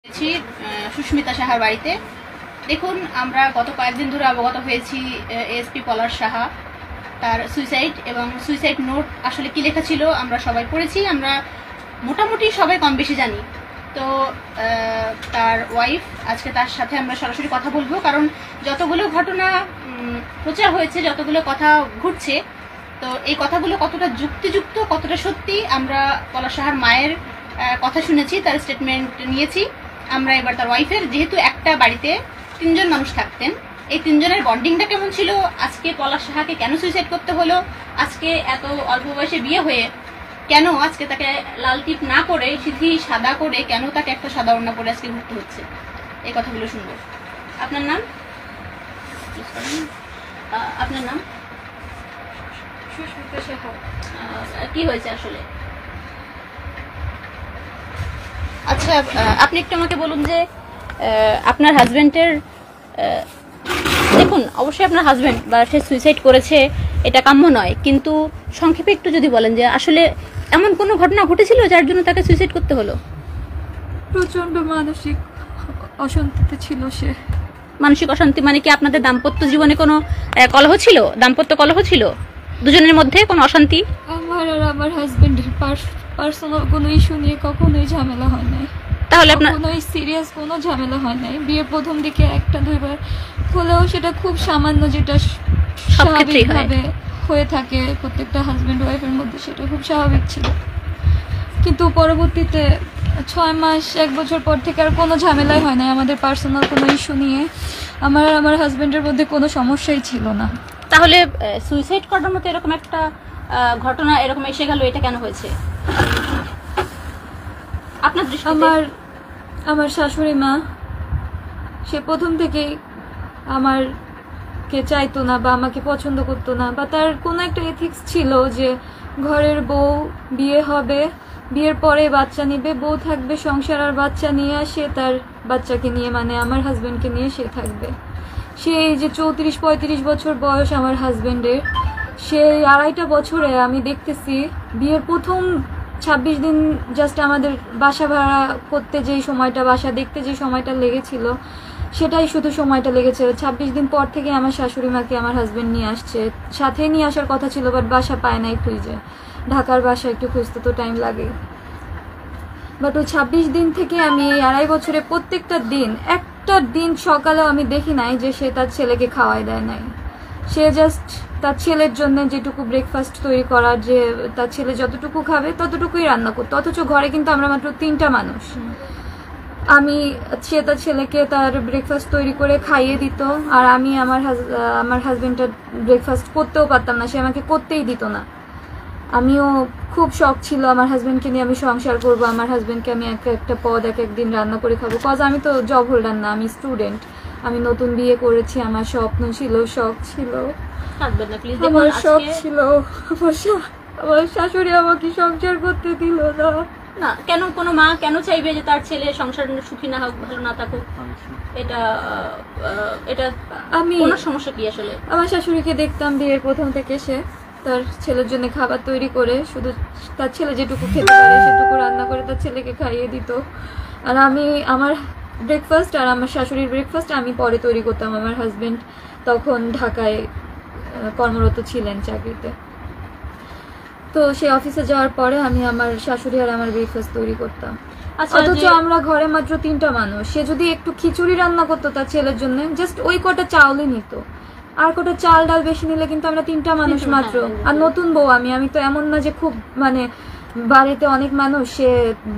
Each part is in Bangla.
আছি সুস্মিতা সাহার বাড়িতে। দেখুন, আমরা গত কয়েকদিন ধরে অবগত হয়েছি এএসপি পলাশ সাহা তার সুইসাইড এবং সুইসাইড নোট আসলে কি লেখা ছিল আমরা সবাই পড়েছি, আমরা মোটামুটি সবাই কম বেশি জানি। তো তার ওয়াইফ, আজকে তার সাথে আমরা সরাসরি কথা বলবো, কারণ যতগুলো ঘটনা প্রচার হয়েছে, যতগুলো কথা ঘুরছে, তো এই কথাগুলো কতটা যুক্তিযুক্ত, কতটা সত্যি, আমরা পলাশ সাহার মায়ের কথা শুনেছি, তার স্টেটমেন্ট নিয়েছি। আমরা এবার তার ওয়াইফের, যেহেতু একটা বাড়িতে 3 জন মানুষ থাকতেন, এই 3 জনের বন্ডিংটা কেমন ছিল, আজকে পলাশ সাহাকে কেন সুইসাইড করতে হলো, আজকে এত অল্প বয়সে বিয়ে হয়ে কেন আজকে তাকে লাল টিপ না করে সিধি সাদা করে কেন তাকে একটা সাদা ওড়না পরে আজকে ঘুরতে হচ্ছে, এই কথাগুলো শুনবো। আপনার নাম? আপনার নাম? সুস্মিতা সাহা। কি হয়েছে আসলে? আচ্ছা, আপনি একটু আমাকে বলুন যে আপনার হাজবেন্ডের, দেখুন অবশ্যই আপনার হাজবেন্ড বা সে সুইসাইড করেছে, এটা কাম্য নয়, কিন্তু সংক্ষেপে একটু যদি বলেন যে আসলে এমন কোনো ঘটনা ঘটেছিল যার জন্য তাকে সুইসাইড করতে হলো? প্রচন্ড মানসিক অশান্তিতে ছিল সে। মানসিক অশান্তি মানে কি আপনাদের দাম্পত্য জীবনে কোনো কলহ ছিল, দাম্পত্য কলহ ছিল দুজনের মধ্যে, কোনো অশান্তি? আমার আর আমার হাজবেন্ডের পার্সোনাল কোনো ইস্যু নিয়ে কখনোই ঝামেলা হয় নাই। তাহলে আপনার কোনোই সিরিয়াস কোনো ঝামেলা হয় নাই। বিয়ের প্রথম দিকে 1-2 বার হলেও সেটা খুব সামান্য, যেটা স্বাভাবিকভাবে হয়ে থাকে প্রত্যেকটা হাজবেন্ড ওয়াইফের মধ্যে, সেটা খুব স্বাভাবিক ছিল। কিন্তু পরবর্তীতে 6 মাস 1 বছর পর থেকে আর কোনো ঝামেলাই হয় নাই আমাদের পার্সোনাল কোনো ইস্যু নিয়ে। আমার হাজবেন্ডের মধ্যে কোনো সমস্যাই ছিল না। তাহলে সুইসাইড করার মতো এরকম একটা ঘটনা এরকম এসে গেল, এটা কেন হয়েছে আপনার দৃষ্টিতে? আমার শাশুড়ি মা, সে প্রথম থেকেই আমারকে চাইতো না বা আমাকে পছন্দ করতো না, বা তার কোনো একটা এথিক্স ছিল যে ঘরের বউ, বিয়ে হবে, বিয়ের পরে বাচ্চা নিবে, বউ থাকবে সংসার, আর বাচ্চা নিয়ে সে তার বাচ্চাকে নিয়ে, মানে আমার হাজবেন্ডকে নিয়ে সে থাকবে। সেই যে 34-35 বছর বয়স আমার হাজবেন্ডের, সেই 2.5 বছরে আমি দেখতেছি বিয়ের প্রথম 26 দিন জাস্ট আমাদের বাসা ভাড়া করতে যেই সময়টা, বাসা দেখতে যে সময়টা লেগেছিল, সেটাই শুধু সময়টা লেগেছে। 26 দিন পর থেকে আমার শাশুড়ি মাকে আমার হাজবেন্ড নিয়ে আসছে, সাথে নিয়ে আসার কথা ছিল, বাট বাসা পায় নাই খুঁজে। ঢাকার বাসা একটু খুঁজতে তো টাইম লাগে। বাট ওই 26 দিন থেকে আমি এই 2.5 বছরে প্রত্যেকটা দিন, একটা দিন সকালেও আমি দেখি নাই যে সে তার ছেলেকে খাওয়াই দেয় নাই। সে জাস্ট তার ছেলের জন্য যেটুকু ব্রেকফাস্ট তৈরি করার, যে তার ছেলে যতটুকু খাবে ততটুকুই রান্না করতো, অথচ ঘরে কিন্তু আমরা মাত্র 3টা মানুষ। সে তার ছেলেকে তার ব্রেকফাস্ট তৈরি করে খাইয়ে দিত, আর আমি আমার হাজবেন্ডটা ব্রেকফাস্ট করতেও পারতাম না, সে আমাকে করতেই দিত না। আমিও খুব শখ ছিল আমার হাজবেন্ডকে নিয়ে আমি সংসার করবো, আমার হাজবেন্ডকে আমি একটা পদ এক একদিন রান্না করে খাবো, কজ আমি তো জব হোল্ডার না, আমি স্টুডেন্ট, আমি নতুন বিয়ে করেছি, আমার স্বপ্ন ছিল, শখ ছিল, আমার শখ ছিল। আমার শাশুড়ি আমাকে সংসার করতে দিল না। না, কেন কোনো মা কেন চাইবে যে তার ছেলে সংসার সুখী না হোক, ভালো না থাকুক? এটা আমি, কোনো সমস্যা কি আসলে? আমার শাশুড়িকে দেখতাম বিয়ের প্রথম থেকে সে তার ছেলের জন্য খাবার তৈরি করে, শুধু তার ছেলে যেটুকু খেতে পারে সেটুকু রান্না করে তার ছেলেকে খাইয়ে দিত। আর আমি আমার ব্রেকফাস্ট আর আমার শাশুড়ির ব্রেকফাস্ট আমি পরে তৈরি করতাম। আমার হাজবেন্ড তখন ঢাকায় কর্মরত ছিলেন চাকরিতে, তো সে অফিসে যাওয়ার পরে আমি আমার শাশুড়ি আর আমার ব্রেকফাস্ট তৈরি করতাম। অথচ আমরা ঘরে মাত্র 3টা মানুষ। সে যদি একটু খিচুড়ি রান্না করতো তার ছেলের জন্য, জাস্ট ওই কটা চাউলই নিত, আর কটা চাল ডাল বেশি নিলে কিন্তু আমরা 3টা মানুষ মাত্র। আর নতুন বউ আমি তো এমন না যে খুব মানে বাড়িতে অনেক মানুষ, সে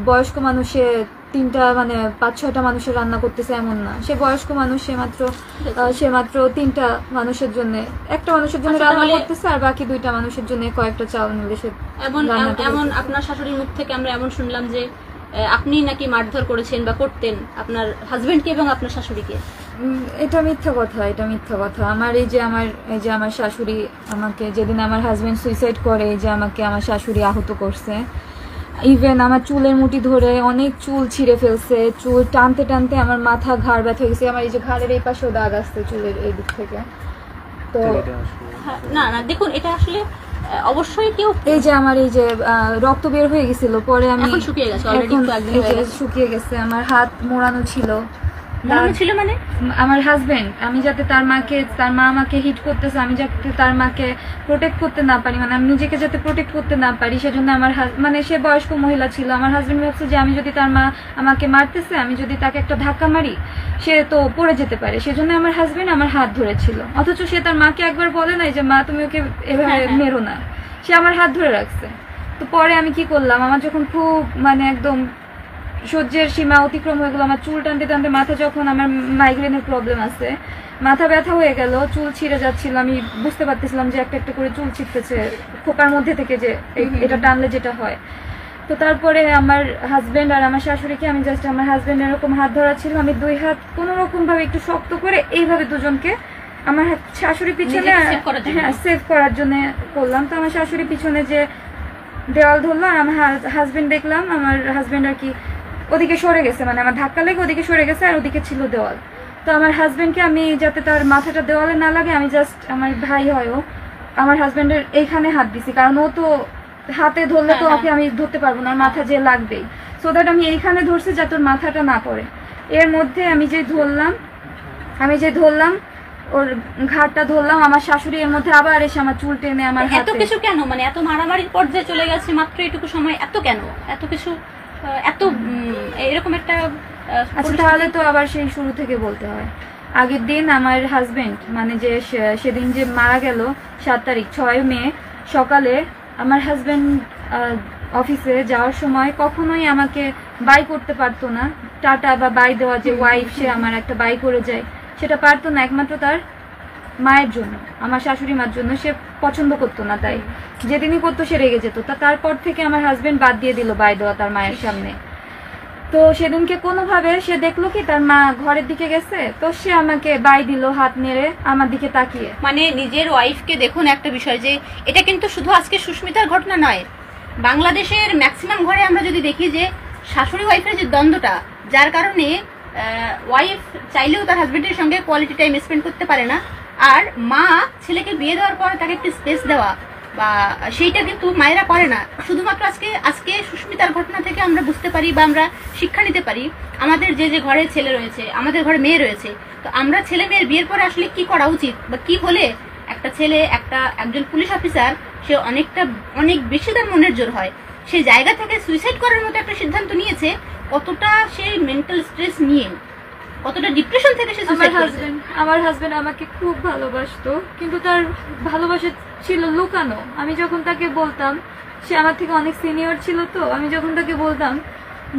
বয়স্ক মানুষ, সে 3টা মানে 5-6টা মানুষের রান্না করতেছে এমন না, সে বয়স্ক মানুষ, সে মাত্র 3টা মানুষের জন্য, একটা মানুষের জন্য রান্না করতেছে, আর বাকি 2টা মানুষের জন্য কয়েকটা চাউল নিলে সে এমন। আপনার শাশুড়ির মুখ থেকে আমরা এমন শুনলাম যে আপনি নাকি মারধর করেছেন বা করতেন আপনার হাজবেন্ডকে এবং আপনার শাশুড়িকে। এটা মিথ্যা কথা, এটা মিথ্যা কথা। এই যে আমার শাশুড়ি আমাকে, যেদিন আমার হাজবেন্ড সুইসাইড করে, এই যে আমাকে আমার শাশুড়ি আহত করছে, ইভেন আমার চুলের মুঠি ধরে অনেক চুল ছিঁড়ে ফেলছে, চুল টানতে টানতে আমার মাথা ঘাড় ব্যথা গেছে, আমার এই যে ঘাড়ের এই পাশেও দাগ আসছে চুলের এই দিক থেকে। তো না, দেখুন, এটা আসলে অবশ্যই কেউ এই যে আমার এই যে রক্ত বের হয়ে গেছিল, পরে আমি এখন শুকিয়ে গেছে অলরেডি, এখন তো একদিন এই হয়ে যে গেছে। শুকিয়ে গেছে। আমার হাত মোড়ানো ছিল। মনে ছিল মানে আমার হাজবেন্ড, আমি যাতে তার মা আমাকে হিট করতেছে, আমি যাতে তার মাকে প্রোটেক্ট করতে না পারি, মানে আমি নিজেকে যাতে প্রোটেক্ট করতে না পারি, সেজন্য আমার মানে সে বয়স্ক মহিলা ছিল। আমার হাজবেন্ড ভাবছে যে আমি যদি তার মা আমাকে মারতেছে, আমি যদি তাকে একটা ধাক্কা মারি সে তো পড়ে যেতে পারে, সেজন্য আমার হাজবেন্ড আমার হাত ধরেছিল। অথচ সে তার মাকে একবার বলে নাই যে মা তুমি ওকে এভাবে মেরো না, সে আমার হাত ধরে রাখছে। তো পরে আমি কি করলাম, আমার যখন খুব মানে একদম সহ্যের সীমা অতিক্রম হয়ে গেল, আমার চুল টানতে টানতে মাথা, যখন আমার মাইগ্রেনের প্রবলেম আছে, মাথা ব্যথা হয়ে গেল, চুল ছিঁড়ে যাচ্ছিল, আমি বুঝতে পারতেছিলাম যে একটা একটা করে চুল ছিঁড়তেছে খোপার মধ্যে থেকে, যে এটা টানলে যেটা হয়। তো তারপরে আমার হাজবেন্ড আর আমার শাশুড়িকে আমি জাস্ট, আমার হাজবেন্ড এরকম হাত ধরা ছিল, আমি দুই হাত কোনো রকম ভাবে একটু শক্ত করে এইভাবে দুজনকে আমার শাশুড়ি পিছনে, হ্যাঁ সেভ করার জন্য করলাম। তো আমার শাশুড়ি পিছনে যে দেওয়াল ধরলো, আর আমার হাজবেন্ড দেখলাম আমার হাজবেন্ড আর কি ওদিকে সরে গেছে, মানে আমার ধাক্কা লেগে ওদিকে সরে গেছে, আর ওদিকে ছিল দেওয়াল। তো আমার হাজবেন্ডকে আমি যাতে তার মাথাটা দেওয়ালে না লাগে, আমি জাস্ট, আমার ভাই হয় ও, আমার হাজবেন্ডের এইখানে হাত দিছি, কারণ ও তো হাতে ধরলে তো ওকে আমি ধরতে পারবো না, মাথা যে লাগবেই, সো দ্যাট আমি এইখানে ধরছি যাতে ওর মাথাটা না পড়ে। এর মধ্যে আমি যে ধরলাম ওর ঘাটটা ধরলাম, আমার শাশুড়ি এর মধ্যে আবার এসে আমার চুল টেনে আমার এত কিছু কেন, মানে এত মারামারির পর্যায়ে চলে গেছে মাত্র এটুকু সময়, এত কেন, এত কিছু, এত এরকম একটা আচ্ছা তাহলে তো আবার সেই শুরু থেকে বলতে হয়। আগের দিন আমার হাজবেন্ড, মানে যে সেদিন যে মারা গেল 7 তারিখ 6 মে সকালে, আমার হাজবেন্ড অফিসে যাওয়ার সময় কখনোই আমাকে বাই করতে পারতো না, টাটা বা বাই দেওয়া, যে ওয়াইফ সে আমার একটা বাই করে যায়, সেটা পারতো না, একমাত্র তার মায়ের জন্য, আমার শাশুড়ি মার জন্য সে পছন্দ করতো না, তাই যেদিনই করতো সে রেগে যেত। তারপর থেকে আমার হাজবেন্ড বাদ দিয়ে দিল বাই দেওয়া তার মায়ের সামনে। তো সেদিনকে কোনোভাবে সে দেখলো কি তার মা ঘরের দিকে গেছে, তো সে আমাকে বাই দিল হাত নেড়ে আমার দিকে তাকিয়ে। মানে নিজের ওয়াইফকে দেখুন, একটা বিষয় যে এটা কিন্তু শুধু আজকে সুস্মিতার ঘটনা নয়, বাংলাদেশের ম্যাক্সিমাম ঘরে আমরা যদি দেখি যে শাশুড়ি ওয়াইফের যে দ্বন্দ্বটা, যার কারণে ওয়াইফ চাইলেও তার হাজবেন্ডের সঙ্গে কোয়ালিটি টাইম স্পেন্ড করতে পারে না, আর মা ছেলেকে বিয়ে দেওয়ার পর তাকে একটু স্পেস দেওয়া বা সেইটা কিন্তু মায়েরা করে না। শুধুমাত্র আজকে সুস্মিতার ঘটনা থেকে আমরা বুঝতে পারি বা আমরা শিক্ষা নিতে পারি, আমাদের যে যে ঘরে ছেলে রয়েছে, আমাদের ঘরে মেয়ে রয়েছে, তো আমরা ছেলে মেয়ের বিয়ের পরে আসলে কি করা উচিত, বা কি হলে একটা ছেলে একজন পুলিশ অফিসার সে অনেক বেশি তার মনের জোর হয়, সেই জায়গা থেকে সুইসাইড করার মতো একটা সিদ্ধান্ত নিয়েছে, কতটা সে মেন্টাল স্ট্রেস নিয়ে, কতটা ডিপ্রেশন থেকে সে সুইসাইড করেছে। আমার হাজবেন্ড আমাকে খুব ভালোবাসতো, কিন্তু তার ভালোবাসা ছিল লুকানো। আমি যখন তাকে বলতাম, সে আমার থেকে অনেক সিনিয়র ছিল, তো আমি যখন তাকে বলতাম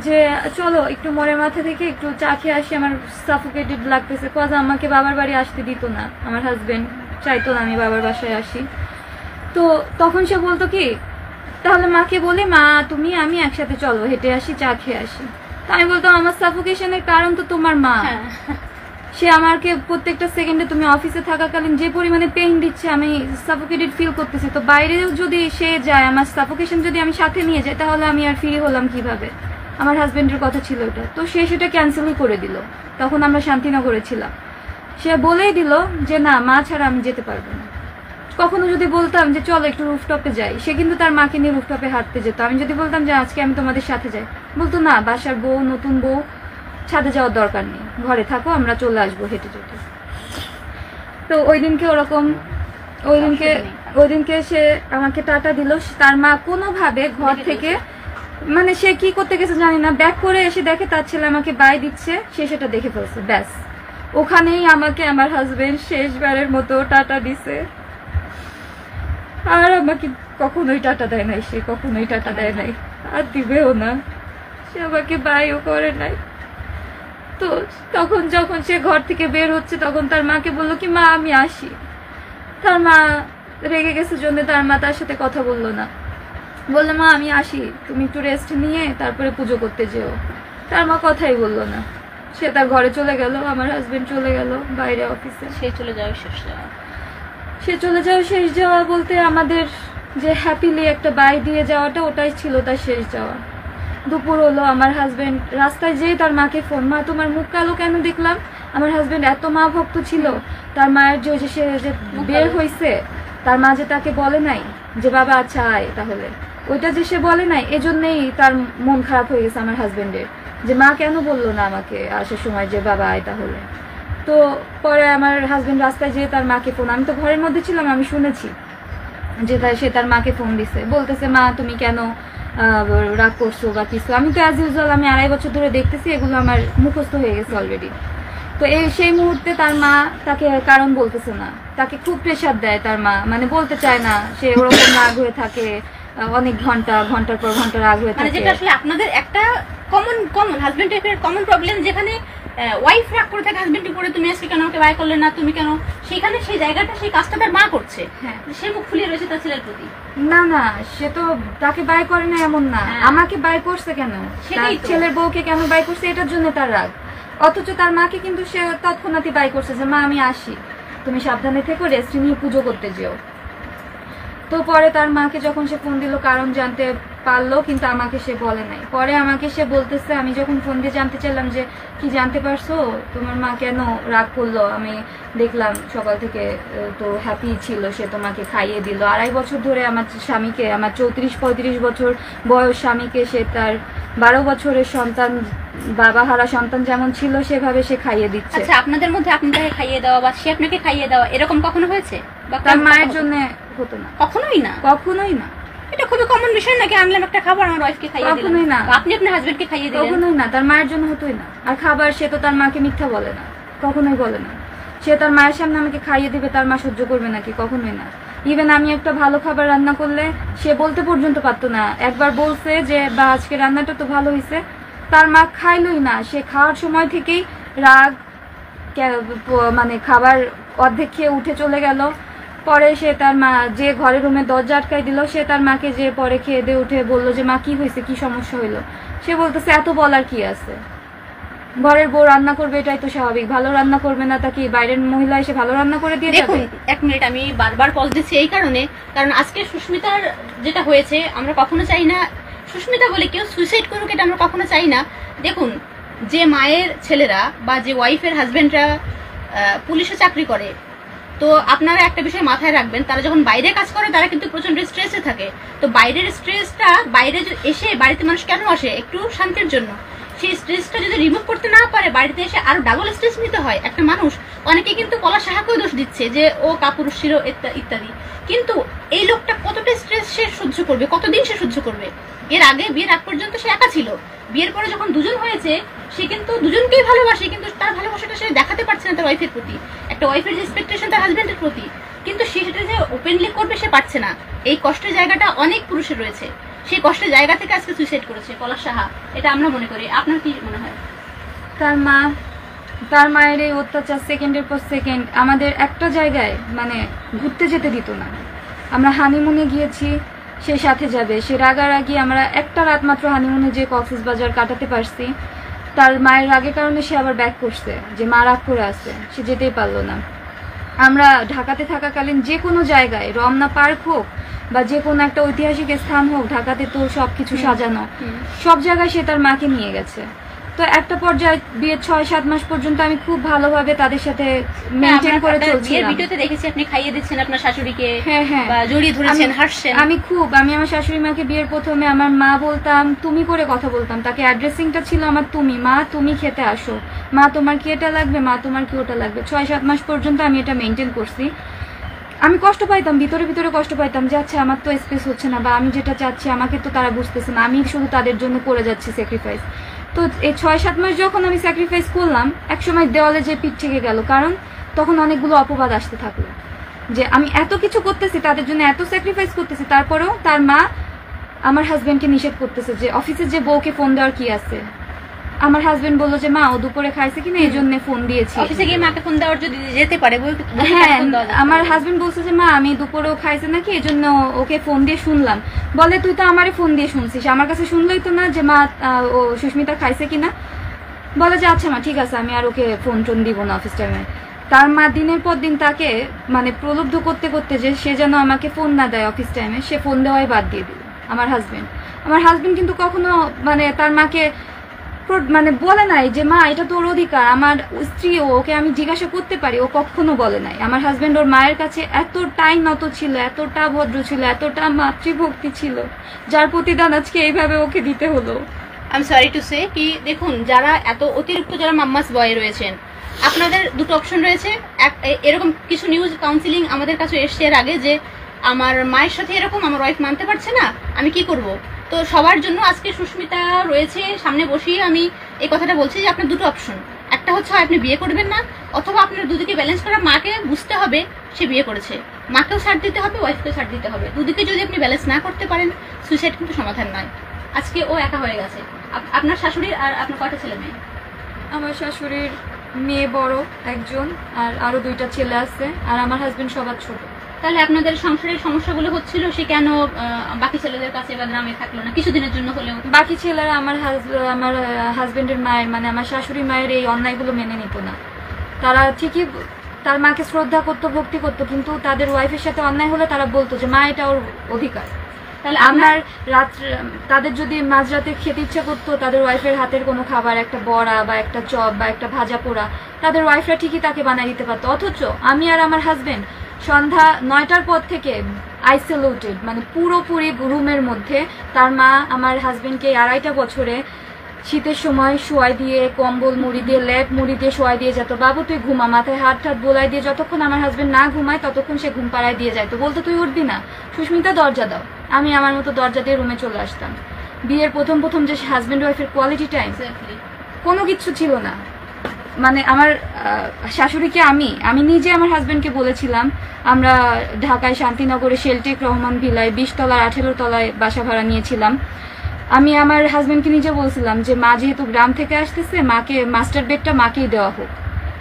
যে চলো একটু মোড়ের মাথা থেকে একটু চা খেয়ে আসি, আমার সাফোকেটেড লাগতেছে, কজ আমাকে বাবার বাড়ি আসতে দিত না, আমার হাজবেন্ড চাইতো না আমি বাবার বাসায় আসি। তো তখন সে বলতো কি, তাহলে মাকে বলে মা তুমি আমি একসাথে চলো হেঁটে আসি, চা খেয়ে আসি। তো আমি বলতাম আমার সাফোকেশনের কারণ তো তোমার মা, সে আমাকে প্রত্যেকটা সেকেন্ডে, তুমি অফিসে থাকাকালীন যে পরিমাণে পেইন দিচ্ছে, আমি সাফোকেটেড ফিল করতেছি, তো বাইরেও যদি সে যায়, আমার সাফোকেশন যদি আমি সাথে নিয়ে যাই, তাহলে আমি আর ফ্রি হলাম কিভাবে? আমার হাজবেন্ডের কথা ছিল ওটা, তো সে সেটা ক্যান্সেলই করে দিল। তখন আমরা শান্তিনগরে ছিলাম, সে বলেই দিল যে না, মা ছাড়া আমি যেতে পারবো না। কখনো যদি বলতাম যে চলো একটু রুফটপে যাই, সে কিন্তু তার মাকে নিয়ে রুফটপে হাঁটতে যেত। আমি যদি বলতাম যে আজকে আমি তোমাদের সাথে যাই, বলতো না, বাসার বউ, নতুন বউ, ছাদে যাওয়ার দরকার নেই, ঘরে থাকো, আমরা চলে আসবো হেঁটে যেতে। তো ওই দিনকে সে আমাকে টাটা দিল, তার মা কোনোভাবে ঘর থেকে, মানে সে কি করতে গেছে জানি না, ব্যাক করে এসে দেখে তার ছেলে আমাকে বাই দিচ্ছে, সে সেটা দেখে ফেলছে, ব্যাস ওখানেই আমাকে আমার হাজবেন্ড শেষবারের মতো টাটা দিছে। আর আমাকে কখনোই টাটা দেয় নাই, সে কখনোই টাটা দেয় নাই, আর দিবেও না, সে আমাকে বাইও করে নাই। তো তখন যখন সে ঘর থেকে বের হচ্ছে, তখন তার মাকে বললো কি মা আমি আসি। তার মা রেগে গেছে জন্য তার মা তার সাথে কথা বললো না, বললো মা আমি আসি, তুমি একটু রেস্ট নিয়ে তারপরে পুজো করতে যেও। তার মা কথাই বললো না, সে তার ঘরে চলে গেল, আমার হাজবেন্ড চলে গেল বাইরে অফিসে। সে চলে যাওয়া শেষ যাওয়া বলতে আমাদের যে হ্যাপিলি একটা বাই দিয়ে যাওয়াটা, ওটাই ছিল তার শেষ যাওয়া। দুপুর হলো, আমার হাজবেন্ড রাস্তায় যেয়ে তার মাকে ফোন, মা তোমার মুখ কালো কেন দেখলাম? আমার হাজবেন্ড এত মা ভক্ত ছিল, তার মায়ের যে সে যে বের হয়েছে, তার মা যে তাকে বলে নাই, যে বাবা আচ্ছা আয় তাহলে। ওইটা যে সে বলে নাই, এজন্যই তার মন খারাপ হয়ে গেছে আমার হাজবেন্ডের, যে মা কেন বললো না আমাকে আসার সময় যে বাবা আয় তাহলে। তো পরে আমার হাজবেন্ড রাস্তায় যেয়ে তার মাকে ফোন, আমি তো ঘরের মধ্যে ছিলাম, আমি শুনেছি যে সে তার মাকে ফোন দিছে, বলতেছে মা তুমি কেন রাগ করছো বা কিছু। আমি তো অ্যাজ ইউজুয়াল, আমি 2.5 বছর ধরে দেখতেছি, এগুলো আমার মুখস্থ হয়ে গেছে অলরেডি। তো সেই মুহূর্তে তার মা তাকে কারণ বলতেছে না, তাকে খুব প্রেশার দেয় তার মা, মানে বলতে চায় না, সে ওরকম রাগ হয়ে থাকে অনেক ঘন্টার পর ঘন্টা রাগ হয়ে থাকে। যেটা আসলে আপনাদের একটা কমন হাজবেন্ড ওয়াইফের কমন প্রবলেম, যেখানে ওয়াইফ রাগ করে থাকে হাজবেন্ড উপরে, তুমি আজকে কেন আমাকে বাই করলে না, তুমি কেন, সেখানে সেই জায়গাটা সেই কাজটা তার মা করছে, সে মুখ ফুলিয়ে রয়েছে তার ছেলের প্রতি। না না, সে তো তাকে বাই করে না এমন না, আমাকে বাই করছে কেন, ছেলের বউকে কেন বাই করছে এটার জন্য তার রাগ। অথচ তার মাকে কিন্তু সে তৎক্ষণাৎই বাই করছে যে মা আমি আসি, তুমি সাবধানে থেকো, রেস্ট নিয়ে পুজো করতে যেও। তো পরে তার মাকে যখন সে ফোন দিল কারণ জানতে পারলো, কিন্তু আমাকে সে বলে নাই। পরে আমাকে সে বলতেছে, আমি যখন ফোন দিয়ে জানতে চাইলাম যে কি জানতে পারছো, তোমার মা কেন রাগ করলো, আমি দেখলাম সকাল থেকে তো হ্যাপি ছিল, সে তোমাকে খাইয়ে দিল। 2.5 বছর ধরে আমার স্বামীকে, আমার 34-35 বছর বয়স স্বামীকে, সে তার 12 বছরের সন্তান, বাবা হারা সন্তান যেমন ছিল সেভাবে সে খাইয়ে দিচ্ছে। আচ্ছা, আপনাদের মধ্যে আপনি তাকে খাইয়ে দেওয়া বা সে আপনাকে খাইয়ে দেওয়া এরকম কখনো হয়েছে? তার মায়ের জন্য হতো না, কখনোই না, কখনোই না। এটা খুবই কমন বিষয় নাকি, আনলাম একটা খাবার আমার ওয়াইফকে খাইয়ে দিলাম, কখনোই না। আপনি আপনার হাজবেন্ডকে খাইয়ে দিলেন, কখনোই না, তার মায়ের জন্য হতোই না। আর খাবার, সে তো তার মাকে মিথ্যা বলে না, কখনোই বলে না। সে তার মায়ের সামনে আমাকে খাইয়ে দিবে, তার মা সহ্য করবে নাকি, কখনোই না। ইভেন আমি একটা ভালো খাবার রান্না করলে সে বলতে পর্যন্ত পারতো না। একবার বলছে যে বা আজকে রান্নাটা তো ভালো হয়েছে, তার মা খাইলই না। সে খাওয়ার সময় থেকেই রাগ, মানে খাবার অর্ধেক খেয়ে উঠে চলে গেল। পরে সে তার মা যে ঘরের রুমে দরজা আটকাই দিল, সে তার মাকে যে পরে খেয়ে দিয়ে উঠে বললো যে মা কি হয়েছে, কি সমস্যা হইলো। সে বলতেছে এত বলার কি আছে, ঘরের বউ রান্না করবে এটাই তো স্বাভাবিক, ভালো রান্না করবে না তা কি বাইরের মহিলা এসে ভালো রান্না করে দিয়ে যাবে? 1 মিনিট, আমি বারবার পজ দিচ্ছি এই কারণে, কারণ আজকে সুস্মিতার যেটা হয়েছে আমরা কখনো চাই না সুস্মিতা বলে কেউ সুইসাইড করুক, এটা আমরা কখনো চাই না। দেখুন, যে মায়ের ছেলেরা বা যে ওয়াইফের হাজবেন্ডরা পুলিশে চাকরি করে, তো আপনারা একটা বিষয় মাথায় রাখবেন, তারা যখন বাইরে কাজ করে তারা কিন্তু প্রচন্ড স্ট্রেসে থাকে। তো বাইরের স্ট্রেসটা, বাইরে এসে বাড়িতে মানুষ কেন আসে? একটু শান্তির জন্য। সেই স্ট্রেসটা যদি রিমুভ করতে না পারে, বাড়িতে এসে আরো ডাবল স্ট্রেস নিতে হয় একটা মানুষ। অনেকে কিন্তু পলাশ সাহাকেও দোষ দিচ্ছে যে ও কাপুরুষ ছিল ইত্যাদি, কিন্তু এই লোকটা কতটা স্ট্রেস সে সহ্য করবে, কতদিন সে সহ্য করবে? এর আগে, বিয়ের আগ পর্যন্ত সে একা ছিল, বিয়ের পরে যখন দুজন হয়েছে সে কিন্তু দুজনকেই ভালোবাসে, কিন্তু তার ভালোবাসাটা সে দেখাতে পারছে না তার ওয়াইফের প্রতি, একটা ওয়াইফের যে এক্সপেকটেশন তার হাজবেন্ডের প্রতি, কিন্তু সে সেটা যে ওপেনলি করবে সে পারছে না। এই কষ্টের জায়গাটা অনেক পুরুষের রয়েছে, সেই কষ্টের জায়গা থেকে আজকে সুইসাইড করেছে পলাশ সাহা, এটা আমরা মনে করি। আপনার কি মনে হয়? তার মায়ের এই অত্যাচার সেকেন্ডের পর সেকেন্ড আমাদের একটা জায়গায় মানে ঘুরতে যেতে দিত না। আমরা হানিমুনে গিয়েছি, সে সাথে যাবে, সে রাগারাগি, আমরা একটা রাত মাত্র হানিমুনে যে কক্সবাজার কাটাতে পারছি। তার মায়ের রাগের কারণে সে আবার ব্যাক করছে, যে মা রাগ করে আছে, সে যেতেই পারলো না। আমরা ঢাকাতে থাকাকালীন যে কোনো জায়গায়, রমনা পার্ক হোক বা যে কোনো একটা ঐতিহাসিক স্থান হোক, ঢাকাতে তো সবকিছু সাজানো, সব জায়গায় সে তার মাকে নিয়ে গেছে। তো একটা পর্যায়ে বিয়ের 6-7 মাস পর্যন্ত আমি খুব ভালোভাবে তাদের সাথে মেইনটেইন করে চলছিলাম। ভিডিওতে দেখেছি আপনি খাইয়ে দিচ্ছেন আপনার শাশুড়িকে, হ্যাঁ, বা জড়িয়ে ধরেছেন, হাসছেন। আমি আমার শাশুড়ি মাকে বিয়ের প্রথমে আমার মা বলতাম, তুমি করে কথা বলতাম, তাকে অ্যাড্রেসিংটা ছিল আমার তুমি, মা তুমি খেতে আসো, মা তোমার কি এটা লাগবে, মা তোমার কি ওটা লাগবে। 6-7 মাস পর্যন্ত আমি এটা মেইনটেইন করছি। আমি কষ্ট পাইতাম, ভিতরে ভিতরে কষ্ট পাইতাম যে আচ্ছা আমার তো স্পেস হচ্ছে না, বা আমি যেটা চাচ্ছি আমাকে তো তারা বুঝতেছে না, আমি শুধু তাদের জন্য করে যাচ্ছি স্যাক্রিফাইস। তো এই 6-7 মাস যখন আমি স্যাক্রিফাইস করলাম, একসময় দেওয়ালে যে পিঠ থেকে গেল, কারণ তখন অনেকগুলো অপবাদ আসতে থাকলো যে আমি এত কিছু করতেছি, তাদের জন্য এত স্যাক্রিফাইস করতেছি, তারপরেও তার মা আমার হাজবেন্ডকে নিষেধ করতেছে যে অফিসের যে বউকে ফোন দেওয়ার কি আছে। আমার হাজবেন্ড বললো যে মা ও দুপুরে খাইছে কিনা, এই জন্য ফোন দিয়েছি। অফিসে গিয়ে মাকে ফোন দেওয়ার যদি যেতে পারে, হ্যাঁ, আমার হাজবেন্ড বলছে যে মা আমি দুপুরেও খাইছে নাকি, এই জন্য ওকে ফোন দিয়ে শুনলাম। বলে তুই তো আমারে ফোন দিয়ে শুনছিস, আমার কাছে শুনলই তো না যে মা ও সুস্মিতা খাইছে কিনা। বলে যে আচ্ছা মা ঠিক আছে, আমি আর ওকে ফোন টোন দিব না অফিস টাইমে। তার মা দিনের পর দিন তাকে মানে প্রলুব্ধ করতে করতে যে সে যেন আমাকে ফোন না দেয় অফিস টাইমে, সে ফোন দেওয়াই বাদ দিয়ে দিল আমার হাজবেন্ড। কিন্তু কখনো মানে তার মাকে মানে বলে নাই যে মা এটা তোর অধিকার, আমার স্ত্রী, ওকে আমি জিজ্ঞাসা করতে পারি, ও কখনো বলে নাই। আমার হাজবেন্ড ওর মায়ের কাছে এতটাই নত ছিল, এতটা ভদ্র ছিল, এতটা মাতৃভক্তি ছিল, যার প্রতিদান আজকে এইভাবে ওকে দিতে হলো। I am sorry to say কি দেখুন, যারা এত অতিরিক্ত যারা মাম্মাস বয়ে রয়েছেন, আপনাদের দুটো অপশন রয়েছে। এরকম কিছু নিউজ কাউন্সিলিং আমাদের কাছে এসছে এর আগে যে আমার মায়ের সাথে এরকম, আমার ওয়াইফ মানতে পারছে না, আমি কি করব। তো সবার জন্য আজকে সুস্মিতা রয়েছে সামনে বসিয়ে আমি এই কথাটা বলছি যে আপনার দুটো অপশন, একটা হচ্ছে আপনি বিয়ে করবেন না, অথবা আপনার দুদিকে ব্যালেন্স করা। মাকে বুঝতে হবে সে বিয়ে করেছে, মাকেও ছাড় দিতে হবে, ওয়াইফকেও ছাড় দিতে হবে। দুদিকে যদি আপনি ব্যালেন্স না করতে পারেন, সুইসাইড কিন্তু সমাধান নয়। আজকে ও একা হয়ে গেছে। আপনার শাশুড়ির আর আপনার কয়টা ছেলে মেয়ে? আমার শাশুড়ির মেয়ে বড় একজন, আর আরো 2টা ছেলে আছে, আর আমার হাজবেন্ড সবার ছোট। তাহলে আপনাদের সংসারের সমস্যাগুলো হচ্ছিল, সে কেন বাকি ছেলেদের কাছে বা গ্রামে থাকলো না কিছুদিনের জন্য হলেও? বাকি ছেলেরা আমার হাজবেন্ডের মায়ের, মানে আমার শাশুড়ি মায়ের এই অন্যায়গুলো মেনে নিত না। তারা ঠিকই তার মাকে শ্রদ্ধা করতো, ভক্তি করতো, কিন্তু তাদের ওয়াইফের সাথে অন্যায় হলে তারা বলতো যে মা এটা ওর অধিকার। তাহলে আমার তাদের যদি মাঝরাতে খেতে ইচ্ছা করতো, তাদের ওয়াইফের হাতের কোনো খাবার, একটা বড়া বা একটা চপ বা একটা ভাজা পোড়া, তাদের ওয়াইফরা ঠিকই তাকে বানিয়ে দিতে পারতো। অথচ আমি আর আমার হাজবেন্ড সন্ধ্যা 9টার পর থেকে আইসোলেটেড, মানে পুরোপুরি রুমের মধ্যে। তার মা আমার হাজবেন্ডকে 2.5 বছরে শীতের সময় শোয়াই দিয়ে, কম্বল মুড়ি দিয়ে, লেপ মুড়ি দিয়ে শোয়াই দিয়ে যেত, বাবু তুই ঘুমা, মাথায় হাত ঠাত বোলাই দিয়ে যতক্ষণ আমার হাজবেন্ড না ঘুমায় ততক্ষণ সে ঘুম পাড়ায় দিয়ে যায়। তো বলতো তুই উঠবি না, সুস্মিতা দরজা দাও। আমি আমার মতো দরজা দিয়ে রুমে চলে আসতাম। বিয়ের প্রথম যে হাজবেন্ড ওয়াইফের কোয়ালিটি টাইম কোনো কিছু ছিল না। মানে আমার শাশুড়িকে আমি নিজে আমার হাজবেন্ডকে বলেছিলাম, আমরা ঢাকায় শান্তিনগরে শেলটেক রহমান ভিলায় 20 তলার 18 তলায় বাসা ভাড়া নিয়েছিলাম। আমি আমার হাজবেন্ডকে নিজে বলছিলাম যে মা যেহেতু গ্রাম থেকে আসতেছে, মাকে মাস্টার বেডটা মাকেই দেওয়া হোক,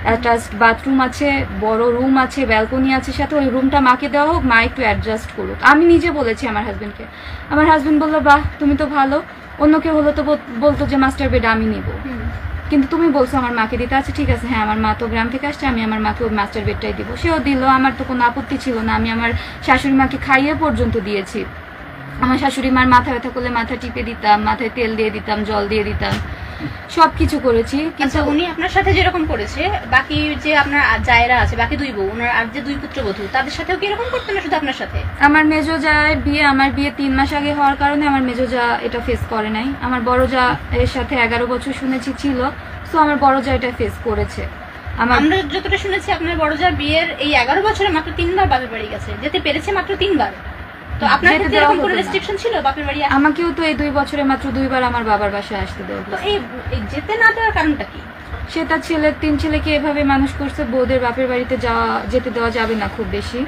অ্যাটাচড বাথরুম আছে, বড় রুম আছে, ব্যালকনি আছে সাথে, ওই রুমটা মাকে দেওয়া হোক, মা একটু অ্যাডজাস্ট করুক। আমি নিজে বলেছি আমার হাজবেন্ডকে। আমার হাজবেন্ড বললো বাহ তুমি তো ভালো, অন্য কেউ হলো তো বলতো যে মাস্টার বেড আমি নিব, কিন্তু তুমি বলছো আমার মাকে দিতে। আছে ঠিক আছে, হ্যাঁ আমার মা তো গ্রাম থেকে আসছে, আমি আমার মাকে ওই মাস্টার বেডটাই দিব। সেও দিল, আমার তো কোনো আপত্তি ছিল না। আমি আমার শাশুড়ি মাকে খাইয়ে পর্যন্ত দিয়েছি। আমার শাশুড়ি মার মাথা ব্যথা করলে মাথা টিপে দিতাম, মাথায় তেল দিয়ে দিতাম, জল দিয়ে দিতাম, সবকিছু করেছি। কিন্তু উনি আপনার সাথে যেরকম করেছে, বাকি যে আপনার জায়েরা আছে, বাকি 2 বউ, ওনার আর যে 2 পুত্রবধূ, তাদের সাথেও কি এরকম করতেন না শুধু আপনার সাথে? আমার মেজো জায়ের বিয়ে, আমার বিয়ে 3 মাস আগে হওয়ার কারণে আমার মেজো জা এটা ফেস করে নাই। আমার বড় জা এর সাথে 11 বছর শুনেছি ছিল, তো আমার বড় জা এটা ফেস করেছে। আমরা যতটা শুনেছি আপনার বড় জা বিয়ের এই 11 বছরে মাত্র 3 বার বাপের বাড়ি গেছে, যেতে পেরেছে মাত্র 3 বার। তো আপনার ক্ষেত্রে এরকম কোনো রেস্ট্রিকশন ছিল বাপের বাড়ি? আমাকেও তো এই 2 বছরে মাত্র 2 বার আমার বাবার বাসায় আসতে দেওয়া। তো এই যেতে না দেওয়ার কারণটা কি? সে তার 3 ছেলেকে এভাবে মানুষ করছে, বউদের বাপের বাড়িতে যেতে দেওয়া যাবে না খুব বেশি।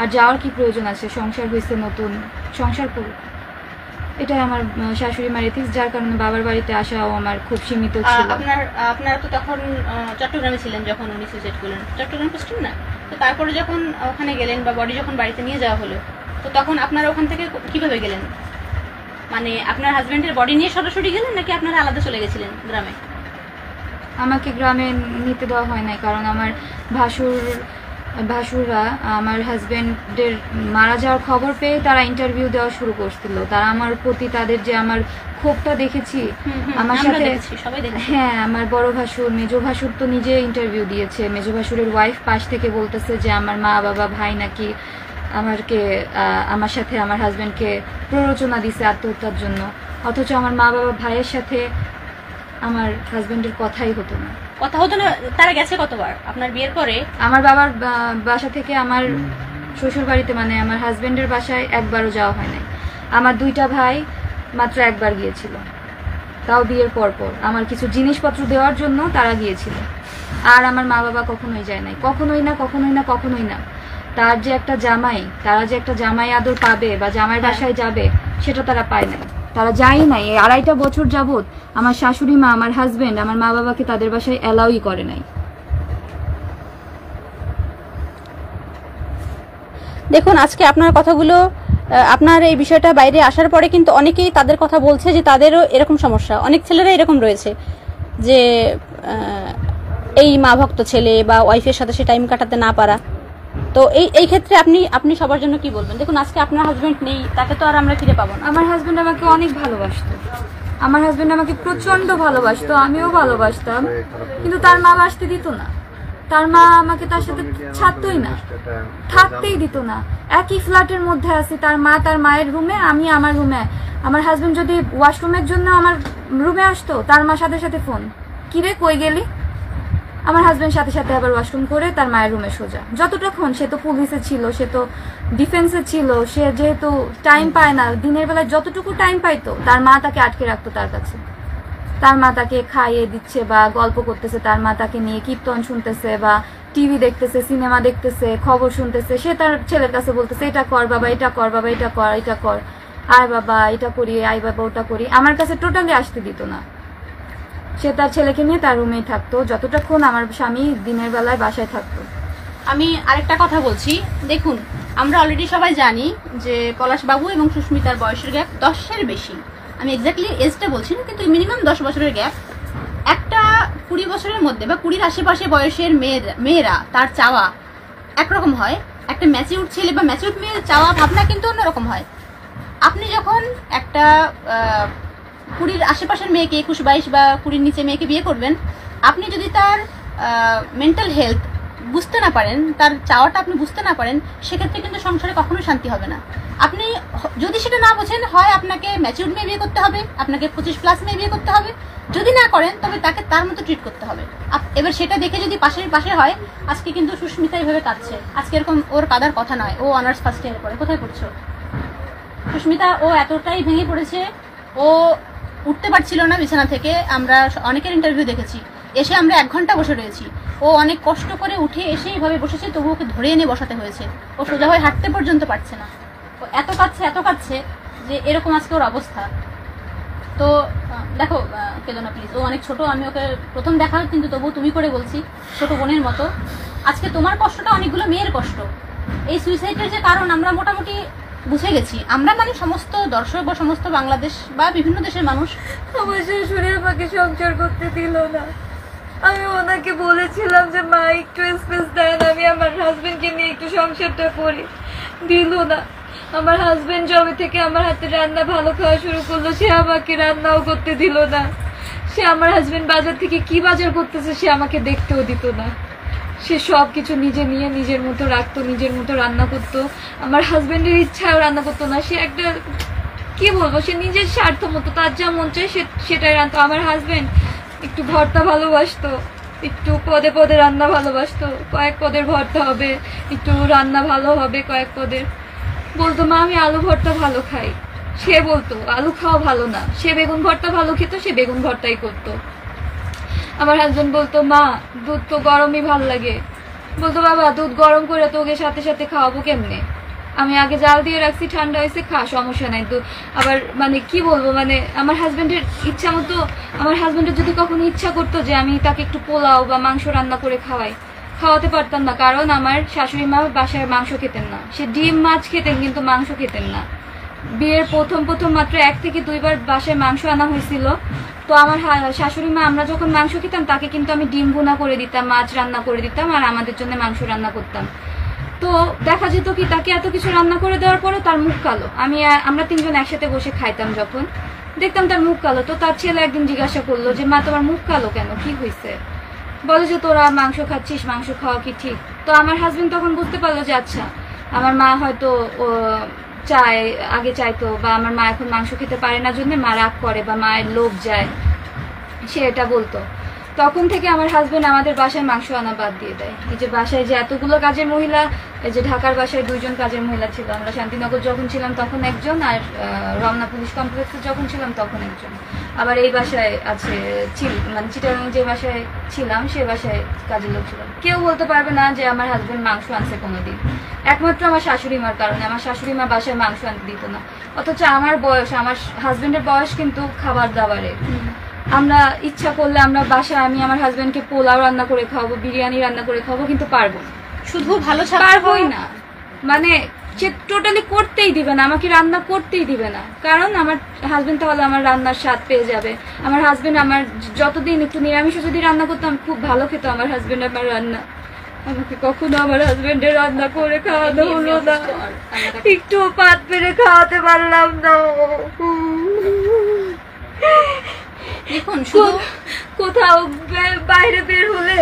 আর যাওয়ার কি প্রয়োজন আছে, সংসার হয়েছে, নতুন সংসার করুক, এটাই আমার শাশুড়ি মার এথিক্স, যার কারণে বাবার বাড়িতে আসাও আমার খুব সীমিত ছিল। আপনারা তো তখন চট্টগ্রামে ছিলেন যখন উনি সুইসাইড করলেন, চট্টগ্রাম পোস্টিং না? তো তারপরে যখন ওখানে গেলেন বা বডি যখন বাড়িতে নিয়ে যাওয়া হলো, তো তখন আপনারা ওখান থেকে কিভাবে গেলেন? মানে আপনার হাজবেন্ডের বডি নিয়ে সরাসরি গেলেন নাকি আপনারা আলাদা চলে গেছিলেন গ্রামে? আমাকে গ্রামে নিতে দেওয়া হয় নাই, কারণ আমার ভাসুররা আমার হাজবেন্ডের মারা যাওয়ার খবর পেয়ে তারা ইন্টারভিউ দেওয়া শুরু করছিল। তারা আমার প্রতি তাদের যে আমার ক্ষোভটা দেখেছি আমার সাথে, হ্যাঁ আমার বড় ভাসুর, মেজো ভাসুর তো নিজে ইন্টারভিউ দিয়েছে। মেজো ভাসুরের ওয়াইফ পাশ থেকে বলতেছে যে আমার মা বাবা ভাই নাকি আমার সাথে আমার হাজবেন্ডকে প্ররোচনা দিছে আত্মহত্যার জন্য, অথচ আমার মা বাবা ভাইয়ের সাথে আমার হাজবেন্ডের কথাই হতো না। কথা হতো না? তারা গেছে কতবার আপনার বিয়ের পরে? আমার বাবার বাসা থেকে আমার শ্বশুর বাড়িতে, মানে আমার হাজবেন্ডের বাসায় একবারও যাওয়া হয় নাই। আমার 2টা ভাই মাত্র একবার গিয়েছিল, তাও বিয়ের পর আমার কিছু জিনিসপত্র দেওয়ার জন্য তারা গিয়েছিল। আর আমার মা বাবা কখনোই যায় নাই, কখনোই না। তারা যে একটা জামাই আদর পাবে বা জামাই বাসায় যাবে, সেটা তারা পায় নাই, তারা যায় নাই। 2.5 বছর যাবত আমার শাশুড়ি মা, আমার হাজবেন্ড, আমার মা বাবাকে তাদের বাসায় অ্যালাউই করে নাই। দেখুন আজকে আপনার কথাগুলো, আপনার এই বিষয়টা বাইরে আসার পরে কিন্তু অনেকেই তাদের কথা বলছে যে তাদেরও এরকম সমস্যা, অনেক ছেলেরা এরকম রয়েছে যে এই মা ভক্ত ছেলে বা ওয়াইফের সাথে সে টাইম কাটাতে না পারা। তো এই ক্ষেত্রে আপনি সবার জন্য কি বলবেন? দেখুন আজকে আপনার হাজবেন্ড নেই, তাকে তো আর আমরা ফিরে পাবো না। আমার হাজবেন্ড আমাকে অনেক ভালোবাসতো, আমার হাজবেন্ড আমাকে প্রচন্ড ভালোবাসতো, আমিও ভালোবাসতাম, কিন্তু তার মা বাসতে দিত না। তার মা আমাকে তার সাথে ছাড়তই না, থাকতেই দিত না। একই ফ্ল্যাটের মধ্যে আছি, তার মা তার মায়ের রুমে, আমি আমার রুমে। আমার হাজবেন্ড যদি ওয়াশরুমের জন্য আমার রুমে আসতো, তার মা সাথে সাথে ফোন, কিরে কই গেলি? আমার হাজবেন্ড সাথে সাথে আবার ওয়াশরুম করে তার মায়ের রুমে সোজা। যতটুক্ষণ, সে তো পুলিশে ছিল, সে তো ডিফেন্সে ছিল, সে যেহেতু টাইম পায় না, দিনের বেলায় যতটুকু টাইম পাইতো তার মা তাকে আটকে রাখতো তার কাছে। তার মা তাকে খাইয়ে দিচ্ছে বা গল্প করতেছে, তার মা তাকে নিয়ে কীর্তন শুনতেছে বা টিভি দেখতেছে, সিনেমা দেখতেছে, খবর শুনতেছে। সে তার ছেলের কাছে বলতেছে, এটা কর বাবা, এটা কর বাবা, এটা কর, এটা কর, আয় বাবা এটা করি, আয় বাবা ওটা করি। আমার কাছে টোটালি আসতে দিত না। সে তার ছেলেকে নিয়ে তার রুমেই থাকতো যতটুক্ষণ আমার স্বামী দিনের বেলায় বাসায় থাকতো। আমি আরেকটা কথা বলছি, দেখুন আমরা অলরেডি সবাই জানি যে পলাশবাবু এবং সুস্মিতার বয়সের গ্যাপ 10-এর বেশি। আমি এক্স্যাক্টলি এজটা বলছি না, কিন্তু মিনিমাম 10 বছরের গ্যাপ। একটা 20 বছরের মধ্যে বা 20-র আশেপাশে বয়সের মেয়েরা তার চাওয়া একরকম হয়, একটা ম্যাচিউর ছেলে বা ম্যাচিউর মেয়ের চাওয়া ভাবনা কিন্তু অন্যরকম হয়। আপনি যখন একটা 20-র আশেপাশের মেয়েকে, 21-22 বা 20-র নিচে মেয়েকে বিয়ে করবেন, আপনি যদি তার মেন্টাল হেলথ বুঝতে না পারেন, তার চাওয়াটা আপনি বুঝতে না পারেন, সেক্ষেত্রে কিন্তু সংসারে কখনোই শান্তি হবে না। আপনি যদি সেটা না বোঝেন, হয় আপনাকে ম্যাচিউর মেয়ে বিয়ে করতে হবে, আপনাকে 25+ মেয়ে বিয়ে করতে হবে। যদি না করেন তবে তাকে তার মতো ট্রিট করতে হবে। এবার সেটা দেখে যদি পাশে হয়, আজকে কিন্তু সুস্মিতা এইভাবে কাঁদছে, আজকে এরকম ওর কাঁদার কথা নয়। ও অনার্স ফার্স্ট ইয়ারে পড়ে। কোথায় পড়ছো সুস্মিতা? ও এতটাই ভেঙে পড়েছে, ও উঠতে পারছিল না বিছানা থেকে। আমরা অনেকের ইন্টারভিউ দেখেছি, এসে আমরা 1 ঘন্টা বসে রয়েছি। ও অনেক কষ্ট করে উঠে এসে এইভাবে বসেছে, তবু ওকে ধরে এনে বসাতে হয়েছে। ও সোজা হয়ে হাঁটতে পর্যন্ত পারছে না। ও এত কাঁদছে যে এরকম আজকে ওর অবস্থা। তো দেখো, কেঁদো না প্লিজ, ও অনেক ছোট, আমি ওকে প্রথম দেখা, কিন্তু তবু তুমি করে বলছি, ছোট বোনের মতো। আজকে তোমার কষ্টটা অনেকগুলো মেয়ের কষ্ট। এই সুইসাইডের যে কারণ আমরা মোটামুটি বুঝে গেছি, আমরা মানে সমস্ত দর্শক বা সমস্ত বাংলাদেশ বা বিভিন্ন দেশের মানুষ। আমার শাশুড়ি আমাকে সংসার করতে দিল না। আমি ওনাকে বলেছিলাম যে মা একটু স্পেস দেন, আমি আমার হাজবেন্ডকে নিয়ে একটু সংসারটা করি, দিল না। আমার হাজবেন্ড জবে থেকে আমার হাতে রান্না ভালো খাওয়া শুরু করলো, সে আমাকে রান্নাও করতে দিল না। সে আমার হাজবেন্ড বাজার থেকে কি বাজার করতেছে সে আমাকে দেখতেও দিত না। সে সব কিছু নিজে নিয়ে নিজের মতো রাখতো, নিজের মতো রান্না করতো। আমার হাজবেন্ডের ইচ্ছাও রান্না করতো না। সে একটা কি বলবো, সে নিজের স্বার্থ মতো তার যা মন চায় সেটাই রান্নাতো। আমার হাজবেন্ড একটু ভর্তা ভালোবাসতো, একটু পদে পদে রান্না ভালোবাসতো। কয়েক পদের ভর্তা হবে, একটু রান্না ভালো হবে কয়েক পদের। বলতো মা আমি আলু ভর্তা ভালো খাই, সে বলতো আলু খাওয়া ভালো না। সে বেগুন ভর্তা ভালো খেত, সে বেগুন ভর্তাই করতো। আমার হাজবেন্ড বলতো মা দুধ তো গরমই ভাল লাগে। বলতো বাবা দুধ গরম করে তোকে সাথে সাথে খাওয়াবো কেমনে? আমি আগে জাল দিয়ে রাখছি, ঠান্ডা হয়েছে, খা, সমস্যা নাই। তো আবার মানে কি বলবো, মানে আমার হাজবেন্ডের ইচ্ছা মতো, আমার হাজবেন্ডের যদি কখনো ইচ্ছা করতো যে আমি তাকে একটু পোলাও বা মাংস রান্না করে খাওয়াতে পারতাম না, কারণ আমার শাশুড়ি মা বাসায় মাংস খেতেন না। সে ডিম মাছ খেতেন কিন্তু মাংস খেতেন না। বিয়ের প্রথম মাত্র 1 থেকে 2 বার বাসায় মাংস আনা হয়েছিল। তো আমার শাশুড়ি মা আমরা যখন মাংস খেতাম তাকে কিন্তু আমি ডিম ভুনা করে দিতাম, মাছ রান্না করে দিতাম, আর আমাদের জন্য মাংস রান্না করতাম। তো দেখা যেত কি তাকে এত কিছু রান্না করে দেওয়ার পরে তার মুখ কালো। আমরা 3 জন একসাথে বসে খাইতাম, যখন দেখতাম তার মুখ কালো। তো তার ছেলে একদিন জিজ্ঞাসা করলো যে মা তোমার মুখ কালো কেন, কি হয়েছে? বলে যে তোরা মাংস খাচ্ছিস, মাংস খাওয়া কি ঠিক? তো আমার হাজবেন্ড তখন বুঝতে পারলো যে আচ্ছা আমার মা হয়তো আগে চাইতো, বা আমার মা এখন মাংস খেতে পারে না জন্য মা রাগ করে বা মায়ের লোভ যায়, সে এটা বলতো। তখন থেকে আমার হাজবেন্ড আমাদের বাসায় মাংস আনা বাদ দিয়ে দেয়। এই যে বাসায় যে এতগুলো কাজের মহিলা, এই যে ঢাকার বাসায় 2 জন কাজের মহিলা ছিল, আমরা শান্তিনগর যখন ছিলাম তখন একজন, আর রমনা পুলিশ কমপ্লেক্সে যখন ছিলাম তখন একজন। আবার এই বাসায় আছে মানে চিটাগাং যে বাসায় ছিলাম সে বাসায় কাজের লোক ছিল। কেউ বলতে পারবে না যে আমার হাজবেন্ড মাংস আনছে কোনোদিন, একমাত্র আমার শাশুড়ি মার কারণে। আমার শাশুড়ি মা বাসায় মাংস আনতে দিত না। অথচ আমার বয়স, আমার হাজবেন্ডের বয়স কিন্তু খাবার দাবারে, আমরা ইচ্ছা করলে আমরা বাসায় আমি আমার হাজবেন্ডকে পোলাও রান্না করে খাওয়াবো, বিরিয়ানি রান্না করে খাওয়াবো, কিন্তু পারবো না। শুধু ভালো পারবোই না, মানে সে টোটালি করতেই দিবে না, আমাকে রান্না করতেই দিবে না। কারণ আমার হাজবেন্ড তাহলে আমার রান্নার স্বাদ পেয়ে যাবে। আমার হাজবেন্ড আমার যতদিন একটু নিরামিষও যদি রান্না করতাম খুব ভালো খেত আমার হাজবেন্ড আমার রান্না। আমাকে কখনো আমার হাজবেন্ডের রান্না করে খাওয়ানো হলো না, একটু পাত পেরে খাওয়াতে পারলাম না। দেখুন শুধু কোথাও বাইরে বের হলে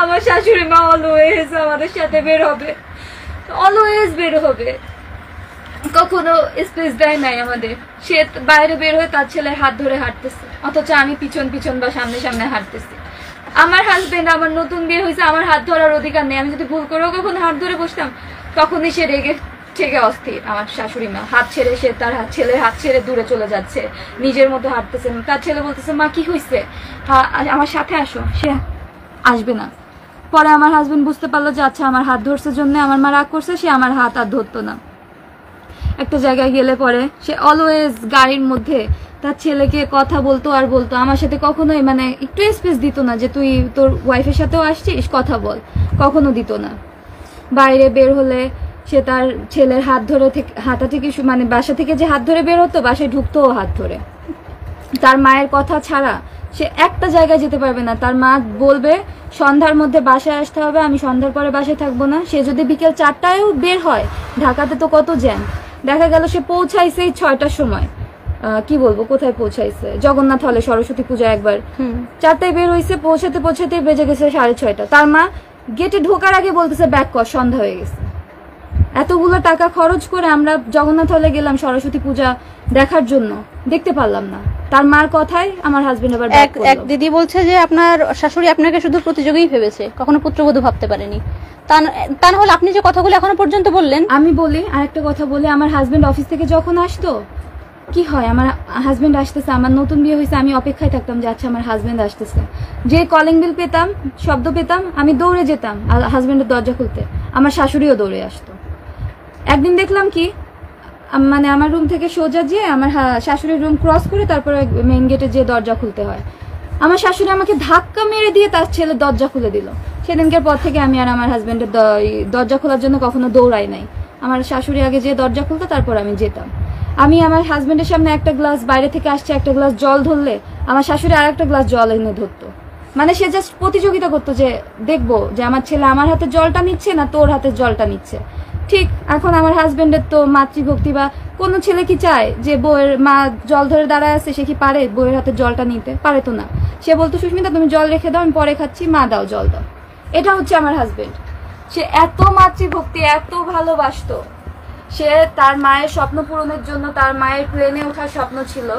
আমার শাশুড়ি মা অলওয়েজ আমাদের সাথে বের হবে, অলওয়েজ বের হবে, কখনো স্পেস দেয় নাই আমাদের। সে বাইরে বের হয়ে তার ছেলের হাত ধরে হাঁটতেছে, অথচ আমি পিছন পিছন বা সামনে সামনে হাঁটতেছি। আমার হাজবেন্ড, আমার নতুন বিয়ে হয়েছে, আমার হাত ধরার অধিকার নেই। আমি যদি ভুল করেও কখনো হাত ধরে বসতাম, তখনই সে রেগে থেকে অস্থির। আমার শাশুড়ি মা হাত ছেড়ে, সে তার ছেলের হাত ছেড়ে দূরে চলে যাচ্ছে, নিজের মতো হাঁটতেছে। তার ছেলে বলতেছে, মা কি হয়েছে, আমার সাথে আসো। সে আসবে না। পরে আমার হাজবেন্ড বুঝতে পারলো যে আচ্ছা আমার হাত ধরছে জন্য আমার মা রাগ করছে, সে আমার হাত আর ধরতো না। একটা জায়গায় গেলে পরে সে অলওয়েজ গাড়ির মধ্যে তার ছেলেকে কথা বলতো আর বলতো, আমার সাথে কখনোই মানে একটু স্পেস দিত না যে তুই তোর ওয়াইফের সাথেও আসছিস, কথা বল, কখনো দিত না। বাইরে বের হলে সে তার ছেলের হাত ধরে হাতা থেকে মানে বাসা থেকে যে হাত ধরে বের হতো, বাসায় ঢুকতো হাত ধরে। তার মায়ের কথা ছাড়া সে একটা জায়গায় যেতে পারবে না। তার মা বলবে সন্ধ্যার মধ্যে বাসায় আসতে হবে, আমি সন্ধ্যার পরে বাসায় থাকবো না। সে যদি বিকেল 4টায়ও বের হয়, ঢাকাতে তো কত জ্যাম, দেখা গেল সে পৌঁছাইছে 6টার সময়, কি বলবো কোথায় পৌঁছাইছে, জগন্নাথ হলে সরস্বতী পূজা একবার 4টায় বের হয়েছে, পৌঁছাতে পৌঁছাতে বেজে গেছে 6:30। তার মা গেটে ঢোকার আগে বলতেছে ব্যাক কর, সন্ধ্যা হয়ে গেছে। এতগুলো টাকা খরচ করে আমরা জগন্নাথ হলে গেলাম সরস্বতী পূজা দেখার জন্য, দেখতে পারলাম না। তার মার কথায় আমার হাজবেন্ড আবার এক দিদি বলছে যে আপনার শাশুড়ি আপনাকে শুধু প্রতিযোগী ভেবেছে, কখনো পুত্রবধূ ভাবতে পারেনি। তা না হলে আপনি যে কথাগুলো এখনো পর্যন্ত বললেন। আমি বলি আরেকটা কথা বলি, আমার হাজবেন্ড অফিস থেকে যখন আসতো, কি হয়, আমার হাজবেন্ড আসতেছে, আমার নতুন বিয়ে হয়েছে, আমি অপেক্ষায় থাকতাম যে আচ্ছা আমার হাজবেন্ড আসতেছে। যে কলিং বেল পেতাম, শব্দ পেতাম, আমি দৌড়ে যেতাম হাজবেন্ডের দরজা খুলতে। আমার শাশুড়িও দৌড়ে আসতো। একদিন দেখলাম কি, মানে আমার রুম থেকে সোজা যেয়ে আমার শাশুড়ির রুম ক্রস করে তারপরে মেইন গেটে যে দরজা খুলতে হয়, আমার শাশুড়ি আমাকে ধাক্কা মেরে দিয়ে তার ছেলে দরজা খুলে দিল। সেদিনকার পর থেকে আমি আর আমার হাজবেন্ডের দরজা খোলার জন্য কখনো দৌড়াই নাই। আমার শাশুড়ি আগে যে দরজা খুলতো, তারপর আমি যেতাম। আমি আমার হাজবেন্ডের সামনে একটা গ্লাস বাইরে থেকে আসছে, একটা গ্লাস জল ধরলে আমার শাশুড়ি আর একটা গ্লাস জল এনে ধরতো। মানে সে জাস্ট প্রতিযোগিতা করতো যে দেখবো যে আমার ছেলে আমার হাতে জলটা নিচ্ছে না তোর হাতে জলটা নিচ্ছে। ঠিক এখন আমার হাজবেন্ডের তো মাতৃভক্তি, বা কোনো ছেলে কি চায় যে বউয়ের মা জল ধরে দাঁড়ায় আছে, সে কি পারে বউয়ের হাতে জলটা নিতে? পারে তো না। সে বলতো সুস্মিতা তুমি জল রেখে দাও, আমি পরে খাচ্ছি, মা দাও জল দাও। এটা হচ্ছে আমার হাজবেন্ড। সে এত মাতৃভক্তি, এত ভালোবাসতো। সে তার মায়ের স্বপ্ন পূরণের জন্য, তার মায়ের প্লেনে ওঠার স্বপ্ন ছিল,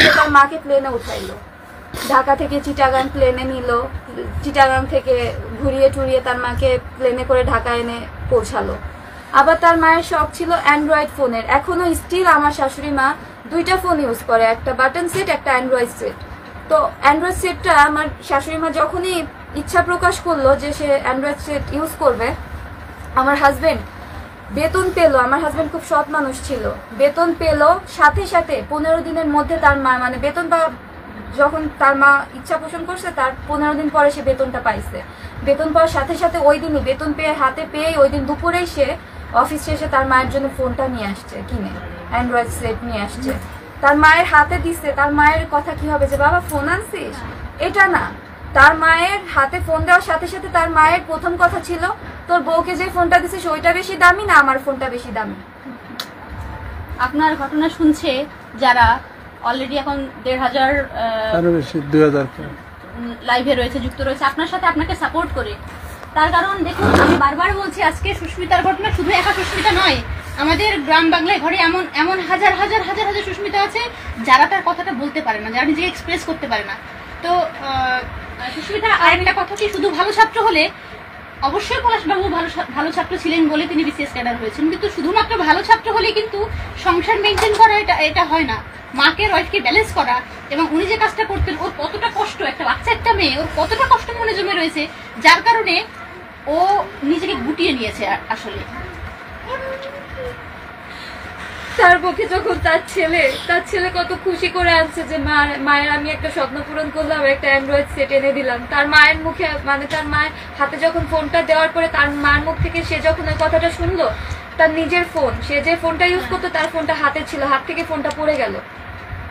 সে তার মাকে প্লেনে উঠাইলো। ঢাকা থেকে চিটাগাং প্লেনে নিল, চিটাগাং থেকে ঘুরিয়ে টুরিয়ে তার মাকে প্লেনে করে ঢাকা এনে পৌঁছালো। আবার তার মায়ের শখ ছিল অ্যান্ড্রয়েড ফোনের। এখনো স্টিল আমার শাশুড়ি মা 2টা ফোন ইউজ করে, একটা বাটন সেট, একটা অ্যান্ড্রয়েড সেট। তো অ্যান্ড্রয়েড সেটটা আমার শাশুড়ি মা যখনই ইচ্ছা প্রকাশ করলো যে সে অ্যান্ড্রয়েড সেট ইউজ করবে, আমার হাজবেন্ড বেতন পেলো। আমার হাজবেন্ড খুব সৎ মানুষ ছিল, বেতন পেলো সাথে সাথে 15 দিনের মধ্যে তার মা, মানে বেতন যখন তার মা ইচ্ছা পোষণ করছে, তার 15 দিন পরে সে বেতনটা পাইছে। বেতন পাওয়ার সাথে সাথে ওই দিনই বেতন পেয়ে হাতে পেয়ে ওই দিন দুপুরেই সে অফিস শেষে তার মায়ের জন্য ফোনটা নিয়ে আসছে, কিনে অ্যান্ড্রয়েড সেট নিয়ে আসছে, তার মায়ের হাতে দিচ্ছে। তার মায়ের কথা কি হবে যে বাবা ফোন আনছিস? এটা না, তার মায়ের হাতে ফোন দেওয়ার সাথে সাথে তার মায়ের প্রথম কথা ছিল তোর বউকে যে ফোনটা দিছিস ওইটা বেশি দামি না আমার ফোনটা বেশি দামি? আপনার ঘটনা শুনছে যারা অলরেডি এখন 1,500 আরো বেশি 2000 লাইভে রয়েছে, যুক্ত রয়েছে আপনার সাথে, আপনাকে সাপোর্ট করে। তার কারণ দেখুন, আমি বারবার বলছি আজকে সুস্মিতার ঘটনা শুধু একা সুস্মিতা নয়, আমাদের গ্রাম বাংলায় ঘরে এমন এমন হাজার হাজার হাজার হাজার সুস্মিতা আছে যারা তার কথাটা বলতে পারে না, যারা নিজেকে এক্সপ্রেস করতে পারে না। তো সুস্মিতা আরেকটা কথা কি, শুধু ভালো ছাত্র হলে, অবশ্যই পলাশবাবু ভালো ছাত্র ছিলেন বলে তিনি বিসিএস ক্যাডার হয়েছেন, কিন্তু শুধুমাত্র ভালো ছাত্র হলে কিন্তু সংসার মেনটেন করা এটা হয় না। মাকে ওয়াইফকে ব্যালেন্স করা, এবং উনি যে কাজটা করতেন, ওর কতটা কষ্ট, একটা বাচ্চা একটা মেয়ে, ওর কতটা কষ্ট মনে জমে রয়েছে, যার কারণে ও নিজেকে গুটিয়ে নিয়েছে। আসলে তার পক্ষে যখন তার ছেলে কত খুশি করে আনছে যে মায়ের আমি একটা স্বপ্ন পূরণ করলাম, একটা অ্যান্ড্রয়েড সেট এনে দিলাম। তার মায়ের মুখে, মানে তার মায়ের হাতে যখন ফোনটা দেওয়ার পরে তার মায়ের মুখ থেকে সে যখন ওই কথাটা শুনলো, তার নিজের ফোন, সে যে ফোনটা ইউজ করতো তার ফোনটা হাতে ছিল, হাত থেকে ফোনটা পড়ে গেল,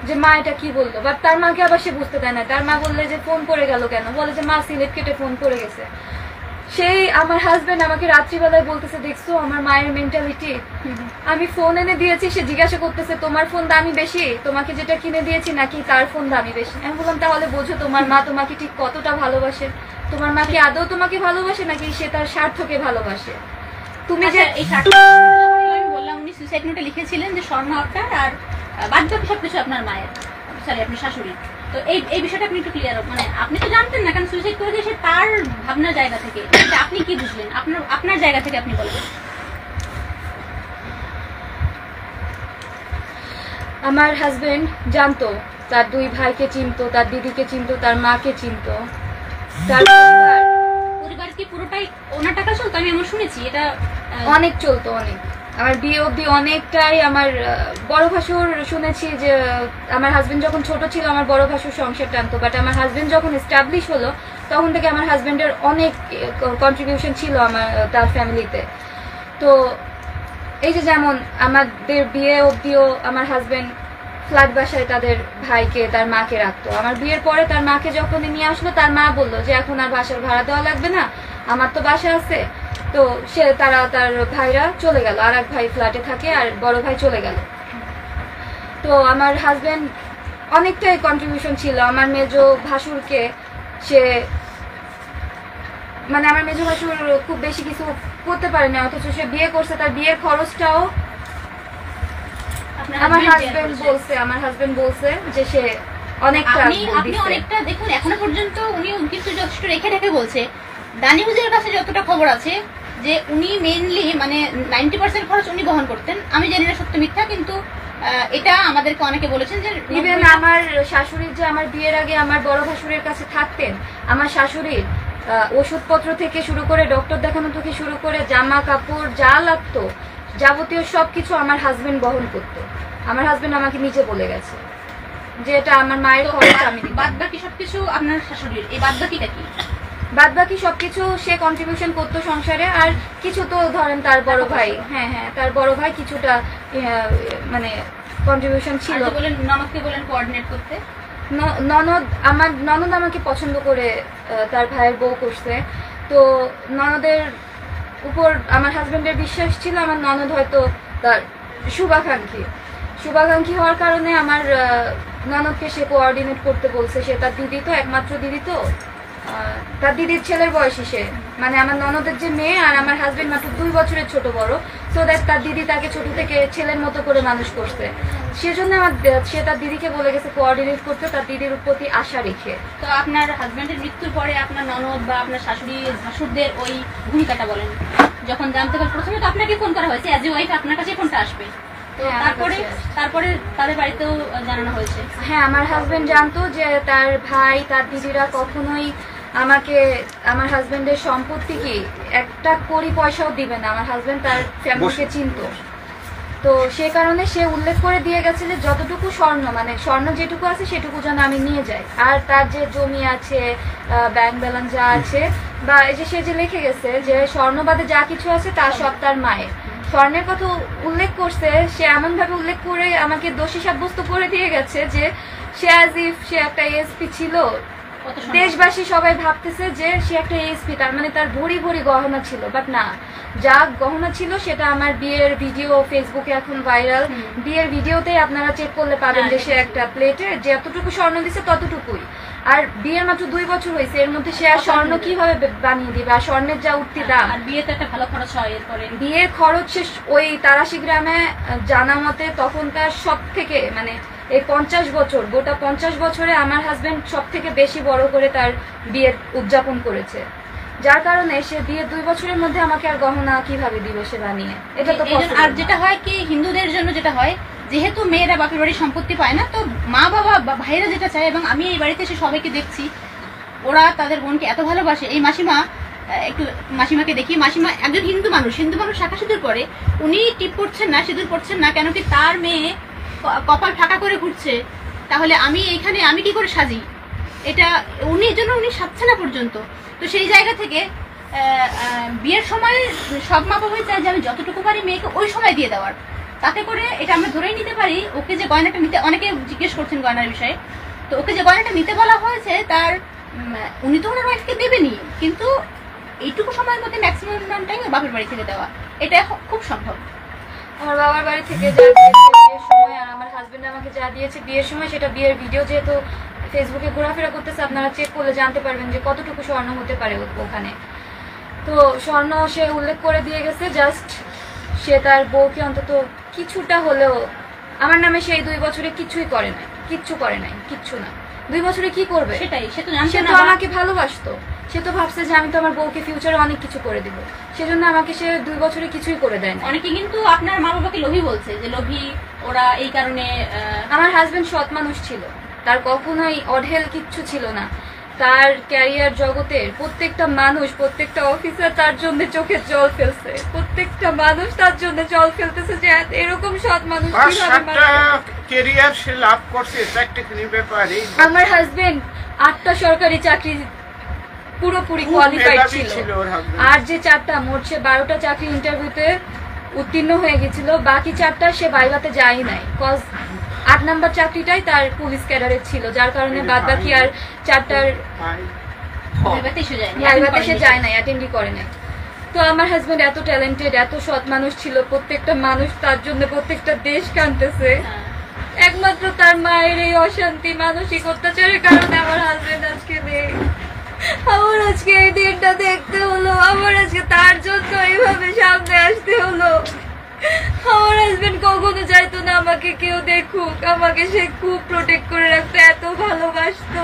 যে মা এটা কি বললো। বাট তার মাকে আবার সে বুঝতে দেয় না। তার মা বললে যে ফোন পড়ে গেল কেন, বলে যে মা সিলেট কেটে ফোন পড়ে গেছে। সেই আমার হাজবেন্ড আমাকে রাত্রিবেলায় বলতেছে, দেখছো আমার মায়ের মেন্টালিটি, আমি ফোন এনে দিয়েছি, সে জিজ্ঞাসা করতেছে তোমার ফোন দামি বেশি, তোমাকে যেটা কিনে দিয়েছি নাকি তার ফোন দামি বেশি। আমি বললাম তাহলে বোঝো তোমার মা তোমাকে ঠিক কতটা ভালোবাসে, তোমার মা কি আদৌ তোমাকে ভালোবাসে নাকি সে তার স্বার্থকে ভালোবাসে। তুমি যে এই আমি বললাম উনি সুইসাইড নোটে লিখেছিলেন যে স্বর্ণ আপনার আর বাদ বাকি সবকিছু আপনার মায়ের, সরি আপনার শাশুড়ি। তো এই বিষয়টা আপনি একটু ক্লিয়ার, মানে আপনি তো জানতেন না, কারণ সুইসাইড করে দিয়েছে তার ভাবনার জায়গা থেকে, আপনি কি বুঝলেন আপনার জায়গা থেকে আপনি বলবেন। আমার হাজবেন্ড জানতো, তার 2 ভাইকে চিনতো, তার দিদিকে চিনতো, তার মাকে চিনতো, তার পরিবার কি পুরোটাই ওনার টাকা চলতো? আমি এমন শুনেছি, এটা অনেক চলতো, অনেক। আমার বিয়ে অবধি অনেকটাই আমার বড় ভাসুর শুনেছি যে আমার হাজবেন্ড যখন ছোট ছিল আমার বড় ভাসুর সংসার টানতো, বাট আমার হাজবেন্ড যখন এস্টাবলিশ হলো তখন থেকে আমার হাজবেন্ডের অনেক কন্ট্রিবিউশন ছিল তার ফ্যামিলিতে। তো এই যে যেমন আমাদের বিয়ে অবধিও আমার হাজবেন্ড ফ্ল্যাট বাসায় তাদের ভাইকে তার মাকে রাখতো। আমার বিয়ের পরে তার মাকে যখন নিয়ে আসলো তার মা বললো যে এখন আর বাসার ভাড়া দেওয়া লাগবে না, আমার তো বাসা আছে। তো তার ভাইরা চলে গেল, আর এক ভাই ফ্ল্যাটে থাকে আর বড় ভাই চলে গেল। তো আমার হাজবেন্ড অনেকটাই কন্ট্রিবিউশন ছিল। আমার মেজো ভাসুরকে সে মানে আমার মেজো ভাসুর খুব বেশি কিছু করতে পারে না, অথচ সে বিয়ে করছে, তার বিয়ের খরচটাও আমার হাজবেন্ড বলছে যে সে অনেকটা দেখুন এখনো পর্যন্ত উনি কিন্তু যথেষ্ট রেখে রেখে বলছে। দানি হুজুরের কাছে যতটা খবর আছে যে উনি মেইনলি মানে 90% খরচ উনি বহন করতেন। আমি জানি না সত্য মিথ্যা, কিন্তু এটা আমাদেরকে অনেকে বলেছেন যে ইভেন আমার শাশুড়ি যে আমার বিয়ের আগে আমার বড় ভাসুরের কাছে থাকতেন, আমার শাশুড়ির ওষুধপত্র থেকে শুরু করে ডক্টর দেখানো থেকে শুরু করে জামা কাপড় যা লাগতো যাবতীয় সবকিছু আমার হাজবেন্ড বহন করতো। আমার হাজবেন্ড আমাকে নিজে বলে গেছে যে এটা আমার মায়ের খরচ, আমি বাদ বাকি সবকিছু আপনার শাশুড়ির। এই বাদ বাকিটা কি? বাদ বাকি সবকিছু সে কন্ট্রিবিউশন করতো সংসারে, আর কিছু তো ধরেন তার বড় ভাই, হ্যাঁ তার বড় ভাই কিছুটা মানে কন্ট্রিবিউশন ছিল। ননদকে বলেন কোঅর্ডিনেট করতে। আমার ননদ আমাকে পছন্দ করে তার ভাইয়ের বউ করছে, তো ননদের উপর আমার হাজবেন্ডের বিশ্বাস ছিল। আমার ননদ হয়তো তার শুভাকাঙ্ক্ষী হওয়ার কারণে আমার ননদকে সে কোঅর্ডিনেট করতে বলছে। সে তার দিদি তো, একমাত্র দিদি তো, তার দিদির ছেলের বয়সী সে, মানে আমার ননদের যে মেয়ে আর আমার হাজবেন্ড মাত্র 2 বছরের ছোট বড়। সো দ্যাট তার দিদি তাকে ছোট থেকে ছেলের মতো করে মানুষ করছে, সেজন্য সে তার দিদিকে বলে গেছে কোঅর্ডিনেট করতে, তার দিদির প্রতি আশা রেখে। তো আপনার হাজবেন্ডের মৃত্যুর পরে আপনার ননদ বা আপনার শাশুড়ি ভাসুরদের ওই ভূমিকাটা বলেন। যখন জানতে পারেন প্রথমে তো আপনাকে ফোন করা হয়েছে, অ্যাজ এ ওয়াইফ আপনার কাছে ফোনটা আসবে, তো তারপরে তাদের বাড়িতেও জানানো হয়েছে। হ্যাঁ, আমার হাজবেন্ড জানতো যে তার ভাই তার দিদিরা কখনোই আমাকে আমার হাজবেন্ডের সম্পত্তি কি একটা কোটি পয়সাও দিবে না। আমার হাজবেন্ড তার ফ্যামিলিকে চিনতো, তো সে কারণে সে উল্লেখ করে দিয়ে গেছে যে যতটুকু স্বর্ণ, মানে স্বর্ণ যেটুকু আছে সেটুকু যেন আমি নিয়ে যাই, আর তার যে জমি আছে ব্যাংক ব্যালেন্স যা আছে, বা এই যে সে যে লিখে গেছে যে স্বর্ণবাদে যা কিছু আছে তা সব তার মায়ের। স্বর্ণের কথা উল্লেখ করছে, সে এমন ভাবে উল্লেখ করে আমাকে দোষী সাব্যস্ত করে দিয়ে গেছে যে সে অ্যাজ ইফ সে একটা এসপি ছিল। দেশবাসী সবাই ভাবতেছে যে সে একটা এসপি, তার মানে তার ভরি ভরি গহনা ছিল, বাট না, যা গহনা ছিল সেটা আমার বিয়ের ভিডিও ফেসবুকে এখন ভাইরাল। বিয়ের ভিডিওতেই আপনারা চেক করলে পাবেন যে সে একটা প্লেটে যতটুকু স্বর্ণ দিছে ততটুকুই। আর বিয়ের মাত্র 2 বছর হয়েছে, এর মধ্যে সে আর স্বর্ণ কিভাবে বানিয়ে দিবে? আর স্বর্ণের যা উঠতি দাম, বিয়েতে একটা ভালো খরচ হয়। এরপরে বিয়ের খরচ শেষ ওই তারাশি গ্রামে জানা মতে তখনকার সব থেকে মানে এই 50 বছর, গোটা 50 বছরে আমার হাজবেন্ড সব থেকে বেশি বড় করে তার বিয়ের উদযাপন করেছে, যার কারণে সে বিয়ের 2 বছরের মধ্যে আমাকে আর গহনা কিভাবে দিব সে বানিয়ে? এটা তো আর যেটা হয় কি হিন্দুদের জন্য যেটা হয়, যেহেতু মেয়েরা বাপের বাড়ির সম্পত্তি পায় না, তো মা বাবা ভাইরা যেটা চায়, এবং আমি এই বাড়িতে এসে সবাইকে দেখছি ওরা তাদের বোনকে এত ভালোবাসে। এই একটু মাসিমাকে দেখি, মাসিমা একজন হিন্দু মানুষ শাখা সিঁদুর পরে, উনি টিপ পড়ছেন না, সিঁদুর পড়ছেন না, কেন কি তার মেয়ে কপাল ফাঁকা করে ঘুরছে, তাহলে আমি এইখানে আমি কি করে সাজি? এটা উনি সাজছে না পর্যন্ত। তো সেই জায়গা থেকে বিয়ের সময় সব মা বাবাই চায় যে আমি যতটুকু পারি মেয়েকে ওই সময় দিয়ে দেওয়ার, তাতে করে এটা আমরা ধরেই নিতে পারি ওকে যে গয়নাটা নিতে, অনেকে জিজ্ঞেস করছেন গয়নার বিষয়ে, তো ওকে যে গয়নাটা নিতে বলা হয়েছে তার উনি তো ওনার ওয়াইফকে দেবেনি, কিন্তু এইটুকু সময়ের মধ্যে ম্যাক্সিমাম টাইম বাপের বাড়ি থেকে দেওয়া, এটা খুব সম্ভব। আমার বাবার বাড়ি থেকে যা দিয়েছে বিয়ের সময়, আর আমার হাজবেন্ড আমাকে যা দিয়েছে বিয়ের সময়, সেটা বিয়ের ভিডিও যেহেতু ফেসবুকে ঘোরাফেরা করতেছে, আপনারা চেক করলে জানতে পারবেন যে কতটুকু স্বর্ণ হতে পারে ওখানে। তো স্বর্ণ সে উল্লেখ করে দিয়ে গেছে, জাস্ট সে তার বউকে অন্তত কিছুটা হলেও, আমার নামে সেই 2 বছরে কিছুই করে নাই, কিচ্ছু করে নাই, কিচ্ছু না। 2 বছরে কি করবে? সেটাই, সে তো আমাকে ভালোবাসতো, সে তো ভাবছে যে আমি তো আমার বউকে ফিউচারে অনেক কিছু করে দিব, সেজন্য আমাকে সে 2 বছরে কিছুই করে দেয় না। অনেকে কিন্তু আপনার মা বাবাকে লোভী বলছে, যে লোভী ওরা এই কারণে। আমার হাজবেন্ড সৎ মানুষ ছিল, তার কখনোই অঢেল কিচ্ছু ছিল না। তার ক্যারিয়ার জগতের প্রত্যেকটা মানুষ, প্রত্যেকটা অফিসার তার জন্য চোখে জল ফেলছে, প্রত্যেকটা মানুষ তার জন্য জল ফেলতেছে যে এরকম সৎ মানুষ কিভাবে ক্যারিয়ার সে লাভ করছে। চাকরির ব্যাপারে আমার হাজবেন্ড 8টা সরকারি চাকরি পুরোপুরি কোয়ালিফাইড ছিল, আর যে 4টা, মোট সে 12টা চাকরি ইন্টারভিউতে উত্তীর্ণ হয়ে গেছিল, বাকি 4টা সে ভাইভাতে যায় নাই, কজ 8 নাম্বার চাকরিটাই তার পুলিশ ক্যাডারে ছিল, যার কারণে বাদ বাকি আর 4টার ভাইভাতে সে যায় নাই, অ্যাটেন্ডই করে নাই। তো আমার হাজবেন্ড এত ট্যালেন্টেড, এত সৎ মানুষ ছিল, প্রত্যেকটা মানুষ তার জন্য প্রত্যেকটা দেশ কাঁদতেছে। একমাত্র তার মায়ের এই অশান্তি, মানসিক অত্যাচারের কারণে আমার হাজবেন্ড আজকে নেই। আমার আজকে এই দিনটা দেখতে হলো, আমার আজকে তার জন্য এইভাবে সামনে আসতে হলো। আমার হাজবেন্ড কখনো চাইতো না আমাকে কেউ দেখুক, আমাকে সে খুব প্রোটেক্ট করে রাখতো, এত ভালোবাসতো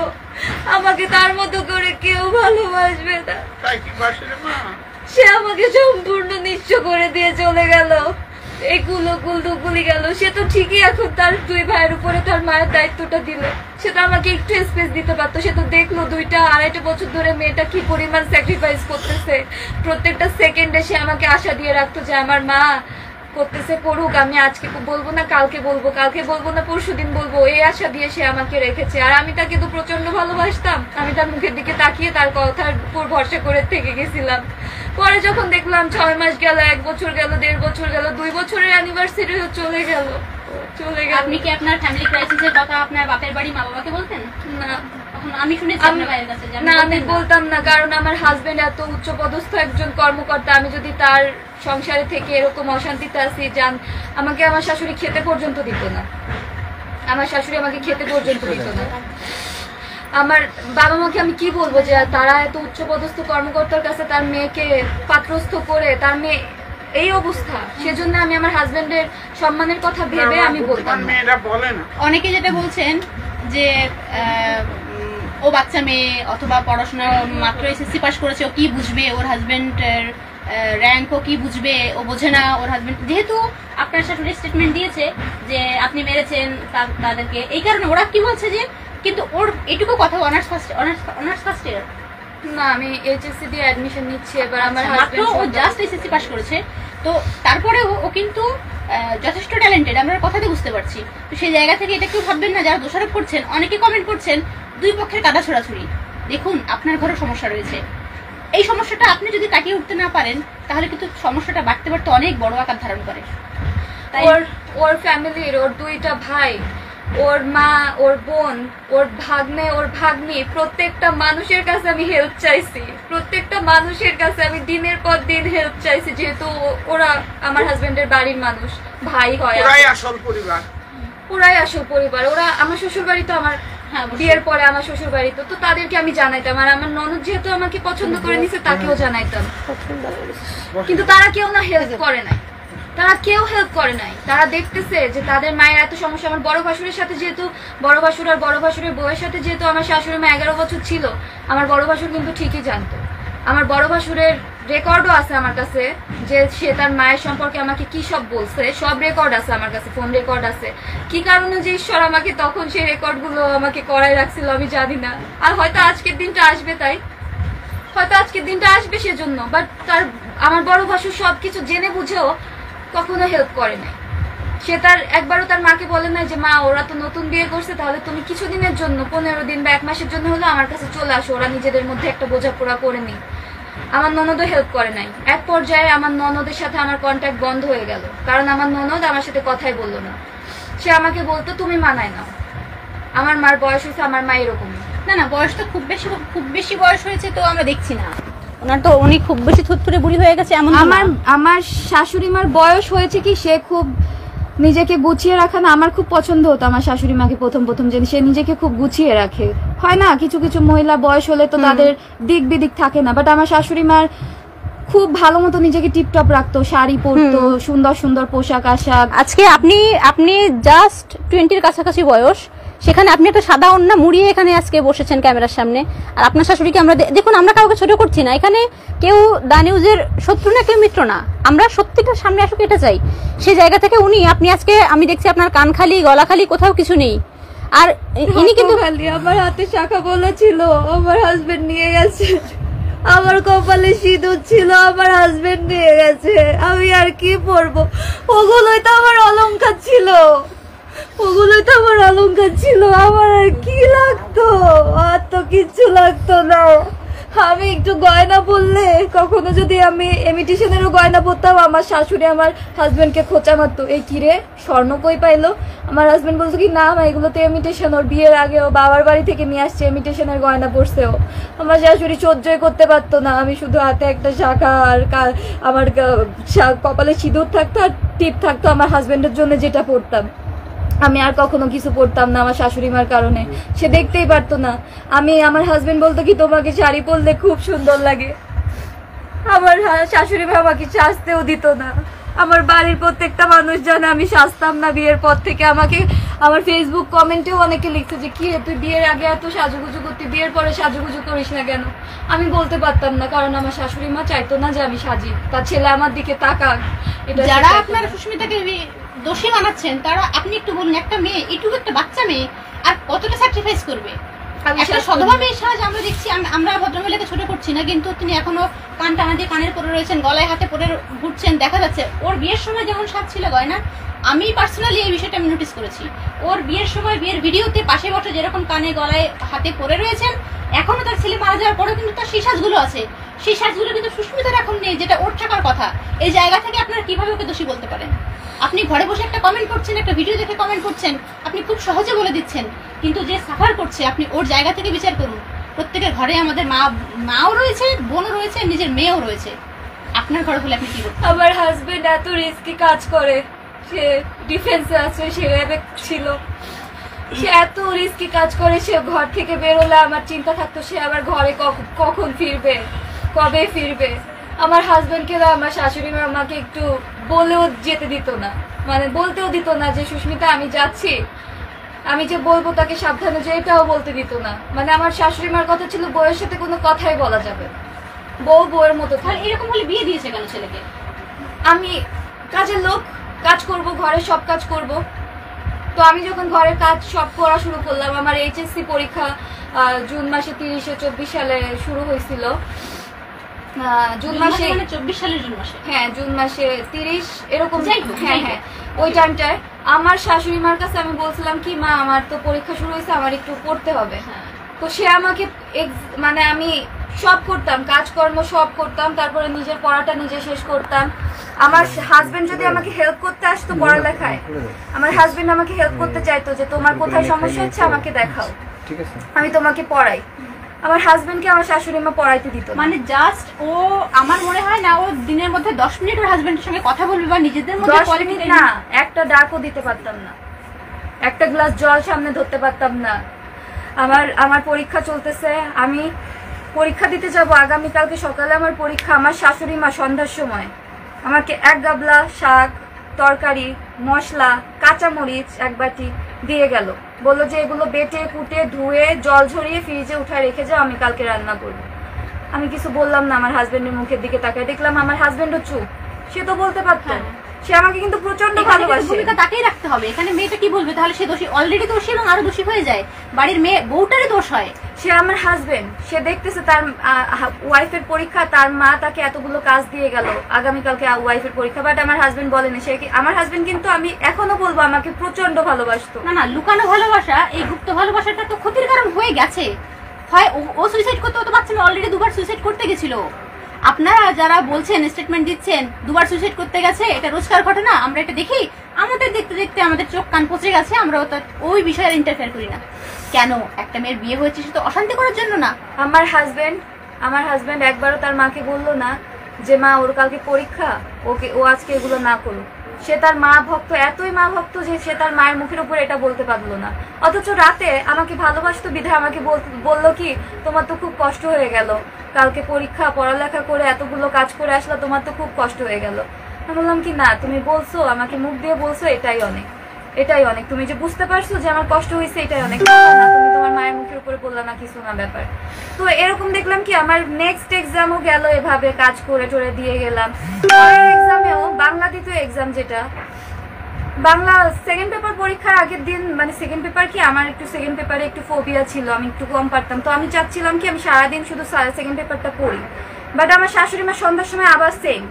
আমাকে, তার মতো করে কেউ ভালোবাসবে না। সে আমাকে সম্পূর্ণ নিঃস্ব করে দিয়ে চলে গেল, এগুলো গুলি গেল। সে তো ঠিকই এখন তার 2 ভাইয়ের উপরে তার মায়ের দায়িত্বটা দিল, সে তো আমাকে একটু স্পেস দিতে পারতো। সে তো দেখলো 2-2.5 বছর ধরে মেয়েটা কি পরিমাণ স্যাক্রিফাইস করতেছে, প্রত্যেকটা সেকেন্ডে সে আমাকে আশা দিয়ে রাখতো যে আমার মা করতেছে করুক, আমি আজকে বলবো না, কালকে বলবো, কালকে বলবো না, পরশুদিন বলবো, এই আশা দিয়ে সে আমাকে রেখেছে। আর আমি তাকে তো প্রচন্ড ভালোবাসতাম, আমি তার মুখের দিকে তাকিয়ে তার কথার উপর ভরসা করে থেকে গেছিলাম। পরে যখন দেখলাম 6 মাস গেল, 1 বছর গেল, 1.5 বছর গেল, 2 বছরের অ্যানিভার্সারি চলে গেল। আপনি কি আপনার ফ্যামিলি ক্রাইসিসের কথা আপনার বাপের বাড়ি মা বাবাকে বলতেন? না, আমি শুনেছি আপনার ভাইয়ের কাছে। না, আমি বলতাম না, কারণ আমার হাজবেন্ড এত উচ্চপদস্থ একজন কর্মকর্তা, আমি যদি তার সংসারে থেকে এরকম অশান্তিতে আসি, আমাকে আমার শাশুড়ি খেতে পর্যন্ত দিত না, আমার শাশুড়ি আমাকে খেতে পর্যন্ত দিত না। আমার বাবা মাকে আমি কি বলবো যে তারা এত উচ্চপদস্থ কর্মকর্তার কাছে তার মেয়েকে পাত্রস্থ করে, তার মেয়ে এই অবস্থা, সেজন্য আমি আমার হাজবেন্ডের সম্মানের কথা ভেবে আমি বলতাম। অনেকে যেটা বলছেন যে ও বাচ্চা মেয়ে, অথবা পড়াশোনা মাত্র এসএসসি পাস করেছে, ও কি বুঝবে, ওর হাজবেন্ডের র্যাঙ্ক ও কি বুঝবে, ও বোঝে না ওর হাজবেন্ড। যেহেতু আপনার শাশুড়ি স্টেটমেন্ট দিয়েছে যে আপনি মেরেছেন তাদেরকে, এই কারণে ওরা কি বলছে যে কিন্তু ওর এটুকু কথা, অনার্স ফার্স্ট ইয়ার না, আমি এইচএসসি দিয়ে অ্যাডমিশন নিচ্ছি এবার। আমার মাত্র ও জাস্ট এসএসসি পাস করেছে, তো তারপরে ও কিন্তু যথেষ্ট ট্যালেন্টেড, আমরা কথাতে বুঝতে পারছি। তো সেই জায়গা থেকে এটা কেউ ভাববেন না, যারা দোষারোপ করছেন, অনেকে কমেন্ট করছেন 2 পক্ষের কাদা ছোড়াছুড়ি। দেখুন, আপনার ঘরে সমস্যা রয়েছে, এই সমস্যাটা আপনি যদি কাটিয়ে উঠতে না পারেন, তাহলে কিন্তু সমস্যাটা বাড়তে বাড়তে অনেক বড় আকার ধারণ করে। তাই ওর ফ্যামিলির, ওর 2টা ভাই, ওর মা, ওর বোন, ওর ভাগ্নে, ওর ভাগ্নি, প্রত্যেকটা মানুষের কাছে আমি হেল্প চাইছি, প্রত্যেকটা মানুষের কাছে আমি দিনের পর দিন হেল্প চাইছি, যেহেতু ওরা আমার হাজবেন্ডের বাড়ির মানুষ, ভাই হয়, ওরাই আসল পরিবার, ওরাই আসল পরিবার। ওরা আমার শ্বশুর বাড়ি তো আমার বিয়ের পরে আমার শ্বশুর বাড়ি তো তাদেরকে আমি জানাইতাম, আর আমার ননদ যেহেতু আমাকে পছন্দ করে নিছে তাকেও জানাইতাম, কিন্তু তারা কেউ না হেল্প করে নাই, তারা কেউ হেল্প করে নাই। তারা দেখতেছে যে তাদের মায়ের এত সমস্যা। আমার বড় ভাসুরের সাথে যেহেতু, বড় ভাসুর আর বড় ভাসুরের বউয়ের সাথে যেহেতু আমার শাশুড়ি মা 11 বছর ছিল, আমার বড় ভাসুর কিন্তু ঠিকই জানতো। আমার বড় ভাসুরের রেকর্ডও আছে আমার কাছে, যে সে তার মায়ের সম্পর্কে আমাকে কি সব বলছে, সব রেকর্ড আছে আমার কাছে, ফোন রেকর্ড আছে। কি কারণে যে ঈশ্বর আমাকে তখন সেই রেকর্ডগুলো আমাকে করাই রাখছিল আমি জানি না। আর হয়তো আজকের দিনটা আসবে, তাই হয়তো আজকের দিনটা আসবে সেজন্য। বাট আমার বড় ভাসুর সবকিছু জেনে বুঝেও কখনো হেল্প করে নাই। সে তার একবারও তার মাকে বলে নাই যে মা, ওরা তো নতুন বিয়ে করছে, তাহলে তুমি কিছুদিনের জন্য, 15 দিন বা 1 মাসের জন্য হলো আমার কাছে চলে আসো, ওরা নিজেদের মধ্যে একটা বোঝাপড়া করে নি। আমার ননদও হেল্প করে নাই। এক পর্যায়ে আমার ননদের সাথে আমার কন্ট্যাক্ট বন্ধ হয়ে গেল, কারণ আমার ননদ আমার সাথে কথাই বললো না। সে আমাকে বলতো তুমি মানায় নাও, আমার মার বয়স হয়েছে, আমার মা এরকমই। না না, বয়স তো খুব বেশি বয়স হয়েছে তো আমরা দেখছি না। ওনার তো উনি খুব বেশি থুতথুরে বুড়ি হয়ে গেছে এমন আমার শাশুড়ি মার বয়স হয়েছে কি সে খুব নিজেকে গুছিয়ে রাখা না। আমার খুব পছন্দ হতো আমার শাশুড়ি মাকে প্রথম যে সে নিজেকে খুব গুছিয়ে রাখে। হয় না কিছু কিছু মহিলা বয়স হলে তো তাদের দিক বিদিক থাকে না, বাট আমার শাশুড়ি মার খুব ভালো মতো নিজেকে টিপটপ রাখতো, শাড়ি পরতো, সুন্দর সুন্দর পোশাক আশাক। আজকে আপনি জাস্ট 20-র কাছাকাছি বয়স, সেখানে আপনি একটা সাদা ওড়না মুড়িয়ে এখানে আজকে বসেছেন ক্যামেরার সামনে। আর আপনার শাশুড়িকে আমরা দেখুন, আমরা কাউকে ছোট করছি না, এখানে কেউ দা নিউজের শত্রু না, কেউ মিত্র না, আমরা সত্যিটার সামনে আসুক এটা চাই। সেই জায়গা থেকে আপনি আজকে আমি দেখছি আপনার কান খালি গলা খালি কোথাও কিছু নেই। আর ইনি কিন্তু আমার হাতে শাখা বলা ছিল, আমার হাজবেন্ড নিয়ে গেছে। আমার কপালে সিঁদুর ছিল, আমার হাজবেন্ড নিয়ে গেছে। আমি আর কি পরবো? ওগুলোই তো আমার অলংকার ছিল, ওগুলোই তো আমার অলংকার ছিল। আমার আর কি লাগতো? আর তো কিচ্ছু লাগতো না। আমি একটু গয়না পরলে, কখনো যদি আমি ইমিটেশনেরও গয়না পরতাম, আমার শাশুড়ি আমার হাজবেন্ডকে খোঁচা মারতো, এই কিরে স্বর্ণ কই পাইলো? আমার হাজবেন্ড বলতো কি না মা এগুলো তো ইমিটেশন, ওর বিয়ের আগে ও বাবার বাড়ি থেকে নিয়ে আসছে ইমিটেশনের গয়না পরছেও। আমার শাশুড়ি সহ্যই করতে পারতো না। আমি শুধু হাতে একটা শাখা আর আমার কপালে সিঁদুর থাকতো আর টিপ থাকতো আমার হাজবেন্ডের জন্য, যেটা পরতাম। আমি আর কখনো কিছু পরতাম না আমার শাশুড়ি মার কারণে। সে দেখতেই পারতো না। আমার হাজবেন্ড বলতো কি তোমাকে শাড়ি পরলে খুব সুন্দর লাগে। আমার শাশুড়ি মা আমাকে সাজতেও দিত না। আমার বাড়ির প্রত্যেকটা মানুষ জানে আমি সাজতাম না বিয়ের পর থেকে। আমাকে আমার ফেসবুক কমেন্টেও অনেকে লিখছে যে কি তুই বিয়ের আগে এত সাজুগুজু করতি, বিয়ের পরে সাজুগুজু করিস না কেন? আমি বলতে পারতাম না, কারণ আমার শাশুড়ি মা চাইতো না যে আমি সাজি, তার ছেলে আমার দিকে তাকাক। এটা যারা আপনার সুস্মিতাকে দোষী বানাচ্ছেন তারা, আপনি একটু বলুন, একটা মেয়ে, এটুকু একটা বাচ্চা মেয়ে আর কতটা স্যাক্রিফাইস করবে? একটা সধবা মেয়ের সাহায্যে আমরা দেখছি, আমরা ভদ্রমহিলাকে ছোট করছি না, কিন্তু তিনি এখনো কান টানা দিয়ে কানের পরে রয়েছেন, গলায় হাতে পরে ঘুরছেন, দেখা যাচ্ছে। ওর বিয়ের সময় যেমন সাজ ছিল গয়না, আমি পার্সোনালি এই বিষয়টা আমি নোটিস করেছি। ওর বিয়ের সময় বিয়ের ভিডিওতে পাশে বসে যেরকম কানে গলায় হাতে পরে রয়েছেন, এখনো তার ছেলে মারা যাওয়ার পরেও কিন্তু তার সেই সাজগুলো আছে। সেই সাজগুলো কিন্তু সুস্মিতার এখন নেই, যেটা ওর থাকার কথা। এই জায়গা থেকে আপনারা কিভাবে ওকে দোষী বলতে পারেন? আপনি ঘরে বসে একটা কমেন্ট করছেন, একটা ভিডিও দেখে কমেন্ট করছেন, আপনি খুব সহজে বলে দিচ্ছেন, কিন্তু যে সাফার করছে আপনি ওর জায়গা থেকে বিচার করুন। প্রত্যেকের ঘরে আমাদের মাও রয়েছে, বোনও রয়েছে, নিজের মেয়েও রয়েছে। আপনার ঘরে হলে আপনি কি করতেন? আমার হাজবেন্ড এত রিস্কি কাজ করে, সে ডিফেন্সে আছে, সে র্যাবে ছিল, সে এত রিস্কি কাজ করে, সে ঘর থেকে বেরোলে আমার চিন্তা থাকতো সে আবার ঘরে কখন ফিরবে, কবে ফিরবে। আমার হাজবেন্ডকে আমার শাশুড়ি মা আমাকে একটু বলেও যেতে দিত না, মানে বলতেও দিত না যে সুস্মিতা আমি যাচ্ছি, আমি যে বলবো তাকে সাবধানে, যে এটাও বলতে দিত না। মানে আমার শাশুড়ি মার কথা ছিল বউয়ের সাথে কোনো কথাই বলা যাবে, বউ বউয়ের মতো। তাহলে এরকম হলে বিয়ে দিয়েছে কেন ছেলেকে? আমি কাজের লোক, কাজ করব, ঘরে সব কাজ করব। তো আমি যখন ঘরের কাজ সব করা শুরু করলাম, আমার এইচএসসি পরীক্ষা জুন মাসে 30-24 সালে শুরু হয়েছিল। জুন মাসে, 24 সালের জুন মাসে, হ্যাঁ জুন মাসে 30 এরকম। হ্যাঁ হ্যাঁ, ওই টাইমটায় আমার শাশুড়ি মার কাছে আমি বলছিলাম কি মা আমার তো পরীক্ষা শুরু হয়েছে, আমার একটু পড়তে হবে। তো সে আমাকে মানে আমি সব করতাম, কাজকর্ম সব করতাম, তারপরে নিজের পড়াটা নিজে শেষ করতাম। আমার হাজবেন্ড যদি আমাকে হেল্প করতে আসতো পড়ালেখায়, আমার হাজবেন্ড আমাকে হেল্প করতে চাইতো যে তোমার কোথায় সমস্যা হচ্ছে আমাকে দেখাও, আমি তোমাকে পড়াই। আমার হাজবেন্ডকে আমার শাশুড়ি মা পড়াইতে দিত। মানে জাস্ট ও, আমার মনে হয় না ও দিনের মধ্যে 10 মিনিট ওর হাজবেন্ডের সঙ্গে কথা বলবে বা নিজেদের মধ্যে 10 মিনিট না, একটা ডাকও দিতে পারতাম না, একটা গ্লাস জল সামনে ধরতে পারতাম না। আমার পরীক্ষা চলতেছে, আমি পরীক্ষা দিতে যাব আগামীকালকে সকালে আমার পরীক্ষা। আমার শাশুড়ি মা সন্ধ্যার সময় আমাকে এক গাবলা শাক, তরকারি, মশলা, কাঁচামরিচ এক বাটি দিয়ে গেল, বললো যে এগুলো বেটে কুটে ধুয়ে জল ঝরিয়ে ফ্রিজে উঠায় রেখে যাও, আমি কালকে রান্না করবো। আমি কিছু বললাম না, আমার হাজবেন্ডের মুখের দিকে তাকায় দেখলাম আমার হাজবেন্ডও চুপ। সে তো বলতে পারতো, সে আমাকে কিন্তু প্রচন্ড ভালোবাসে। ভূমিকা তাকেই রাখতে হবে। এখানে মেয়েটা কি বলবে? তাহলে সে দোষী, অলরেডি দোষী এবং আরো দোষী হয়ে যায়, বাড়ির মেয়ে বউটারই দোষ হয়। সে আমার হাজবেন্ড, সে দেখতেছে তার ওয়াইফের পরীক্ষা, তার মা তাকে এতগুলো কাজ দিয়ে গেল, আগামীকালকে ওয়াইফের পরীক্ষা, বাট আমার হাজবেন্ড বলেনি। সে আমার হাজবেন্ড কিন্তু আমি এখনো বলবো আমাকে প্রচন্ড ভালোবাসতো। না না, লুকানো ভালোবাসা, এই গুপ্ত ভালোবাসাটা তো ক্ষতির কারণ হয়ে গেছে। হয় ও সুইসাইড করতে হতে পারছে না, অলরেডি 2বার সুইসাইড করতে গেছিল। আপনারা যারা বলছেন, স্টেটমেন্ট দিচ্ছেন 2বার সুইসাইড করতে গেছে, এটা রোজকার ঘটনা, আমরা এটা দেখি, আমাদের দেখতে দেখতে আমাদের চোখ কান পচে গেছে, আমরা ওই বিষয়ে ইন্টারফেয়ার করি না। কেন? একটা মেয়ের বিয়ে হয়েছে শুধু অশান্তি করার জন্য না। আমার হাজবেন্ড আমার হাজব্যান্ড একবারও তার মাকে বললো না যে মা ওর কালকে পরীক্ষা, ও আজকে এগুলো না করুক। সে তার মা ভক্ত, এতই মা ভক্ত যে সে তার মায়ের মুখের উপর এটা বলতে পারলো না। অথচ রাতে আমাকে ভালোবাসতো বিধায় আমাকে বললো কি, তোমার তো খুব কষ্ট হয়ে গেল, কালকে পরীক্ষা, পড়ালেখা করে এতগুলো কাজ করে আসলো, তোমার তো খুব কষ্ট হয়ে গেল। আমি বললাম কি, না তুমি বলছো, আমাকে মুখ দিয়ে বলছো, এটাই অনেক, এটাই অনেক। তুমি যে বুঝতে পারছো যে আমার কষ্ট হয়েছে, এটাই অনেক। না তুমি তোমার মায়ের মুখের উপরে বললা না কিছু না ব্যাপার। তো এরকম দেখলাম কি আমার নেক্সট এক্সামও গেল এভাবে, কাজ করে টরে দিয়ে গেলাম। পরের এক্সামেও বাংলা দ্বিতীয় এক্সাম, যেটা বাংলা সেকেন্ড পেপার পরীক্ষার আগের দিন, মানে সেকেন্ড পেপার কি আমার একটু সেকেন্ড পেপারে একটু ফোবিয়া ছিল, আমি একটু কম পারতাম। তো আমি চাচ্ছিলাম কি আমি সারাদিন শুধু সেকেন্ড পেপারটা পড়ি। বাট আমার শাশুড়ি মা সন্ধ্যার সময় আবার সেম,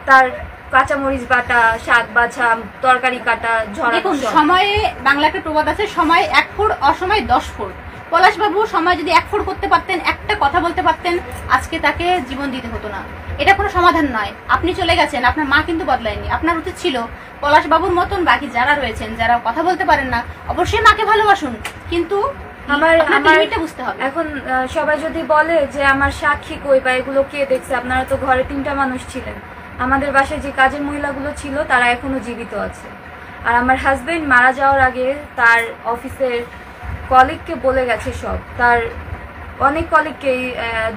তার কাঁচামরিচ বাটা, শাক বাছা, তরকারি কাটা, ঝরা। দেখুন, সময়ে বাংলা একটা প্রবাদ আছে, সময় 1 ফুট, অসময় 10 ফুট। পলাশবাবু সময় যদি 1 ফুট করতে পারতেন, একটা কথা বলতে পারতেন, আজকে তাকে জীবন দিতে হতো না। এটা কোনো সমাধান নয়। আপনি চলে গেছেন, আপনার মা কিন্তু বদলায়নি। আপনার উচিত ছিল পলাশবাবুর মতন বাকি যারা রয়েছেন, যারা কথা বলতে পারেন না, অবশ্যই মাকে ভালোবাসুন, কিন্তু আমার লিমিটটা বুঝতে হবে। এখন সবাই যদি বলে যে আমার সাক্ষী কই বা এগুলো কে দেখছে, আপনারা তো ঘরে 3টা মানুষ ছিলেন। আমাদের বাসায় যে কাজের মহিলাগুলো ছিল তারা এখনো জীবিত আছে। আর আমার হাজবেন্ড মারা যাওয়ার আগে তার অফিসের কলিগকে বলে গেছে সব, তার অনেক কলিগকেই,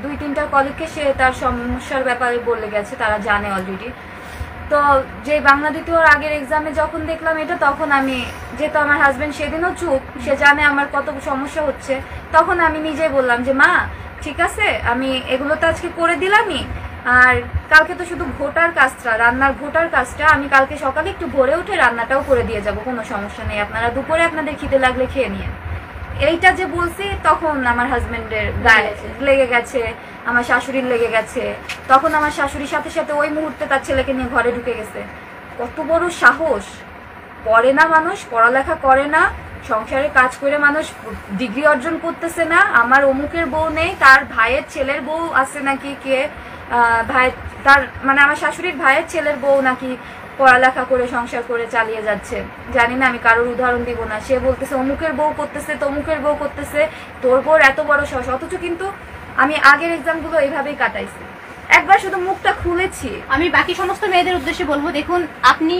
2-3টা কলিগকে সে তার সমস্যার ব্যাপারে বলে গেছে, তারা জানে অলরেডি। তো যে বাংলা দ্বিতীয়র আগের এক্সামে যখন দেখলাম এটা, তখন আমি, যেহেতু আমার হাজবেন্ড সেদিনও চুপ, সে জানে আমার কত সমস্যা হচ্ছে, তখন আমি নিজেই বললাম যে মা ঠিক আছে, আমি এগুলো তো আজকে করে দিলামই, আর কালকে তো শুধু ঘোটার কাজটা, রান্নার ঘোটার কাজটা আমি কালকে সকালে একটু ভোরে উঠে রান্নাটাও করে দিয়ে যাব, কোনো সমস্যা নেই, আপনারা দুপুরে আপনাদের খিদে লাগলে খেয়ে নিয়ে। এইটা যে বলছি তখন আমার হাজবেন্ডের গায়ে লেগে গেছে, আমার শাশুড়ির লেগে গেছে। তখন আমার শাশুড়ির সাথে সাথে ওই মুহূর্তে তার ছেলেকে নিয়ে ঘরে ঢুকে গেছে। কত বড় সাহস! পড়ে না মানুষ, পড়ালেখা করে না, সংসারে কাজ করে মানুষ ডিগ্রি অর্জন করতেছে না, আমার অমুকের বউ নেই, তার ভাইয়ের ছেলের বউ আছে নাকি, কে ভাই, তার মানে আমার শাশুড়ির ভাইয়ের ছেলের বউ নাকি পড়ালেখা করে সংসার করে চালিয়ে যাচ্ছে। জানি না, আমি কারোর উদাহরণ দিব না। সে বলতেছে অমুকের বউ করতেছে, তমুকের বউ করতেছে, তোর বউর এত বড় সাহস। অথচ কিন্তু আমি আগের এক্সামগুলো এইভাবেই কাটাইছি, একবার শুধু মুখটা খুলেছি। আমি বাকি সমস্ত মেয়েদের উদ্দেশ্যে বলবো, দেখুন আপনি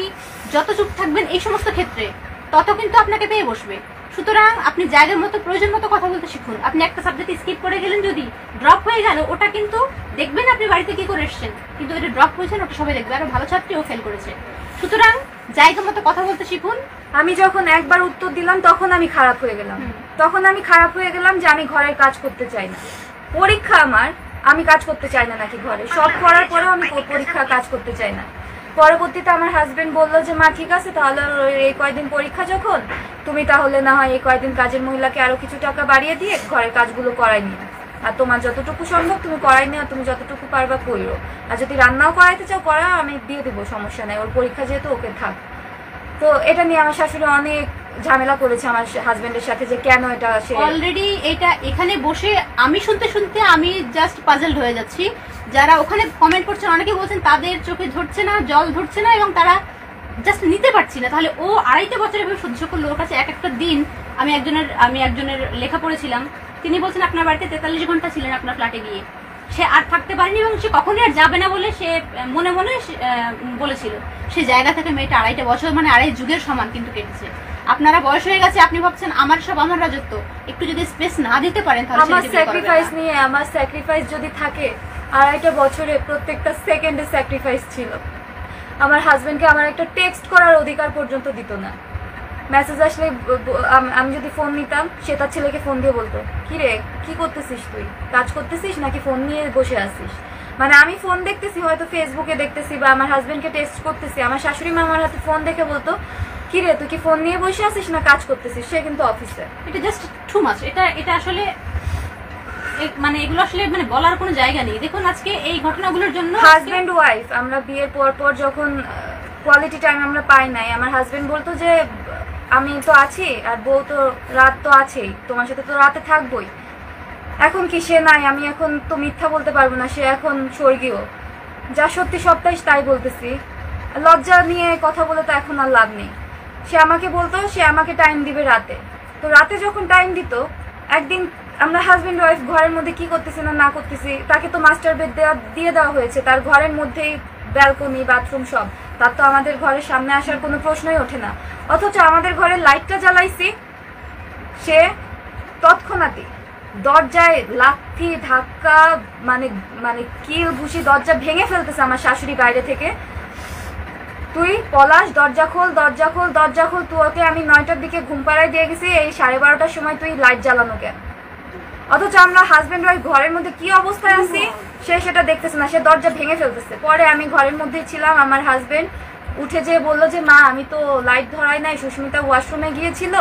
যত চুপ থাকবেন এই সমস্ত ক্ষেত্রে, তত কিন্তু আপনাকে পেয়ে বসবে। সুতরাং আপনি জায়গার মতো, প্রয়োজন মতো কথা বলতে শিখুন। আপনি একটা সাবজেক্ট স্কিপ করে গেলেন, যদি ড্রপ হয়ে গেল, ওটা কিন্তু দেখবেন আপনি বাড়িতে কি করে এসছেন, কিন্তু এটা ড্রপ হয়েছেন, ওটা সবাই দেখবে। আরো ভালো ছাত্রীও ফেল করেছে। সুতরাং জায়গা মতো কথা বলতে শিখুন। আমি যখন একবার উত্তর দিলাম তখন আমি খারাপ হয়ে গেলাম, যে আমি ঘরের কাজ করতে চাই না। পরীক্ষা আমার, আমি কাজ করতে চাই না নাকি ঘরে? সব করার পরেও আমি পরীক্ষা কাজ করতে চাই না। পরবর্তীতে আমার হাজবেন্ড বললো যে মা ঠিক আছে, তাহলে এই কয়দিন পরীক্ষা যখন, তুমি তাহলে না হয় এই কয়দিন কাজের মহিলাকে আরো কিছু টাকা বাড়িয়ে দিয়ে ঘরের কাজগুলো করাই নিও, আর তোমার যতটুকু সম্ভব তুমি করাই নিও, তুমি যতটুকু পারবা কইরো, আর যদি রান্নাও করাইতে চাও করা, আমি দিয়ে দেবো, সমস্যা নেই, ওর পরীক্ষা যেহেতু ওকে থাক। তো এটা নিয়ে আমার শাশুড়ি অনেক ঝামেলা করেছে আমার হাজবেন্ডের সাথে, যে কেন এটা সে অলরেডি এটা এখানে বসে আমি শুনতে শুনতে আমি জাস্ট পাজলড হয়ে যাচ্ছি। যারা ওখানে কমেন্ট করছেন, অনেকে বলছেন তাদের চোখে ধরছে না, জল ধরছে না, এবং তারা জাস্ট নিতে পারছি না। তাহলে ও 2.5 বছর এভাবে সহ্য করলো। ওর কাছে এক একটা দিন, আমি একজনের লেখা পড়েছিলাম, তিনি বলছেন আপনার বাড়িতে 43 ঘন্টা ছিলেন আপনার ফ্ল্যাটে গিয়ে, সে আর থাকতে পারেনি এবং সে কখনোই আর যাবে না বলে সে মনে মনে বলেছিল। সে জায়গা থেকে মেয়েটা 2.5 বছর, মানে 2.5 যুগের সমান কিন্তু কেটেছে। আপনারা বয়স হয়ে গেছে, আপনি ভাবছেন আমার সব আমার রাজত্ব, একটু যদি স্পেস না দিতে পারেন তাহলে আমার স্যাক্রিফাইস নিয়ে, আমার স্যাক্রিফাইস যদি থাকে, 2.5টা বছরে প্রত্যেকটা সেকেন্ডে স্যাক্রিফাইস ছিল। আমার হাজবেন্ডকে আমার একটা টেক্সট করার অধিকার পর্যন্ত দিত না। মেসেজ আসলে আমি যদি ফোন নিতাম, সে তার ছেলেকে ফোন দিয়ে বলতো, কি রে কি করতেছিস, তুই কাজ করতেছিস নাকি ফোন নিয়ে বসে আছিস? মানে আমি ফোন দেখতেছি, হয়তো ফেসবুকে দেখতেছি বা আমার হাজবেন্ডকে টেক্সট করতেছি, আমার শাশুড়ি মা আমার হাতে ফোন দেখে বলতো, কি রে তুই কি ফোন নিয়ে বসে আছিস না কাজ করতেছিস? সে কিন্তু অফিসে। এটা জাস্ট টু মাচ। এটা আসলে মানে এগুলো আসলে মানে বলার কোনো জায়গা নেই। দেখুন আজকে এই ঘটনাগুলোর জন্য হাজবেন্ড ওয়াইফ, আমরা বিয়ের পর যখন কোয়ালিটি টাইম আমরা পাই নাই, আমার হাজবেন্ড বলতো যে আমি তো আছি, আর বউ তো রাত তো আছেই, তোমার সাথে তো রাতে থাকবোই। এখন কি সে নাই? আমি এখন তো মিথ্যা বলতে পারবো না, সে এখন স্বর্গীয়। যা সত্যি সবটাই তাই বলতেছি, লজ্জা নিয়ে কথা বলে তো এখন আর লাভ নেই। সে আমাকে বলতো সে আমাকে টাইম দিবে রাতে, তো রাতে যখন টাইম দিত, একদিন আমরা হাজবেন্ড ওয়াইফ ঘরের মধ্যে কি করতেছি না করতেছি, তাকে তো মাস্টার বেড দিয়ে দেওয়া হয়েছে, তার ঘরের মধ্যেই ব্যালকনি বাথরুম সব, তার তো আমাদের ঘরের সামনে আসার কোনো প্রশ্নই ওঠে না। অথচ আমাদের ঘরের লাইটটা জ্বালাইছি, সে তৎক্ষণাৎই দরজায় লাথি ধাক্কা মানে মানে কিল ঘুষি দরজা ভেঙে ফেলতেছে আমার শাশুড়ি বাইরে থেকে। তুই পলাশ দরজা খোল দরজা খোল দরজা খোল, তুই আমি 9টার দিকে ঘুম পাড়ায় দিয়ে গেছি, এই 12:30টার সময় তুই লাইট জ্বালানো কেন? অথচ আমরা হাজবেন্ড ওয়াইফ ঘরের মধ্যে কি অবস্থায় আছি সে সেটা দেখতেছে না, সে দরজা ভেঙে ফেলতেছে। পরে আমি ঘরের মধ্যেই ছিলাম, আমার হাজবেন্ড উঠে যেয়ে বললো যে মা আমি তো লাইট ধরাই নাই, সুস্মিতা ওয়াশরুমে গিয়েছিল,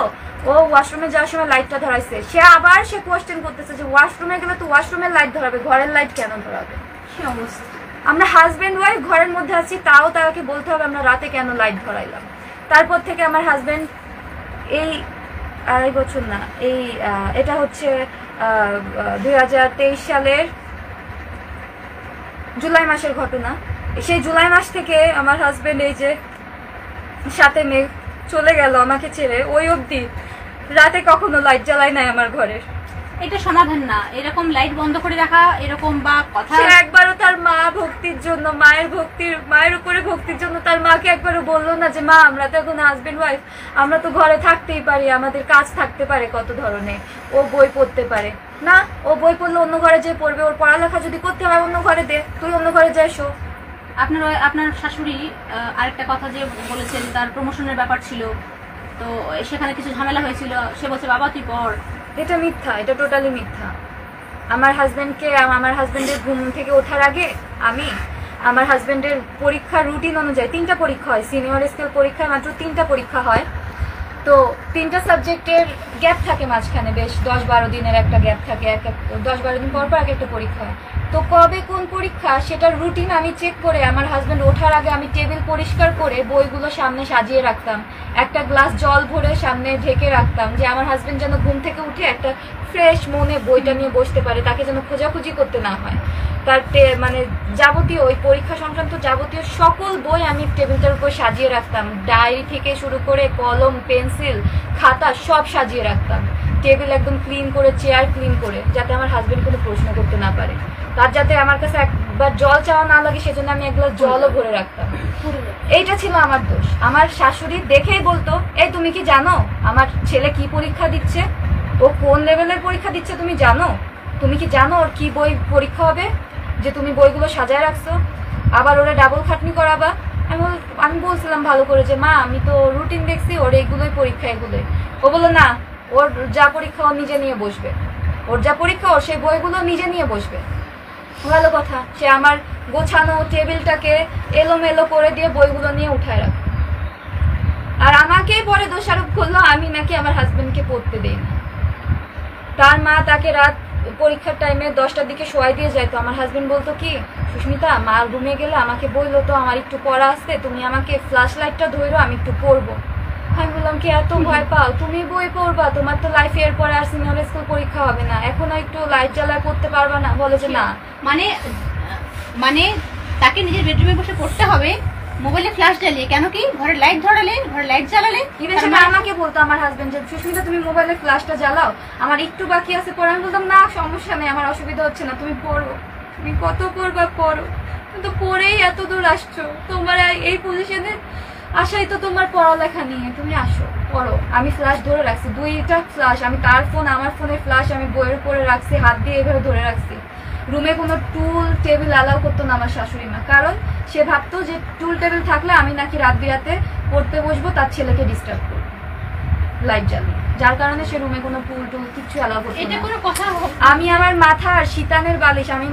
ও ওয়াশরুমে যাওয়ার সময় লাইটটা ধরাইছে। সে আবার কোয়েশ্চেন করতেছে যে ওয়াশরুমে গেলে তো ওয়াশরুমের লাইট ধরাবে, ঘরের লাইট কেন ধরাবে? কি অবস্থা! আমরা হাজবেন্ড ওয়াইফ ঘরের মধ্যে আছি, তাও তাকে বলতে হবে আমরা রাতে কেন লাইট ধরাইলাম। তারপর থেকে আমার হাজবেন্ড এই 2.5 বছর না, এটা হচ্ছে 2023 সালের জুলাই মাসের ঘটনা। সেই জুলাই মাস থেকে আমার হাজবেন্ড এই যে 7 মে চলে গেল আমাকে ছেড়ে, ওই অবধি রাতে কখনো লাইট জ্বালাই নাই আমার ঘরের। এটা সমাধান না, এরকম লাইট বন্ধ করে রাখা, এরকম বা কথা। সে একবারও তার মা ভক্তির জন্য, মায়ের উপরে ভক্তির জন্য তার মাকে একবারও বললো না যে মা আমরা তো এখন হাজবেন্ড ওয়াইফ, আমরা তো ঘরে থাকতেই পারি, আমাদের কাজ থাকতে পারে কত ধরনের, ও বই পড়তে পারে না, ও বই পড়লে অন্য ঘরে যে পড়বে, ওর পড়ালেখা যদি করতে হয় অন্য ঘরে দে, তুই অন্য ঘরে যাই শো। আপনার শাশুড়ি আরেকটা কথা যে বলেছেন তার প্রমোশনের ব্যাপার ছিল, তো সেখানে কিছু ঝামেলা হয়েছিল, সে বলছে বাবা তুই পড়। এটা মিথ্যা, এটা টোটালি মিথ্যা। আমার হাজবেন্ডের ঘুম থেকে ওঠার আগে আমি আমার হাজবেন্ডের পরীক্ষার রুটিন অনুযায়ী 3টা পরীক্ষা হয়, সিনিয়র স্কেল পরীক্ষায় মাত্র 3টা পরীক্ষা হয়, তো 3টা সাবজেক্টের গ্যাপ থাকে মাঝখানে, বেশ 10-12 দিনের একটা গ্যাপ থাকে, 10-12 দিন পর এক একটা পরীক্ষা হয়। তো কবে কোন পরীক্ষা সেটার রুটিন আমি চেক করে আমার হাজবেন্ড ওঠার আগে আমি টেবিল পরিষ্কার করে বইগুলো সামনে সাজিয়ে রাখতাম, একটা গ্লাস জল ভরে সামনে ঢেকে রাখতাম, যে আমার হাজবেন্ড যেন ঘুম থেকে উঠে একটা ফ্রেশ মনে বইটা নিয়ে বসতে পারে, তাকে যেন খোঁজাখুঁজি করতে না হয়। তার মানে যাবতীয় ওই পরীক্ষা সংক্রান্ত যাবতীয় সকল বই আমি টেবিলটার উপর সাজিয়ে রাখতাম, ডায়েরি থেকে শুরু করে কলম পেন্সিল খাতা সব সাজিয়ে রাখতাম, টেবিল একদম ক্লিন করে, চেয়ার ক্লিন করে, যাতে আমার হাজবেন্ড কোনো প্রশ্ন করতে না পারে, তার যাতে আমার কাছে একবার জল চাওয়া না লাগে সেজন্য আমি এক গ্লাস জলও ভরে রাখতাম। এইটা ছিল আমার দোষ। আমার শাশুড়ি দেখেই বলতো, এই তুমি কি জানো আমার ছেলে কি পরীক্ষা দিচ্ছে, ও কোন লেভেলের পরীক্ষা দিচ্ছে তুমি জানো? তুমি কি জানো ওর কি বই পরীক্ষা হবে যে তুমি বইগুলো সাজায় রাখছো, আবার ওরা ডাবল খাটনি করাবা? আমি বলছিলাম ভালো করে যে মা আমি তো রুটিন দেখছি, ওর এইগুলোই পরীক্ষা, এগুলোই। ও বললো না, ওর যা পরীক্ষা ও নিজে নিয়ে বসবে, ওর যা পরীক্ষা ওর সেই বইগুলো নিজে নিয়ে বসবে। ভালো কথা, সে আমার গোছানো টেবিলটাকে এলোমেলো করে দিয়ে বইগুলো নিয়ে উঠায় রাখে, আর আমাকেই পরে দোষারোপ করলো আমি নাকি আমার হাজবেন্ডকে পড়তে দেই না। তার মা তাকে রাত পরীক্ষার টাইমে 10টার দিকে শোয়াই দিয়ে যায়, তো আমার হাজবেন্ড বলতো কি, সুস্মিতা মা রুমে গেলে আমাকে বললো তো আমার একটু পড়া আসছে, তুমি আমাকে ফ্ল্যাশ লাইটটা ধরো আমি একটু পড়বো। আমি বললাম কি এত ভয় পাও, তুমি বই পড়বা, তোমার তো লাইফে এরপরে আর সিনিয়র স্কুল পরীক্ষা হবে না, এখনো একটু লাইট জ্বালায় পড়তে পারবা না? বলে যে না। মানে তাকে নিজের বেডরুমে বসে পড়তে হবে মোবাইলে ফ্ল্যাশ জ্বালিয়ে, কেন কি ঘরে লাইট ধরালে, ঘরে লাইট জ্বালালে? সেটা আমাকে বলতো আমার হাজবেন্ড যে সুস্মিতা তুমি মোবাইলে ফ্ল্যাশটা জ্বালাও, আমার একটু বাকি আছে পড়ে। আমি বলতাম না সমস্যা নেই, আমার অসুবিধা হচ্ছে না, তুমি পড়ো, তুমি কত পড়বা পড়ো, কিন্তু পড়েই এত দূর আসছো, তোমার এই পজিশনে আসাই তো তোমার পড়ালেখা নিয়ে, তুমি আসো পড়ো। আমি ফ্ল্যাশ ধরে রাখছি, 2টা ফ্ল্যাশ, আমি তার ফোন আমার ফোনের ফ্ল্যাশ আমি বইয়ের উপরে রাখছি, হাত দিয়ে এভাবে ধরে রাখছি। রুমে কোনো টুল টেবিল অ্যালাউ করতো না আমার শাশুড়ি মা, কারণ সে ভাবতো যে টুল টেবিল থাকলে আমি নাকি রাত বিরাতে পড়তে বসবো, তার ছেলেকে ডিস্টার্ব করবো লাইট জ্বালিয়ে, যার কারণে সে রুমে কোনো টুল টুল কিছু অ্যালাউ করতো না। এটা কোনো কথা? আমি আমার মাথার শীতানের বালিশ, আমি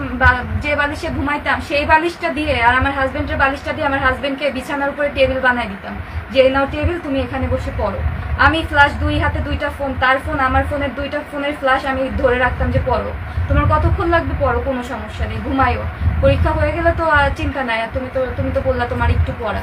যে বালিশে ঘুমাইতাম সেই বালিশটা দিয়ে আর আমার হাজবেন্ডের বালিশটা দিয়ে আমার হাজবেন্ডকে বিছানার উপরে টেবিল বানাই দিতাম, যে নাও টেবিল তুমি এখানে বসে পড়ো। আমি ফ্ল্যাশ 2 হাতে 2টা ফোন, তার ফোন আমার ফোনের 2টা ফোনের ফ্ল্যাশ আমি ধরে রাখতাম যে পড়ো, তোমার কতক্ষণ লাগবে পড়ো, কোনো সমস্যা নেই, ঘুমাইও, পরীক্ষা হয়ে গেলে তো চিন্তা নাই, আর তুমি তো বললা তোমার একটু পড়া।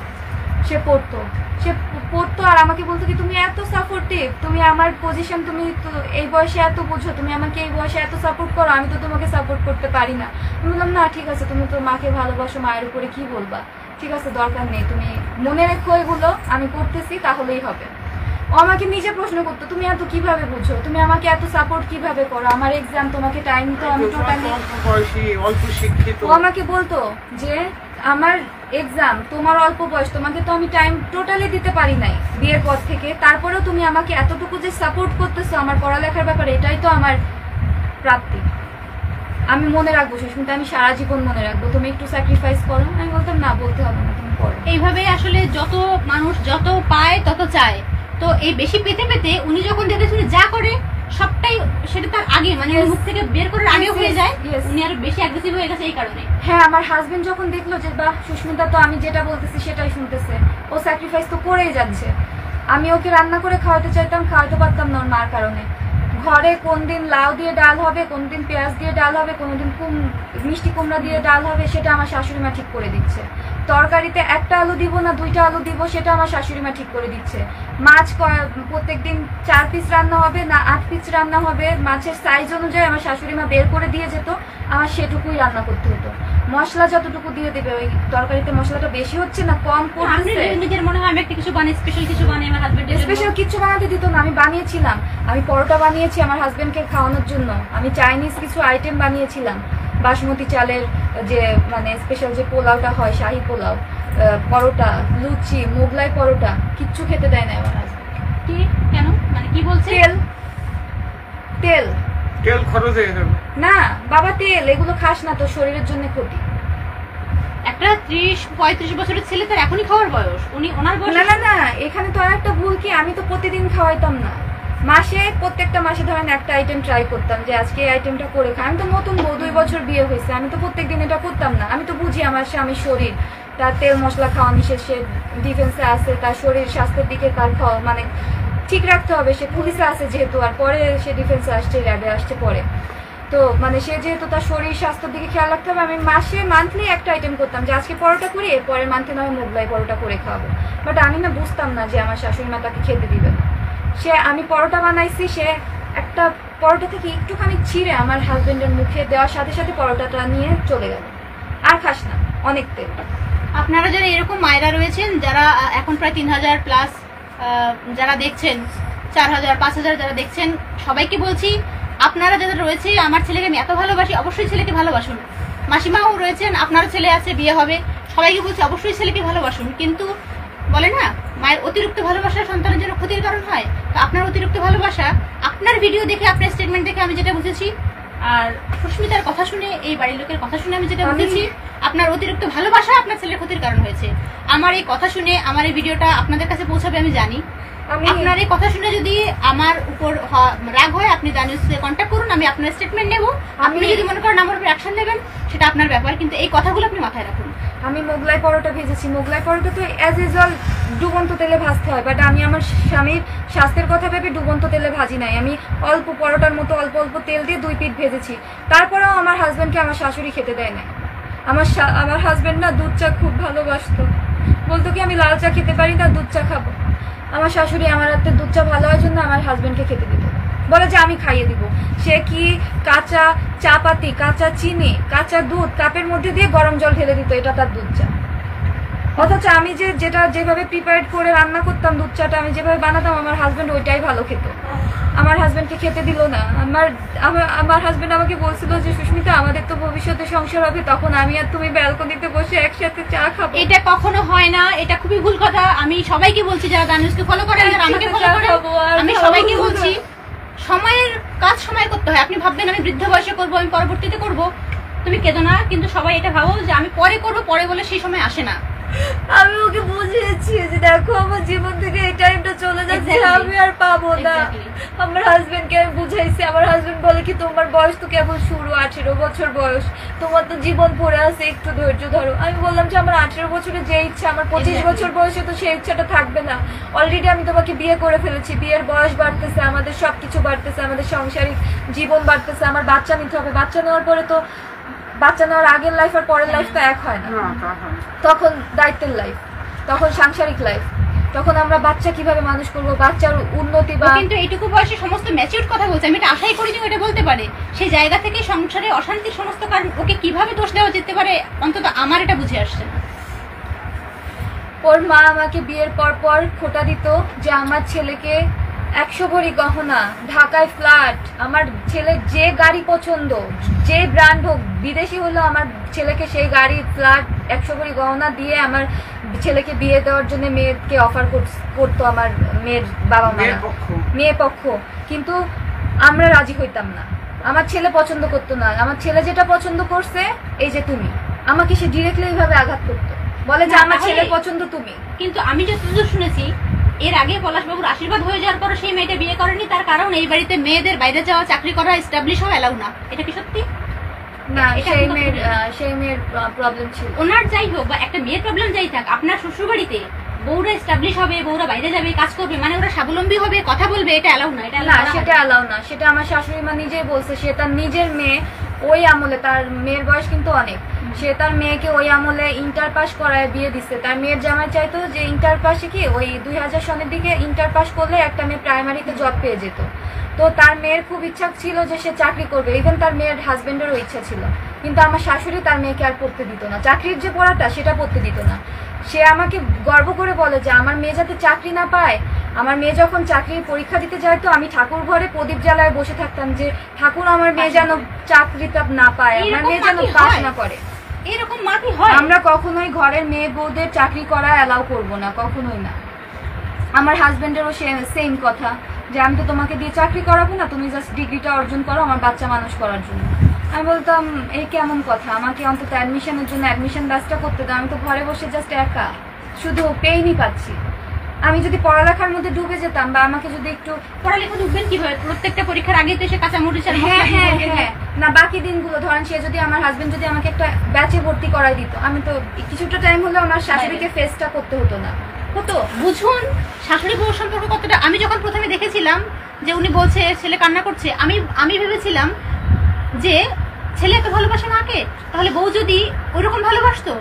সে পড়তো আর আমাকে বলতো কি তুমি এত সাপোর্টিভ, তুমি আমার পজিশন, তুমি তো এই বয়সে এত বুঝো, তুমি আমাকে এই বয়সে এত সাপোর্ট করো, আমি তো তোমাকে সাপোর্ট করতে পারি না। আমি বললাম না ঠিক আছে, তুমি তো মাকে ভালোবাসো, মায়ের উপরে কি বলবা, ঠিক আছে দরকার নেই, তুমি মনে রেখো এগুলো, আমি করতেছি তাহলেই হবে। ও আমাকে নিজে প্রশ্ন করতো তুমি এত কিভাবে বুঝো, তুমি আমাকে এত সাপোর্ট কিভাবে করো, আমার এক্সাম তোমাকে টাইম তো আমি টোটালি। অল্প বয়সী, অল্প শিক্ষিত। ও আমাকে বলতো যে আমার এক্সাম, তোমার অল্প বয়স, তোমাকে তো আমি টাইম টোটালি দিতে পারি নাই বিয়ের পর থেকে, তারপরেও তুমি আমাকে এতটুকু যে সাপোর্ট করতেছো আমার পড়ালেখার ব্যাপারে, এটাই তো আমার প্রাপ্তি। আমি মনে রাখবো সুস্মিতা, আমি সারা জীবন মনে রাখবো, তুমি একটু স্যাক্রিফাইস করো। আমি বলতাম না, বলতে হবে না, তুমি করো। এইভাবে আসলে যত মানুষ যত পায় তত চায়, তো এই বেশি পেতে পেতে উনি যখন দেখেছেন যা করে সবটাই সেটা তার আগে মানে ওর মুখ থেকে বের করার আগে হয়ে যায়, Yes. উনি আরো বেশি অ্যাগ্রেসিভ হয়ে গেছে এই কারণে। হ্যাঁ, আমার হাজবেন্ড যখন দেখলো যে বাহ সুস্মিতা তো আমি যেটা বলতেছি সেটাই শুনতেছে, ও স্যাক্রিফাইস তো করেই যাচ্ছে। আমি ওকে রান্না করে খাওয়াতে চাইতাম, খাওয়াতে পারতাম না ওর মার কারণে। ঘরে কোন দিন লাউ দিয়ে ডাল হবে, কোন দিন পেঁয়াজ দিয়ে ডাল হবে, কোনদিন মিষ্টি কুমড়া দিয়ে ডাল হবে, সেটা আমার শাশুড়ি মা ঠিক করে দিচ্ছে। তরকারিতে একটা আলু দিব না 2টা আলু দিব, সেটা আমার শাশুড়ি মা ঠিক করে দিচ্ছে। মাছ প্রত্যেকদিন 4 পিস রান্না হবে না 8 পিস রান্না হবে, মাছের সাইজ অনুযায়ী আমার শাশুড়ি মা বের করে দিয়ে যেত, আমার সেটুকুই রান্না করতে হতো। মশলা যতটুকু দিয়ে দেবে, ওই তরকারিতে মশলাটা বেশি হচ্ছে না কম আপনি পড়তেছে, নিজের মনে হয় আমি একটা কিছু বানাই, স্পেশাল কিছু বানাই আমার হাজবেন্ডের স্পেশাল কিছু বানাতে দিত না। আমি বানিয়েছিলাম, আমি পরোটা বানিয়েছি আমার হাজবেন্ডকে খাওয়ানোর জন্য, আমি চাইনিজ কিছু আইটেম বানিয়েছিলাম, বাসমতি চালের যে মানে স্পেশাল যে পোলাওটা হয়, শাহী পোলাও, পরোটা, লুচি, মোগলাই পরোটা, কিচ্ছু খেতে দেয় না আমার হাজবেন্ড। কি কেন মানে কি বলছে? তেল তেল তেল খরচ হয়ে যাবে। না বাবা, তেল এগুলো খাস না, তো শরীরের জন্য ক্ষতি। একটা 30-35 বছরের ছেলে তার এখনই খাওয়ার বয়স, উনি ওনার বয়স না না না, এখানে তো আর একটা ভুল কি, আমি তো প্রতিদিন খাওয়াইতাম না, মাসে প্রত্যেকটা মাসে ধরেন একটা আইটেম ট্রাই করতাম যে আজকে এই আইটেমটা করে খাই। আমি তো নতুন বউ, 2 বছর বিয়ে হয়েছে, আমি তো প্রত্যেকদিন এটা করতাম না। আমি তো বুঝি আমার স্বামীর শরীর, তার তেল মশলা খাওয়া নিষেধ, সে ডিফেন্সে আছে, তার শরীর স্বাস্থ্যের দিকে তার খাওয়া মানে ঠিক রাখতে হবে, সে পুলিশে আছে যেহেতু, আর পরে সে ডিফেন্সে আসছে, র্যাবে আসছে পরে, তো মানে সে যেহেতু তার শরীর স্বাস্থ্যের দিকে খেয়াল রাখতে হবে। আমি মান্থলি একটা আইটেম করতাম যে আজকে পরোটা করি, পরের মান্থে না হয় মোগলাই পরোটা করে খাওয়াবো। বাট আমি না বুঝতাম না যে আমার শাশুড়ি মা তাকে খেতে দিবে না। সে আমি পরোটা বানাইছি, সে একটা পরোটা থেকে একটুখানি ছিঁড়ে আমার হাজবেন্ডের মুখে দেওয়ার সাথে সাথে পরোটাটা নিয়ে চলে গেল, আর খাস না, অনেক তেল। আপনারা যারা এরকম মায়েরা রয়েছেন, যারা এখন প্রায় 3000 প্লাস যারা দেখছেন, 4000 5000 যারা দেখছেন, সবাইকে বলছি আপনারা যারা রয়েছে, আমার ছেলেকে আমি এত ভালোবাসি, অবশ্যই ছেলেকে ভালোবাসুন। মাসিমাও রয়েছেন, আপনারও ছেলে আছে, বিয়ে হবে, সবাইকে বলছি অবশ্যই ছেলেকে ভালোবাসুন। কিন্তু বলে না, মায়ের অতিরিক্ত ভালোবাসা সন্তানের জন্য ক্ষতির কারণ হয়। তো আপনার অতিরিক্ত ভালোবাসা, আপনার ভিডিও দেখে, আপনার স্টেটমেন্ট দেখে আমি যেটা বুঝেছি, আর সুস্মিতার কথা শুনে, এই বাড়ির লোকের কথা শুনে আমি যেটা বুঝেছি, আপনার অতিরিক্ত ভালোবাসা আপনার ছেলের ক্ষতির কারণ হয়েছে। আমার এই কথা শুনে আমার এই ভিডিওটা আপনাদের কাছে পৌঁছাবে আমি জানি। আপনার এই কথা শুনে যদি আমার উপর রাগ হয়, আপনি জানিয়ে কন্ট্যাক্ট করুন, আমি আপনার স্টেটমেন্ট নেব। আপনি যদি মনে করেন আমার উপর অ্যাকশন নেবেন, সেটা আপনার ব্যাপার, কিন্তু এই কথাগুলো আপনি মাথায় রাখুন। আমি মোগলাই পরোটা ভেজেছি, মোগলাই পরোটা তো অ্যাজ ইউজুয়াল ডুবন্ত তেলে ভাজতে হয়, বাট আমি আমার স্বামীর স্বাস্থ্যের কথা ভেবে ডুবন্ত তেলে ভাজি নাই, আমি অল্প পরোটার মতো অল্প অল্প তেল দিয়ে 2 পিঠ ভেজেছি। তারপরেও আমার হাজবেন্ডকে আমার শাশুড়ি খেতে দেয় না। আমার হাজবেন্ড না দুধ চা খুব ভালোবাসতো, বলতো কি আমি লাল চা খেতে পারি না, দুধ চা খাবো। আমার শাশুড়ি আমার হাতে দুধ চা ভালো হয় জন্য আমার হাজবেন্ডকে খেতে দিত, বলে যে আমি খাইয়ে দিব। সে কি কাঁচা চা পাতি, কাঁচা চিনি, কাঁচা দুধ কাপের মধ্যে দিয়ে গরম জল ঢেলে দিত, এটা তার দুধ চা। অথচ আমি যেভাবে প্রিপেয়ার করে রান্না করতাম দুধ চাটা, আমি যেভাবে বানাতাম, আমার হাজবেন্ড ওইটাই ভালো খেত। আমার হাজবেন্ডকে খেতে দিল না। আমার হাজবেন্ড আমাকে বলছিল যে সুস্মিতা আমাদের তো ভবিষ্যতে সংসার হবে, তখন আমি আর তুমি ব্যালকনিতে বসে একসাথে চা খাবো। এটা কখনো হয় না, এটা খুবই ভুল কথা। আমি সবাইকে বলছি, যারা দানুষকে ফলো করেন, যারা আমাকে ফলো করেন, আমি সবাইকে বলছি সময়ের কাজ সময় করতে হয়। আপনি ভাববেন আমি বৃদ্ধ বয়সে করবো, আমি পরবর্তীতে করব, তুমি কেঁদো না। কিন্তু সবাই এটা ভাবো যে আমি পরে করবো, পরে বলে সেই সময় আসে না। আমি ওকে বুঝিয়েছি যে দেখো আমার জীবন থেকে এই টাইমটা চলে যাচ্ছে, আমি আর পাবো না। আমার হাজবেন্ডকে আমি বুঝাইছি, আমার হাজবেন্ড বলে কি তোমার বয়স তো কেবল শুরু, 18 বছর বয়স, তোমার তো জীবন পড়ে আছে, একটু ধৈর্য ধরো। আমি বললাম যে আমার 18 বছরে যে ইচ্ছা, আমার 25 বছর বয়সে তো সেই ইচ্ছাটা থাকবে না। অলরেডি আমি তোমাকে বিয়ে করে ফেলেছি, বিয়ের বয়স বাড়তেছে, আমাদের সবকিছু বাড়তেছে, আমাদের সাংসারিক জীবন বাড়তেছে, আমার বাচ্চা নিতে হবে। বাচ্চা নেওয়ার পরে তো, বাচ্চা নেওয়ার আগের লাইফ আর পরের লাইফ তো এক হয় না, তখন দায়িত্বের লাইফ, তখন সাংসারিক লাইফ, তখন আমরা বাচ্চা কিভাবে মানুষ করবো, বাচ্চার উন্নতি। বা কিন্তু এইটুকু বয়সে সমস্ত ম্যাচিউর কথা বলছে, আমি এটা আশাই করিনি ওটা বলতে পারে। সেই জায়গা থেকে সংসারে অশান্তির সমস্ত কারণ ওকে কিভাবে দোষ দেওয়া যেতে পারে, অন্তত আমার এটা বুঝে আসছে না। ওর মা আমাকে বিয়ের পর পর খোটা দিত যে আমার ছেলেকে 100 ভরি গহনা, ঢাকায় ফ্ল্যাট, আমার ছেলের যে গাড়ি পছন্দ, যে ব্র্যান্ড হোক, বিদেশি হলো আমার ছেলেকে সেই গাড়ি, ফ্ল্যাট, 100 ভরি গহনা দিয়ে আমার ছেলেকে বিয়ে দেওয়ার জন্য মেয়েকে অফার করতো আমার মেয়ের বাবা মা, মেয়ে পক্ষ। কিন্তু আমরা রাজি হইতাম না, আমার ছেলে পছন্দ করতো না। আমার ছেলে যেটা পছন্দ করছে, এই যে তুমি, আমাকে সে ডিরেক্টলি এইভাবে আঘাত করতো, বলে যে আমার ছেলের পছন্দ তুমি। কিন্তু আমি যতদূর শুনেছি, এর আগে পলাশবাবুর আশীর্বাদ হয়ে যাওয়ার পর সেই মেয়েটা বিয়ে করেনি, তার কারণ এই বাড়িতে মেয়েদের বাইরে যাওয়া, চাকরি করা, এস্টাবলিশ হওয়া এলাও না। এটা কি সত্যি? না, সেই মেয়ের প্রবলেম ছিল। ওনার যাই হোক বা একটা মেয়ের প্রবলেম যাই থাক, আপনার শ্বশুর বাড়িতে বউরা এস্টাবলিশ হবে, বউরা বাইরে যাবে, কাজ করবে, মানে ওরা স্বাবলম্বী হবে, কথা বলবে, এটা এলাও না। এটা না, সেটা এলাও না। সেটা আমার শাশুড়ি মা নিজেই বলছে। সে তার নিজের মেয়ে, ওই আমলে, তার মেয়ের বয়স কিন্তু অনেক, সে তার মেয়েকে ওই আমলে ইন্টার পাস করায় বিয়ে দিচ্ছে। তার মেয়ের জামাই চাইতো যে ইন্টার পাসে কি ওই 2000 সনের দিকে ইন্টার পাস করলে একটা মেয়ে প্রাইমারিতে জব পেয়ে যেত। তো তার মেয়ের খুব ইচ্ছা ছিল যে সে চাকরি করবে, ইভেন তার মেয়ের হাজবেন্ডেরও ইচ্ছা ছিল। কিন্তু আমার শাশুড়ি তার মেয়েকে আর পড়তে দিত না, চাকরির যে পড়াটা সেটা পড়তে দিত না। সে আমাকে গর্ব করে বলে যে আমার মেয়ে যাতে চাকরি না পায়, আমার মেয়ে যখন চাকরির পরীক্ষা দিতে যায় তো আমি ঠাকুর ঘরে প্রদীপ জ্বালায় বসে থাকতাম যে ঠাকুর আমার মেয়ে যেন চাকরিটা না পায়, আমার মেয়ে যেন পাস না করে। এরকম মাটি হয়? আমরা কখনোই ঘরের মেয়ে বউদের চাকরি করা অ্যালাউ করব না, কখনোই না। আমার হাজবেন্ডেরও সেম কথা যে আমি তো তোমাকে দিয়ে চাকরি করাবো না, তুমি জাস্ট ডিগ্রিটা অর্জন করো আমার বাচ্চা মানুষ করার জন্য। আমি বলতাম এই কেমন কথা, আমাকে অন্তত অ্যাডমিশনের জন্য অ্যাডমিশন ব্যাচটা করতে দাও, আমি তো ঘরে বসে জাস্ট একা শুধু পেইনই পাচ্ছি। আমি যদি পড়ালেখার মধ্যে ডুবে যেতাম বা আমাকে যদি একটু পড়ালেখা ডুববেন কিভাবে? প্রত্যেকটা পরীক্ষার আগে তো এসে কাঁচা মরিচ আর হ্যাঁ হ্যাঁ হ্যাঁ না, বাকি দিনগুলো ধরেন সে যদি আমার হাজবেন্ড যদি আমাকে একটা ব্যাচে ভর্তি করাই দিত, আমি তো কিছুটা টাইম হলেও আমার শাশুড়িকে ফেসটা করতে হতো না। হতো, বুঝুন শাশুড়ি বউ সম্পর্ক কতটা। আমি যখন প্রথমে দেখেছিলাম যে উনি বলছে ছেলে কান্না করছে, আমি ভেবেছিলাম যে ছেলে এত ভালোবাসে মাকে, তাহলে বউ যদি ওইরকম ভালোবাসতো,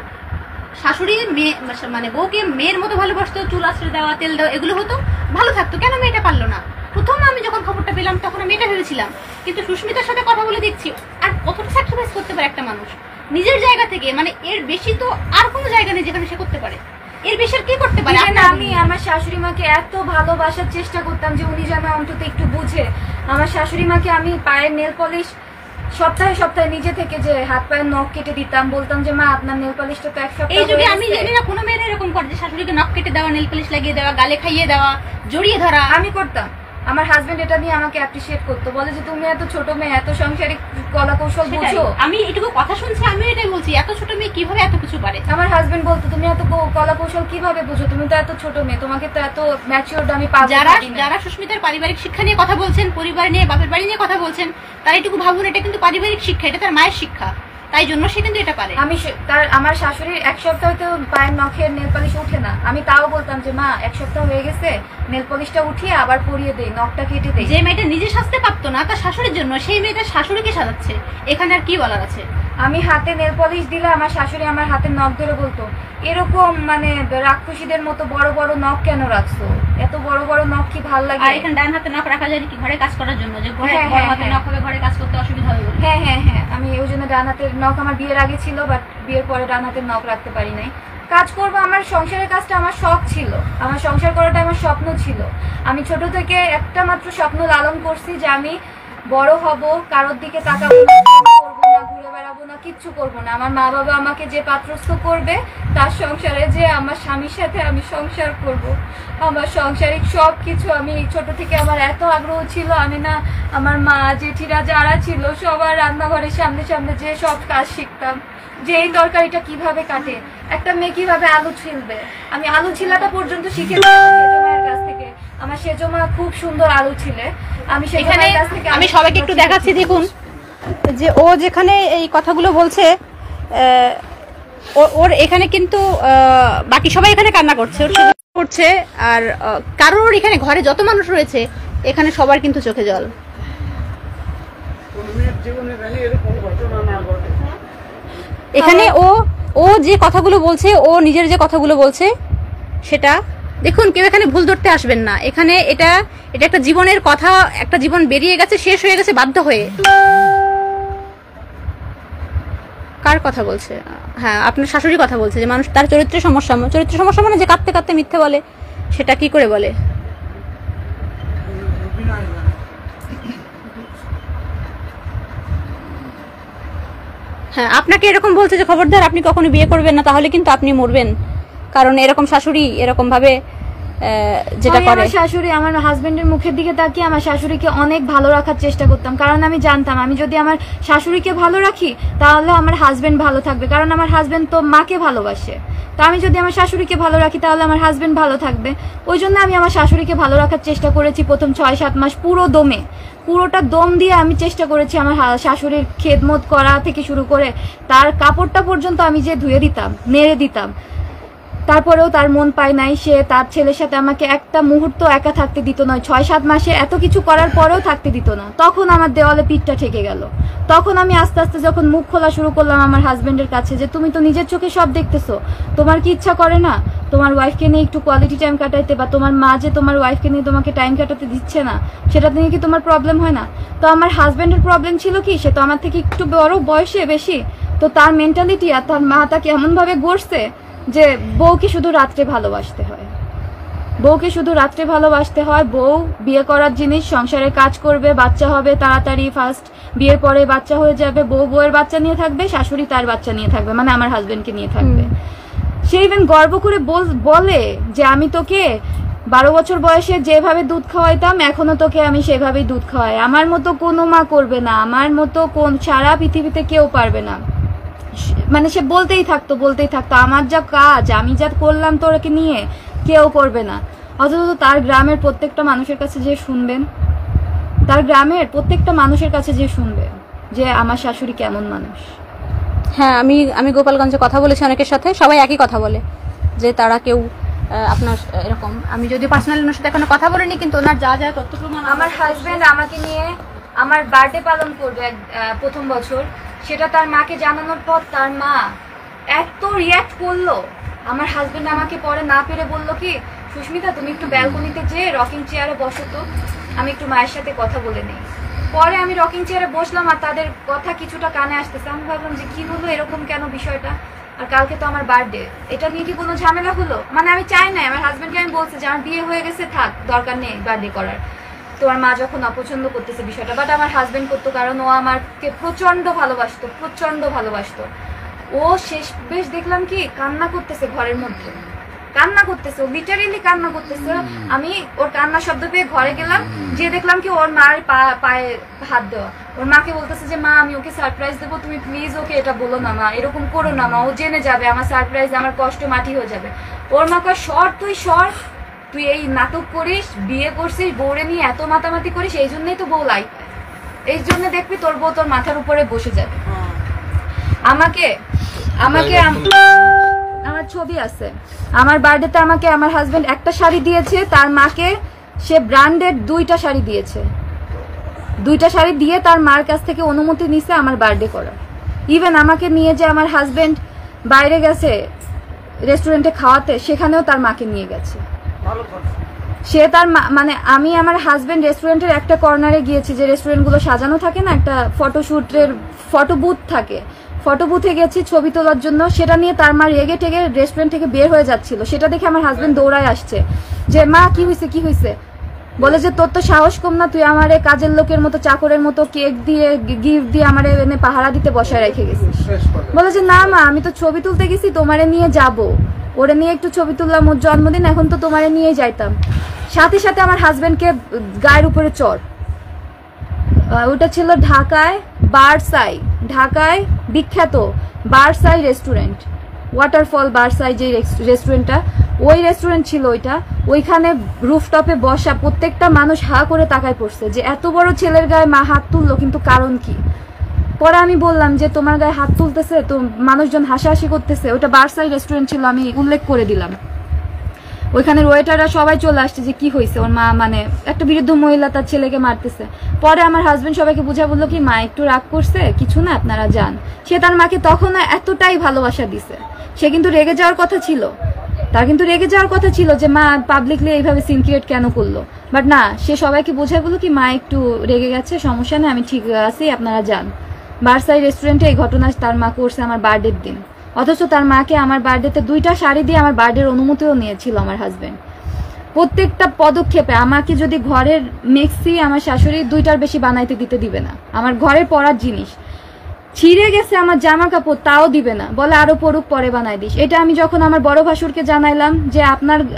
শাশুড়ি মেয়ে মানে বউকে মেয়ের মতো ভালোবাসতো, চুল আশ্রয় দেওয়া, তেল দেওয়া, এগুলো হতো, ভালো থাকতো, কেন মেয়েটা পারলো না? প্রথম আমি যখন খবরটা পেলাম তখন আমি এটা ভেবেছিলাম। কিন্তু সুস্মিতার সাথে কথা বলে দেখছি আর কতটা স্যাক্রিফাইস করতে পারে একটা মানুষ নিজের জায়গা থেকে, মানে এর বেশি তো আর কোনো জায়গা নেই যেখানে সে করতে পারে। এর বেশি আর কি করতে পারে? আমি আমার শাশুড়ি মাকে এত ভালোবাসার চেষ্টা করতাম যে উনি যেন অন্তত একটু বুঝে। আমার শাশুড়ি মাকে আমি পায়ের নেল পলিশ সপ্তাহে সপ্তাহে নিজে থেকে যে হাত পায়ের নখ কেটে দিতাম, বলতাম যে মা আপনার নেল পলিশটা তো এক সপ্তাহ। এই যুগে আমি জানি না কোনো মেয়ের এরকম করে যে শাশুড়িকে নখ কেটে দেওয়া, নেল পলিশ লাগিয়ে দেওয়া, গালে খাইয়ে দেওয়া, জড়িয়ে ধরা। আমি করতাম। আমার হাজবেন্ড এটা নিয়ে আমাকে অ্যাপ্রিশিয়েট করতো, বলে যে তুমি এত ছোট মেয়ে, এত সাংসারিক কলা কৌশল বুঝো। আমি এটুকু কথা শুনছি, আমি এটাই বলছি, এত ছোট মেয়ে কিভাবে এত কিছু পারে? আমার হাজবেন্ড বলতো তুমি এত কলা কৌশল কিভাবে বুঝো, তুমি তো এত ছোট মেয়ে, তোমাকে তো এত ম্যাচিউরড আমি পাবো। যারা সুস্মিতার পারিবারিক শিক্ষা নিয়ে কথা বলছেন, পরিবার নিয়ে, বাপের বাড়ি নিয়ে কথা বলছেন, তারা এটুকু ভাবুন এটা কিন্তু পারিবারিক শিক্ষা, এটা তার মায়ের শিক্ষা, তাই জন্য সে কিন্তু এটা পারে। আমার শাশুড়ির এক সপ্তাহ তো পায়ের নখের নেল পলিশ উঠে না, আমি তাও বলতাম যে মা এক সপ্তাহ হয়ে গেছে, নেল পলিশটা উঠিয়ে আবার পরিয়ে দেই, নখটা কেটে দেই। যে মেয়েটা নিজে সাজতে পারতো না তার শাশুড়ির জন্য সেই মেয়েটা শাশুড়িকে সাজাচ্ছে, এখানে আর কি বলার আছে? আমি হাতে নেল পলিশ দিলে আমার শাশুড়ি আমার হাতের নখ ধরে বলতো এরকম মানে রাক্ষসীদের মতো বড় বড় নখ কেন রাখছো, এত বড় বড় নখ কি ভাল লাগে? আর এখানে ডান হাতে নখ রাখা যায় কি ঘরে কাজ করার জন্য, যে ঘরে বড় হাতে নখ হবে ঘরে কাজ করতে অসুবিধা হবে? হ্যাঁ হ্যাঁ হ্যাঁ, আমি ওই জন্য ডান হাতের নখ আমার বিয়ের আগে ছিল, বাট বিয়ের পরে ডান হাতের নখ রাখতে পারি নাই। কাজ করবো, আমার সংসারের কাজটা আমার শখ ছিল, আমার সংসার করাটা আমার স্বপ্ন ছিল। আমি ছোট থেকে একটা মাত্র স্বপ্ন লালন করছি যে আমি বড় হব, কারোর দিকে তাকাবো না, করবো না, ঘুরে বেড়াবো না, কিচ্ছু করবো না। আমার মা বাবা আমাকে যে পাত্রস্থ করবে তার সংসারে যে আমার স্বামীর সাথে আমি সংসার করব। আমার সাংসারিক সব কিছু আমি ছোট থেকে আমার এত আগ্রহ ছিল, আমি না আমার মা জেঠিরা যারা ছিল সবার রান্নাঘরের সামনে সামনে যে সব কাজ শিখতাম, যে এই তরকারিটা কিভাবে কাটে, একটা মেয়ে কিভাবে আলু ছিলবে, আমি আলু ছিলাটা পর্যন্ত শিখে সেজমায়ের কাছ থেকে। আমার সেজমা খুব সুন্দর আলু ছিলে, আমি সেজমায়ের কাছ থেকে। আমি সবাইকে একটু দেখাচ্ছি, দেখুন যে ও যেখানে এই কথাগুলো বলছে, ওর এখানে কিন্তু বাকি সবাই এখানে কান্না করছে, ওর করছে, আর কারোর এখানে ঘরে যত মানুষ রয়েছে এখানে সবার কিন্তু চোখে জল। এখানে ও যে কথাগুলো বলছে, ও নিজের যে কথাগুলো বলছে সেটা দেখুন, কেউ এখানে ভুল ধরতে আসবেন না। এখানে এটা একটা জীবনের কথা, একটা জীবন বেরিয়ে গেছে, শেষ হয়ে গেছে বাধ্য হয়ে। কার কথা বলছে? হ্যাঁ, আপনার শাশুড়ি কথা বলছে যে মানুষ তার চরিত্রের সমস্যা মানে যে কাঁদতে কাঁদতে মিথ্যে বলে, সেটা কি করে বলে? হ্যাঁ, আপনাকে এরকম বলছে যে খবরদার আপনি কখনো বিয়ে করবেন না, তাহলে কিন্তু আপনি মরবেন, কারণ এরকম শাশুড়ি এরকম ভাবে যেটা করে। আমার শাশুড়ি আমার হাজবেন্ডের মুখের দিকে তাকিয়ে আমার শাশুড়িকে অনেক ভালো রাখার চেষ্টা করতাম, কারণ আমি জানতাম আমি যদি আমার শাশুড়িকে ভালো রাখি তাহলে আমার হাজবেন্ড ভালো থাকবে, কারণ আমার হাজবেন্ড তো মাকে ভালোবাসে। তো আমি যদি আমার শাশুড়িকে ভালো রাখি তাহলে আমার হাজবেন্ড ভালো থাকবে। ওই জন্য আমি আমার শাশুড়িকে ভালো রাখার চেষ্টা করেছি প্রথম 6-7 মাস পুরোটা দম দিয়ে আমি চেষ্টা করেছি আমার শাশুড়ির খেদমত করা থেকে শুরু করে তার কাপড়টা পর্যন্ত আমি যে ধুয়ে দিতাম, নেড়ে দিতাম। তারপরেও তার মন পায় নাই, সে তার ছেলের সাথে আমাকে একটা মুহূর্ত একা থাকতে দিত না। 6-7 মাসে এত কিছু করার পরেও থাকতে দিত না। তখন আমার দেওয়ালে পিঠটা ঠেকে গেল। তখন আমি আস্তে আস্তে যখন মুখ খোলা শুরু করলাম আমার হাজবেন্ডের কাছে যে তুমি তো নিজের চোখে সব দেখতেছো, তোমার কি ইচ্ছা করে না তোমার ওয়াইফকে নিয়ে একটু কোয়ালিটি টাইম কাটাইতে, বা তোমার মা যে তোমার ওয়াইফকে নিয়ে তোমাকে টাইম কাটাতে দিচ্ছে না সেটা নিয়ে কি তোমার প্রবলেম হয় না? তো আমার হাজবেন্ডের প্রবলেম ছিল কি, সে তো আমার থেকে একটু বড় বয়সে বেশি, তো তার মেন্টালিটি আর তার মা তাকে এমনভাবে গড়ছে যে বউকে শুধু রাত্রে ভালোবাসতে হয়, বউ বিয়ে করার জিনিস, সংসারে কাজ করবে, বাচ্চা হবে তাড়াতাড়ি, ফার্স্ট বিয়ের পরে বাচ্চা হয়ে যাবে, বউয়ের বাচ্চা নিয়ে থাকবে, শাশুড়ি তার বাচ্চা নিয়ে থাকবে, মানে আমার হাজবেন্ডকে নিয়ে থাকবে। সে ইভেন গর্ব করে বলে যে আমি তোকে 12 বছর বয়সে যেভাবে দুধ খাওয়াইতাম এখনো তোকে আমি সেভাবেই দুধ খাওয়াই, আমার মতো কোনো মা করবে না, আমার মতো সারা পৃথিবীতে কেউ পারবে না। মানে সে বলতেই থাকতো আমার যা কাজ আমি যা করলাম তোরকে নিয়ে কেউ করবে না। অথচ তার গ্রামের প্রত্যেকটা মানুষের কাছে যে শুনবেন, যে আমার শাশুড়ি কেমন মানুষ। হ্যাঁ, আমি গোপালগঞ্জে কথা বলেছি অনেকের সাথে, সবাই একই কথা বলে যে তারা কেউ আপনার এরকম, আমি যদি পার্সোনালি ওনার সাথে এখনো কথা বলিনি, কিন্তু ওনার যা যা তথ্য প্রমাণ, আমার হাজবেন্ড আমাকে নিয়ে আমার বার্থডে পালন করবে প্রথম বছর, সেটা তার মাকে জানানোর পর তার মা এত রিয়াক্ট করলো। আমার হাজবেন্ড আমাকে পরে না পেরে বললো কি, সুস্মিতা তুমি একটু ব্যালকনিতে যেয়ে রকিং চেয়ারে বসো তো, আমি একটু মায়ের সাথে কথা বলে নেই। পরে আমি রকিং চেয়ারে বসলাম আর তাদের কথা কিছুটা কানে আসতেছে। আমি ভাবলাম যে কি হলো, এরকম কেন বিষয়টা, আর কালকে তো আমার বার্থডে, এটা নিয়ে কি কোনো ঝামেলা হলো? মানে আমি চাই না, আমার হাজবেন্ডকে আমি বলছি যে আমার বিয়ে হয়ে গেছে, থাক, দরকার নেই বার্থডে করার। তোমার মা যখন অপছন্দ করতেছে বিষয়টা, বাট আমার হাজবেন্ড করতো, কারণ ও আমাকে প্রচন্ড ভালোবাসতো। ও শেষ বেশ দেখলাম কি কান্না করতেছে, ঘরের মধ্যে কান্না করতেছে, ও লিটারেলি কান্না করতেছে। আমি ওর কান্না শব্দ পেয়ে ঘরে গেলাম, যে দেখলাম কি ওর মার পায়ে হাত দেওয়া, ওর মাকে বলতেছে যে মা আমি ওকে সারপ্রাইজ দেবো, তুমি প্লিজ ওকে এটা বলো না মা, এরকম করো না মা, ও জেনে যাবে আমার সারপ্রাইজ, আমার কষ্ট মাটি হয়ে যাবে। ওর মা কয় সর, তুই এই নাটক করিস, বিয়ে করছিস, বউরে নিয়ে এত মাতামাতি করিস, এই জন্যই তো বউ লাই পায়, এই জন্য দেখবি তোর বউ তোর মাথার উপরে বসে যাবে। আমাকে আমার ছবি আছে, আমার বার্থডেতে আমাকে আমার হাজবেন্ড একটা শাড়ি দিয়েছে, তার মাকে সে ব্র্যান্ডেড 2টা শাড়ি দিয়েছে, 2টা শাড়ি দিয়ে তার মার কাছ থেকে অনুমতি নিছে আমার বার্থডে করার। ইভেন আমাকে নিয়ে যে আমার হাজবেন্ড বাইরে গেছে রেস্টুরেন্টে খাওয়াতে, সেখানেও তার মাকে নিয়ে গেছে। সে তার মানে আমি আমার হাজবেন্ড রেস্টুরেন্টের একটা কর্নারে গিয়েছি, যে রেস্টুরেন্টগুলো সাজানো থাকে না, একটা ফটোশুটের ফটো বুথ থাকে, ফটো বুথে গেছি ছবি তোলার জন্য, সেটা নিয়ে তার মা রেগে টেগে রেস্টুরেন্ট থেকে বের হয়ে যাচ্ছিল। সেটা দেখে আমার হাজবেন্ড দৌড়ায় আসছে যে মা কি হয়েছে, বলে যে তোর তো সাহস কম না, তুই আমারে কাজের লোকের মতো চাকরের মতো কেক দিয়ে গিফট দিয়ে আমারে এনে পাহারা দিতে বসায় রেখে গেছিস। বলে যে না মা, আমি তো ছবি তুলতে গেছি, তোমারে নিয়ে যাব, ওরে নিয়ে একটু ছবি তুললাম, ওর জন্মদিন, এখন তো তোমারে নিয়ে যাইতাম। সাথে সাথে আমার হাজবেন্ডকে গায়ের উপরে চড়। ওটা ছিল ঢাকায় বিখ্যাত বারসাই রেস্টুরেন্ট, ওয়াটারফল বারসাই যে রেস্টুরেন্টটা, ওই রেস্টুরেন্ট ছিল ওইটা। ওইখানে রুফটপে বসা প্রত্যেকটা মানুষ হা করে তাকায় পড়ছে যে এত বড় ছেলের গায়ে মা হাত তুললো, কিন্তু কারণ কি? পরে আমি বললাম যে তোমার গায়ে হাত তুলতেছে তো মানুষজন হাসাহাসি করতেছে, ওটা বারসাই রেস্টুরেন্ট ছিল, আমি উল্লেখ করে দিলাম। ওইখানের ওয়েটাররা সবাই চলে আসছে যে কি হয়েছে, ওর মা মানে একটা বৃদ্ধ মহিলা তার ছেলেকে মারতেছে। পরে আমার হাজবেন্ড সবাইকে বুঝা বললো কি মা একটু রাগ করছে, কিছু না, আপনারা যান। সে তার মাকে তখন এতটাই ভালোবাসা দিছে, সে কিন্তু রেগে যাওয়ার কথা ছিল, যে মা পাবলিকলি এইভাবে সিন ক্রিয়েট কেন করলো, বাট না, সে সবাইকে বোঝায় বললো কি মা একটু রেগে গেছে, সমস্যা নেই, আমি ঠিক আছি, আপনারা যান। বারসাই রেস্টুরেন্টে এই ঘটনা তার মা করছে আমার বার্থডের দিন। অথচ তার মাকে আমার বার্থডেতে 2টা শাড়ি দিয়ে আমার বার্থডের অনুমতিও নিয়েছিল আমার হাজবেন্ড। প্রত্যেকটা পদক্ষেপে আমাকে যদি ঘরের মেক্সি আমার শাশুড়ি 2টার বেশি বানাইতে দিবে না। আমার ঘরের পরার জিনিস ছিঁড়ে গেছে আমার জামা কাপড় তাও দিবে না, বলে আরো পড়ুক পরে বানাই দিস। এটা আমি যখন আমার বড় ভাসুরকে জানাইলাম যে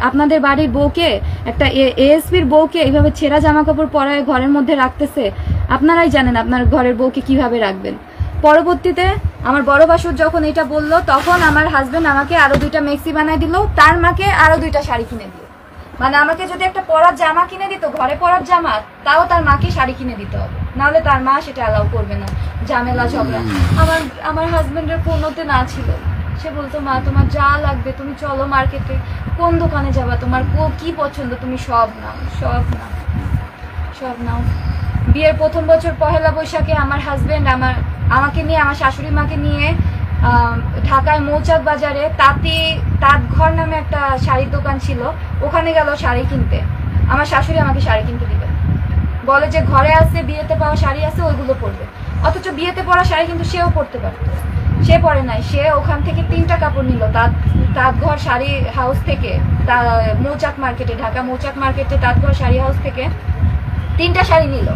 আপনাদের বাড়ির বউকে, একটা এএসপির বউকে এইভাবে ছেঁড়া জামা কাপড় পরায় ঘরের মধ্যে রাখতেছে, আপনারাই জানেন আপনার ঘরের বউকে কিভাবে রাখবেন। পরবর্তীতে আমার বড় ভাসুর যখন এটা বললো তখন আমার হাজবেন্ড আমাকে আরো 2টা মেক্সি বানাই দিল, তার মাকে আরো 2টা শাড়ি কিনে দিল। মানে আমাকে যদি একটা পরার জামা কিনে দিত, ঘরে পরার জামা, তাও তার মাকে শাড়ি কিনে দিতে হবে, নাহলে তার মা সেটা অ্যালাউ করবে না। ঝামেলা ঝগড়া আমার হাজবেন্ডের কোনোতে না ছিল। সে বলতো মা তোমার যা লাগবে তুমি চলো মার্কেটে, কোন দোকানে যাবা, তোমার কি পছন্দ তুমি সব নাও, সব নাও, সব নাও। বিয়ের প্রথম বছর পহেলা বৈশাখে আমার হাজবেন্ড আমাকে নিয়ে, আমার শাশুড়ি মাকে নিয়ে ঢাকায় মৌচাক বাজারে তাঁতঘর নামে একটা শাড়ির দোকান ছিল, ওখানে গেল শাড়ি কিনতে। আমার শাশুড়ি আমাকে শাড়ি কিনতে দিবে, বলে যে ঘরে আছে বিয়েতে পাওয়া শাড়ি আছে ওইগুলো পরবে। অথচ বিয়েতে পরা শাড়ি কিন্তু সেও পরতে পারতো, সে পরে নাই। সে ওখান থেকে 3টা কাপড় নিল তাঁতঘর শাড়ি হাউস থেকে, মৌচাক মার্কেটে, ঢাকা মৌচাক মার্কেটে তাঁতঘর শাড়ি হাউস থেকে 3টা শাড়ি নিল।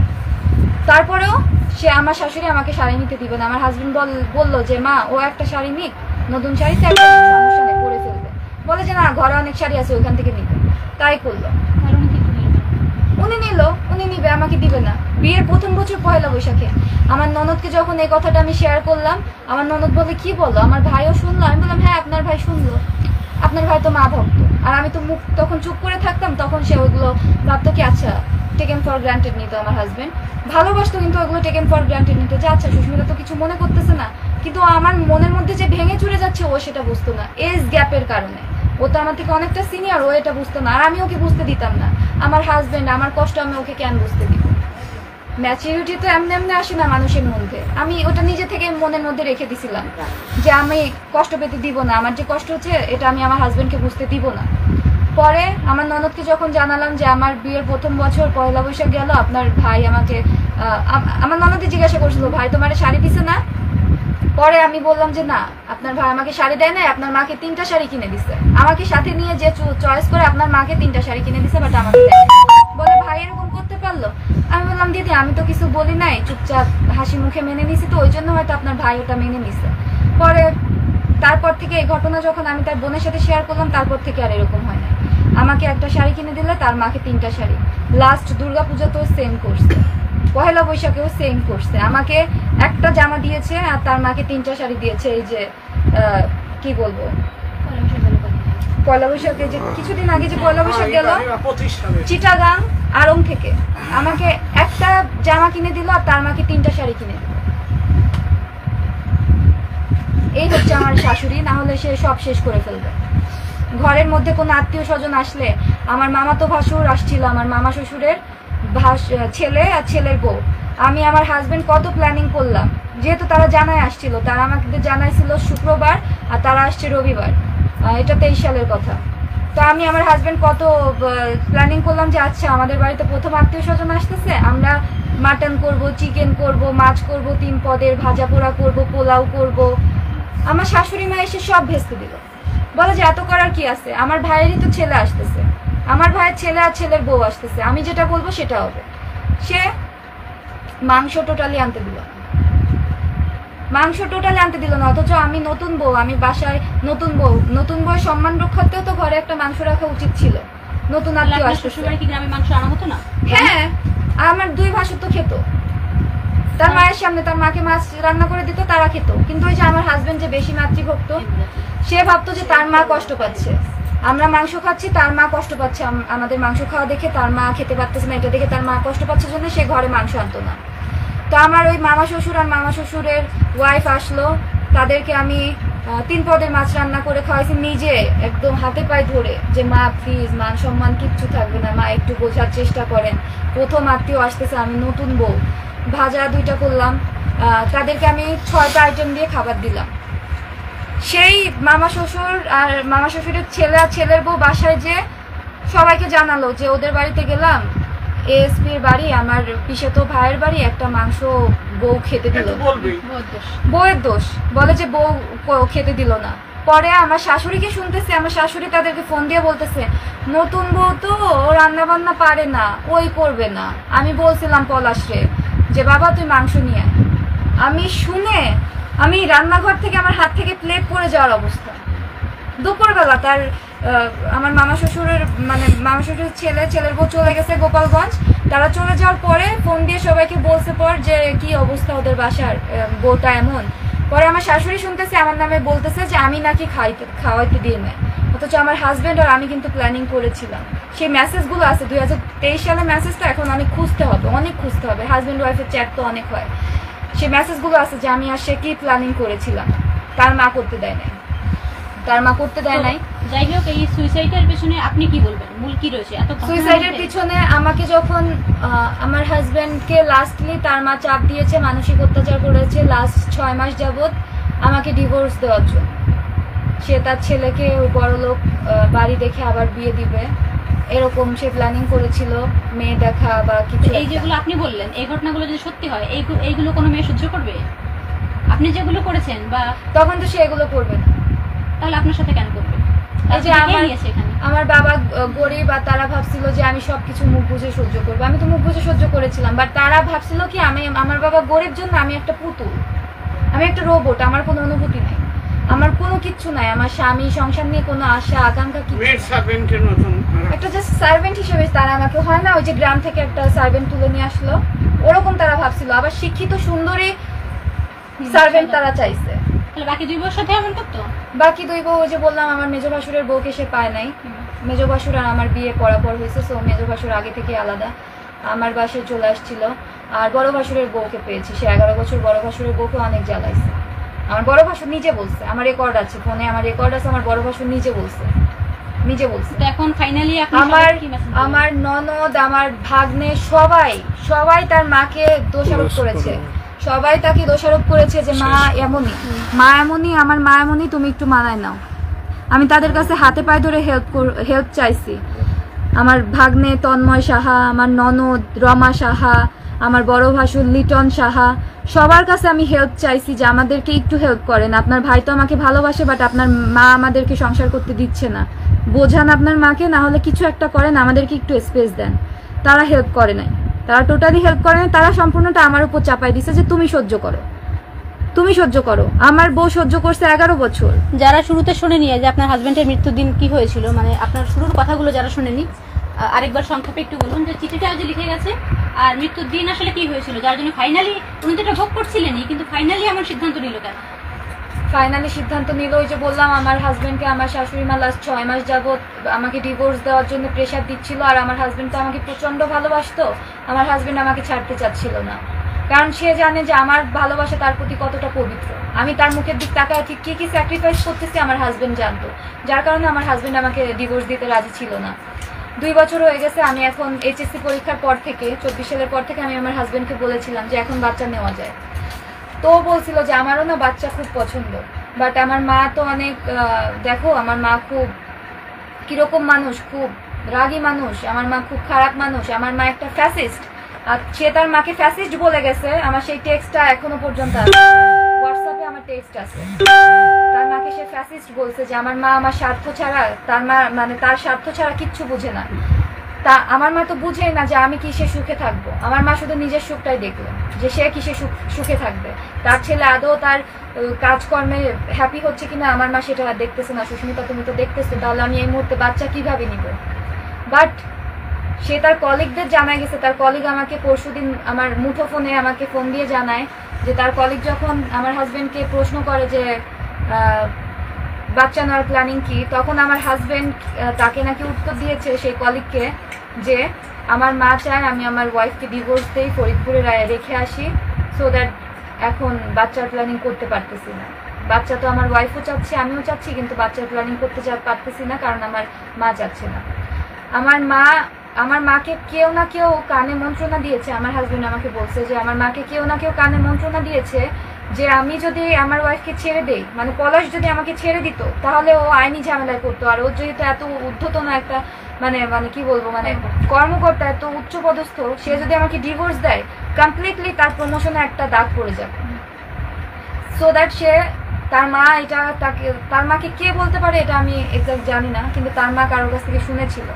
তারপরেও সে আমার শাশুড়ি আমাকে শাড়ি নিতে দিবে না। আমার হাজবেন্ড বললো যে মা ও একটা শাড়ি নিক, নতুন শাড়িতে একটা সমস্যা নেই, পরে ফেলবে। বলে যে না ঘরে অনেক শাড়ি আছে ওইখান থেকে নিবে। তাই করলো, উনি নিবে, আমাকে দিবে না। বিয়ের প্রথম বছর পয়লা বৈশাখে আমার ননদকে যখন এই কথাটা আমি শেয়ার করলাম, আমার ননদ বলে কি বলো, আমার ভাইও শুনলো? আমি বললাম হ্যাঁ আপনার ভাই শুনলো, আপনার ভাই তো মা ভক্ত। আর আমি তো মুখ তখন চুপ করে থাকতাম, তখন সে ওইগুলো ভাবতো কি আচ্ছা টেকেন ফর গ্রান্টেড নিত। আমার হাজবেন্ড ভালোবাসতো কিন্তু ওগুলো টেকেন ফর গ্রান্টেড নিত, যে আচ্ছা সুস্মিতা তো কিছু মনে করতেছে না, কিন্তু আমার মনের মধ্যে যে ভেঙে চুরে যাচ্ছে ও সেটা বুঝতো না, এজ গ্যাপের কারণে। ও তো আমার থেকে অনেকটা সিনিয়র, ও এটা বুঝতো না, আর আমি ওকে বুঝতে দিতাম না। আমার হাজবেন্ড আমার কষ্ট আমি ওকে কেন বুঝতে দিব? ম্যাচুরিটি তো এমনি এমনি আসে না মানুষের মধ্যে। আমি ওটা নিজে থেকে মনের মধ্যে রেখে দিছিলাম যে আমি কষ্ট পেতে দিব না, আমার যে কষ্ট হচ্ছে এটা আমি আমার হাজবেন্ডকে বুঝতে দিব না। পরে আমার ননদকে যখন জানালাম যে আমার বিয়ের প্রথম বছর পয়লা বৈশাখ গেল, আপনার ভাই আমাকে আমার ননদই জিজ্ঞাসা করছিল ভাই তোমার শাড়ি দিছে না? পরে আমি বললাম যে না আপনার ভাই আমাকে শাড়ি দেয় নাই, আপনার মাকে 3টা শাড়ি কিনে দিছে। আমাকে সাথে নিয়ে যে চয়েস করে আপনার মাকে 3টা শাড়ি কিনে দিছে, বাট আমাকে দেয়। বলে ভাই এরকম করতে পারলো? আমি বললাম দিদি আমি তো কিছু বলি নাই, চুপচাপ হাসি মুখে মেনে নিছি, তো ওই জন্য হয়তো আপনার ভাই ওটা মেনে নিছে। পরে তারপর থেকে এই ঘটনা যখন আমি তার বোনের সাথে শেয়ার করলাম, তারপর থেকে আর এরকম হয় না। আমাকে একটা শাড়ি কিনে দিলে তার মাকে 3টা শাড়ি। লাস্ট দুর্গাপূজাতেও সেম করছে, পহেলা বৈশাখেও সেম করছে। আমাকে একটা জামা দিয়েছে আর তার মাকে 3টা শাড়ি দিয়েছে। এই যে কি বলবো, পয়লা বৈশাখে যে কিছুদিন আগে যে পয়লা বৈশাখ গেল চিটাগাং আড়ং থেকে আমাকে একটা জামা কিনে দিল আর তার মাকে 3টা শাড়ি কিনে দিল। এই হচ্ছে আমার শাশুড়ি, না হলে সে সব শেষ করে ফেলবে। ঘরের মধ্যে কোনো আত্মীয় স্বজন আসলে, আমার মামাতো ভাসুর আসছিল, আমার মামা শ্বশুরের ছেলে আর ছেলের বউ, আমি আমার হাজবেন্ড কত প্ল্যানিং করলাম, যেহেতু তারা জানায় আসছিল, তারা আমাকে জানাইছিল শুক্রবার আর তারা আসছে রবিবার, এটা 23 সালের কথা। তো আমি আমার হাজবেন্ড কত প্ল্যানিং করলাম যে আচ্ছা আমাদের বাড়িতে প্রথম আত্মীয় স্বজন আসতেছে, আমরা মাটন করব, চিকেন করব, মাছ করব, 3 পদের ভাজা পোড়া করব, পোলাও করব। আমার শাশুড়ি মা এসে সব ভেস্তে দিল, বলে যে এত করার কি আছে, আমার ভাইয়েরই তো ছেলে আসতেছে, আমার ভাইয়ের ছেলে আর ছেলের বউ আসতেছে, আমি যেটা বলবো সেটা হবে। সে মাংস টোটালি আনতে দিল, মাংস টোটালি আনতে দিল না। অথচ আমি নতুন বউ, আমি বাসায় নতুন বউ সম্মান রক্ষার্থেও তো ঘরে একটা মাংস রাখা উচিত ছিল। নতুন আত্মীয় আসতেছে, কি গ্রামে মাংস আনা হতো না? হ্যাঁ, আমার 2 ভাসুর তো খেত, তার মায়ের সামনে তার মাকে মাছ রান্না করে দিত, তারা খেত। কিন্তু ওই যে আমার হাজবেন্ড যে বেশি মাতৃভক্ত, সে ভাবতো যে তার মা কষ্ট পাচ্ছে, আমরা মাংস খাচ্ছি তার মা কষ্ট পাচ্ছে, আমাদের মাংস খাওয়া দেখে তার মা খেতে পারতেছে না, এটা দেখে তার মা কষ্ট পাচ্ছে জন্য সে ঘরে মাংস আনতো না। তো আমার ওই মামা শ্বশুর আর মামা শ্বশুরের ওয়াইফ আসলো, তাদেরকে আমি 3 পদের মাছ রান্না করে খাওয়াইছি নিজে, একদম হাতে পায়ে ধরে, যে মা প্লিজ মান সম্মান কিচ্ছু থাকবে না, মা একটু বোঝার চেষ্টা করেন, প্রথম আত্মীয় আসতেছে, আমি নতুন বউ। ভাজা 2টা করলাম, তাদেরকে আমি 6টা আইটেম দিয়ে খাবার দিলাম। সেই মামা শ্বশুর আর মামা শ্বশুরের ছেলে আর ছেলের বউ বাসায় যে সবাইকে জানালো যে ওদের বাড়িতে গেলাম, এএসপির বাড়ি, আমার পিসেতো ভাইয়ের বাড়ি, একটা মাংস বউ খেতে দিল এটা না। বলবি বহুত দোষ। বউয়ের দোষ, বলে যে বউ খেতে দিল না। পরে আমার শাশুড়িকে শুনতেছে, আমার শাশুড়ি তাদেরকে ফোন দিয়ে বলতেছে নতুন বউ তো রান্না বান্না পারে না, ওই করবে না। আমি বলছিলাম পলাশরে যে বাবা তুই মাংস নিয়ে আয়। আমি শুনে আমি রান্নাঘর থেকে আমার হাত থেকে প্লেট পড়ে যাওয়ার অবস্থা। দুপুরবেলা তার আমার মামা শ্বশুরের মামা শ্বশুরের ছেলের বউ চলে গেছে গোপালগঞ্জ। তারা চলে যাওয়ার পরে ফোন দিয়ে সবাইকে বলছে পর যে কি অবস্থা ওদের বাসার, বউটা এমন। পরে আমার শাশুড়ি শুনতেছে আমার নামে বলতেছে যে আমি নাকি খাওয়াইতে দিয়ে নেয়, অথচ আমার হাজবেন্ড আর আমি কিন্তু প্ল্যানিং করেছিলাম। সেই মেসেজগুলো আছে 2023 সালের মেসেজটা এখন অনেক খুঁজতে হবে। হাজবেন্ড ওয়াইফের চ্যাট তো অনেক হয়, সেই মেসেজগুলো আছে যে আমি আর সে কি প্ল্যানিং করেছিলাম। তার মা করতে দেয় নাই। যাই হোক, এই সুইসাইডের পেছনে আপনি কি বলবেন, মূল কি রয়েছে এত সুইসাইডের পিছনে আমাকে যখন আমার হাজবেন্ডকে লাস্টলি তার মা চাপ দিয়েছে, মানসিক অত্যাচার করেছে লাস্ট 6 মাস যাবত আমাকে ডিভোর্স দেওয়ার জন্য। সে তার ছেলেকে ওই বড়লোক বাড়ি দেখে আবার বিয়ে দিবে, এরকম সে প্ল্যানিং করেছিল, মেয়ে দেখা বা কিছু। এই যেগুলো আপনি বললেন, এই ঘটনাগুলো যদি সত্যি হয়, এইগুলো কোনো মেয়ে সহ্য করবে? আপনি যেগুলো করেছেন বা তখন তো সে এগুলো করবে না, তাহলে আপনার সাথে কেন করবে? এই যে আমার বাবা গরিব আর তারা ভাবছিল যে আমি সবকিছু মুখ বুঝে সহ্য করবো। আমি তো মুখ বুঝে সহ্য করেছিলাম, বাট তারা ভাবছিল কি আমার বাবা গরিব জন্য আমি একটা পুতুল, আমি একটা রোবট, আমার কোনো অনুভূতি নাই, আমার কোনো কিচ্ছু নাই, আমার স্বামী সংসার নিয়ে কোনো আশা আকাঙ্ক্ষা কিছু মেড সার্ভেন্টের মতন একটা জাস্ট সার্ভেন্ট হিসেবে তারা আমাকে, হয় না ওই যে গ্রাম থেকে একটা সার্ভেন্ট তুলে নিয়ে আসলো, ওরকম তারা ভাবছিল। আবার শিক্ষিত সুন্দরী সার্ভেন্ট তারা চাইছে। তাহলে বাকি 2 বছর সাথে এমন করতো? বাকি 2 বউ যে বললাম আমার মেজো ভাসুরের বউকে সে পায় নাই। মেজো ভাসুর আর আমার বিয়ে পরাপর হয়েছে, সো মেজো ভাসুর আগে থেকে আলাদা আমার বাসায় চলে আসছিল। আর বড় ভাসুরের বউকে পেয়েছি, সে 11 বছর বড় ভাসুরের বউকে অনেক জ্বালাইছে। আমার বড় ভাসুর নিজে বলছে, আমার রেকর্ড আছে ফোনে, আমার রেকর্ড আছে, আমার বড় ভাসুর নিজে বলছে। তো এখন ফাইনালি আমার ননদ, আমার ভাগ্নে সবাই তার মাকে দোষারোপ করেছে, সবাই তাকে দোষারোপ করেছে যে মা এমনই, আমার মা এমনই, তুমি একটু মানায় নাও। আমি তাদের কাছে হাতে পায়ে ধরে হেল্প চাইছি। আমার ভাগ্নে তন্ময় সাহা, আমার ননদ রমা সাহা, আমার বড় ভাসুর লিটন সাহা, সবার কাছে আমি হেল্প চাইছি যে আমাদেরকে একটু হেল্প করেন। আপনার ভাই তো আমাকে ভালোবাসে, বাট আপনার মা আমাদেরকে সংসার করতে দিচ্ছে না, বোঝান আপনার মাকে, না হলে কিছু একটা করেন, আমাদেরকে একটু স্পেস দেন। তারা হেল্প করে নাই, তারা টোটালি হেল্প করে নাই, তারা সম্পূর্ণটা আমার উপর চাপাই দিছে যে তুমি সহ্য করো। আমার বউ সহ্য করছে 11 বছর। যারা শুরুতে শুনেনি যে আপনার হাজবেন্ডের মৃত্যুর দিন কি হয়েছিল, মানে আপনার শুরুর কথাগুলো যারা শুনেনি, আরেকবার সংক্ষেপে একটু বলুন যে চিঠিটা যে লিখে গেছে আর মৃত্যুর দিন আসলে কি হয়েছিল, যার জন্য ফাইনালি উনি তো এটা ভোগ করছিলেনই, কিন্তু ফাইনালি আমার সিদ্ধান্ত নিল কেন? ফাইনালি সিদ্ধান্ত নিল ওই যে বললাম, আমার হাজবেন্ডকে আমার শাশুড়ি মা লাস্ট 6 মাস যাবত আমাকে ডিভোর্স দেওয়ার জন্য প্রেশার দিচ্ছিল। আর আমার হাজবেন্ড তো আমাকে প্রচন্ড ভালোবাসতো, আমার হাজবেন্ড আমাকে ছাড়তে চাচ্ছিল না, কারণ সে জানে যে আমার ভালোবাসা তার প্রতি কতটা পবিত্র। আমি তার মুখের দিক তাকায় ঠিক কি স্যাক্রিফাইস করতেছি আমার হাজবেন্ড জানতো, যার কারণে আমার হাজবেন্ড আমাকে ডিভোর্স দিতে রাজি ছিল না। 2 বছর হয়ে গেছে। আমি এখন HSC পরীক্ষার পর থেকে 24 সালের পর থেকে আমি আমার হাজবেন্ডকে বলেছিলাম যে এখন বাচ্চা নেওয়া যায়, তো বলছিল যে আমারও না বাচ্চা খুব পছন্দ, বাট আমার মা তো অনেক, দেখো আমার মা খুব কিরকম মানুষ, খুব রাগী মানুষ, আমার মা খুব খারাপ মানুষ, আমার মা একটা ফ্যাসিস্ট। আর সে তার মাকে ফ্যাসিস্ট বলে গেছে, আমার সেই টেক্সটটা এখনো পর্যন্ত আছে, হোয়াটসঅ্যাপে আমার টেক্সট আছে। তার মাকে সে ফ্যাসিস্ট বলছে যে আমার মা আমার স্বার্থ ছাড়া, তার মা মানে তার স্বার্থ ছাড়া কিচ্ছু বুঝে না। তা আমার মা তো বুঝেই না যে আমি কিসে সুখে থাকবো, আমার মা শুধু নিজের সুখটাই দেখলো যে সে কিসে সুখে থাকবে, তার ছেলে আদৌ তার কাজকর্মে হ্যাপি হচ্ছে কিনা আমার মা সেটা দেখতেছে না। সুস্মিতা তুমি তো দেখতেছো, তাহলে আমি এই মুহূর্তে বাচ্চা কিভাবে নিব? বাট সে তার কলিগদের জানায় গেছে, তার কলিগ আমাকে পরশুদিন আমার মুঠো ফোনে আমাকে ফোন দিয়ে জানায় যে তার কলিগ যখন আমার হাজবেন্ডকে প্রশ্ন করে যে বাচ্চা নেওয়ার প্ল্যানিং কি, তখন আমার হাজবেন্ড তাকে নাকি উত্তর দিয়েছে সেই কলিগকে যে আমার মা চায় আমি আমার ওয়াইফকে ডিভোর্স দেই, ফরিদপুরে রেখে আসি, সো দ্যাট এখন বাচ্চার প্ল্যানিং করতে পারতেছি না। বাচ্চা তো আমার ওয়াইফও চাচ্ছে, আমিও চাচ্ছি, কিন্তু বাচ্চার প্ল্যানিং করতে পারতেছি না কারণ আমার মা চাচ্ছে না। আমার মাকে কেউ না কেউ কানে মন্ত্রণা দিয়েছে, আমার হাজবেন্ড আমাকে বলছে যে আমার মাকে কেউ না কেউ কানে মন্ত্রণা দিয়েছে যে আমি যদি আমার ওয়াইফকে ছেড়ে দেই, মানে পলাশ যদি আমাকে ছেড়ে দিত তাহলে ও আইনি ঝামেলায় করতো, আর ও যেহেতু এত ঊর্ধ্বতন একটা মানে মানে কি বলবো, মানে কর্মকর্তা এত উচ্চ পদস্থ, সে যদি আমাকে ডিভোর্স দেয় কমপ্লিটলি তার প্রমোশনে একটা দাগ পড়ে যাবে। সো দ্যাট সে তার মা এটা তাকে, তার মাকে কে বলতে পারে এটা আমি এক্সাক্ট জানি না, কিন্তু তার মা কারোর কাছ থেকে শুনেছিল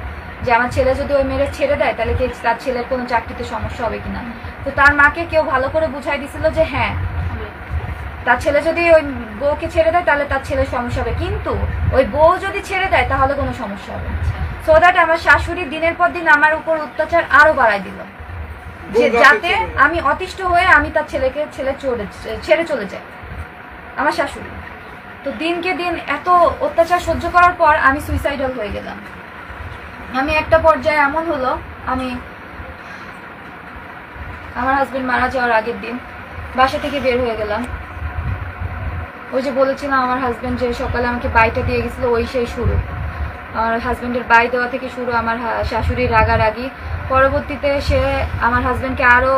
যে আমার ছেলে যদি ওই মেয়ের ছেড়ে দেয় তাহলে কি তার ছেলের কোনো চাকরিতে সমস্যা হবে কিনা। তো তার মাকে কেউ ভালো করে বুঝাই দিছিল যে হ্যাঁ, তার ছেলে যদি ওই বউকে ছেড়ে দেয় তাহলে তার ছেলের সমস্যা হবে, কিন্তু ওই বউ যদি ছেড়ে দেয় তাহলে কোনো সমস্যা হবে। সো দ্যাট আমার শাশুড়ি দিনের পর দিন আমার উপর অত্যাচার আরো বাড়াই দিল, যে যাতে আমি অতিষ্ঠ হয়ে আমি তার ছেলেকে ছেড়ে চলে যাই, আমার শাশুড়ি। তো দিনকে দিন এত অত্যাচার সহ্য করার পর আমি সুইসাইডাল হয়ে গেলাম। আমি একটা পর্যায়ে এমন হলো, আমি আমার হাজবেন্ড মারা যাওয়ার আগের দিন বাসা থেকে বের হয়ে গেলাম। ওই যে বলেছিলাম আমার হাজবেন্ড যে সকালে আমাকে বাইটা দিয়ে গেছিল, ওই সেই শুরু। আমার হাজবেন্ডের বাই দেওয়া থেকে শুরু আমার শাশুড়ির রাগারাগি। পরবর্তীতে সে আমার হাজবেন্ডকে আরো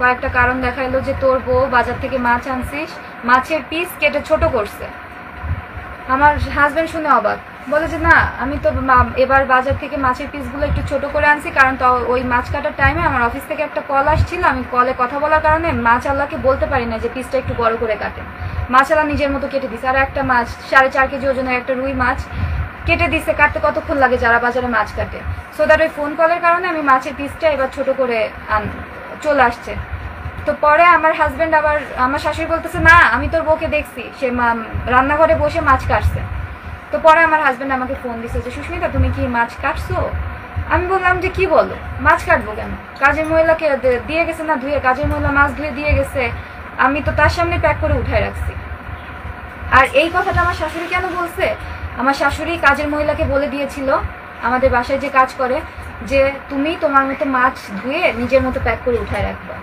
কয়েকটা কারণ দেখাইলো যে তোর বউ বাজার থেকে মাছ আনছিস, মাছের পিস কেটে ছোট করছে। আমার হাজবেন্ড শুনে অবাক, বলে যে না আমি তো এবার বাজার থেকে মাছের পিসগুলো একটু ছোট করে আনছি, কারণ তো ওই মাছ কাটার টাইমে আমার অফিস থেকে একটা কল আসছিল, আমি কলে কথা বলার কারণে মাছ আল্লাহকে বলতে পারি না যে পিসটা একটু বড় করে কাটেন। মাছ আল্লাহ নিজের মতো কেটে দিছে, আর একটা মাছ 4.5 কেজি ওজনের একটা রুই মাছ কেটে দিচ্ছে। কাটতে কতক্ষণ লাগে যারা বাজারে মাছ কাটে। সো দ্যাট ওই ফোন কলের কারণে আমি মাছের পিসটা এবার ছোট করে চলে আসছে। তো পরে আমার হাজবেন্ড আবার আমার শাশুড়ি বলতেছে না আমি তোর বউকে দেখছি, সে রান্নাঘরে বসে মাছ কাটছে। তো পরে আমার হাজবেন্ড আমাকে ফোন দিছে যে সুস্মিতা তুমি কি মাছ কাটছো? আমি বললাম যে কি বলো, মাছ কাটবো কেন, কাজের মহিলাকে দিয়ে গেছে না ধুয়ে, কাজের মহিলা মাছ ধুয়ে দিয়ে গেছে, আমি তো তার সামনে প্যাক করে উঠায় রাখছি। আর এই কথাটা আমার শাশুড়ি কেন বলছে, আমার শাশুড়ি কাজের মহিলাকে বলে দিয়েছিল আমাদের বাসায় যে কাজ করে যে তুমি তোমার মতো মাছ ধুয়ে নিজের মতো প্যাক করে উঠায় রাখবা,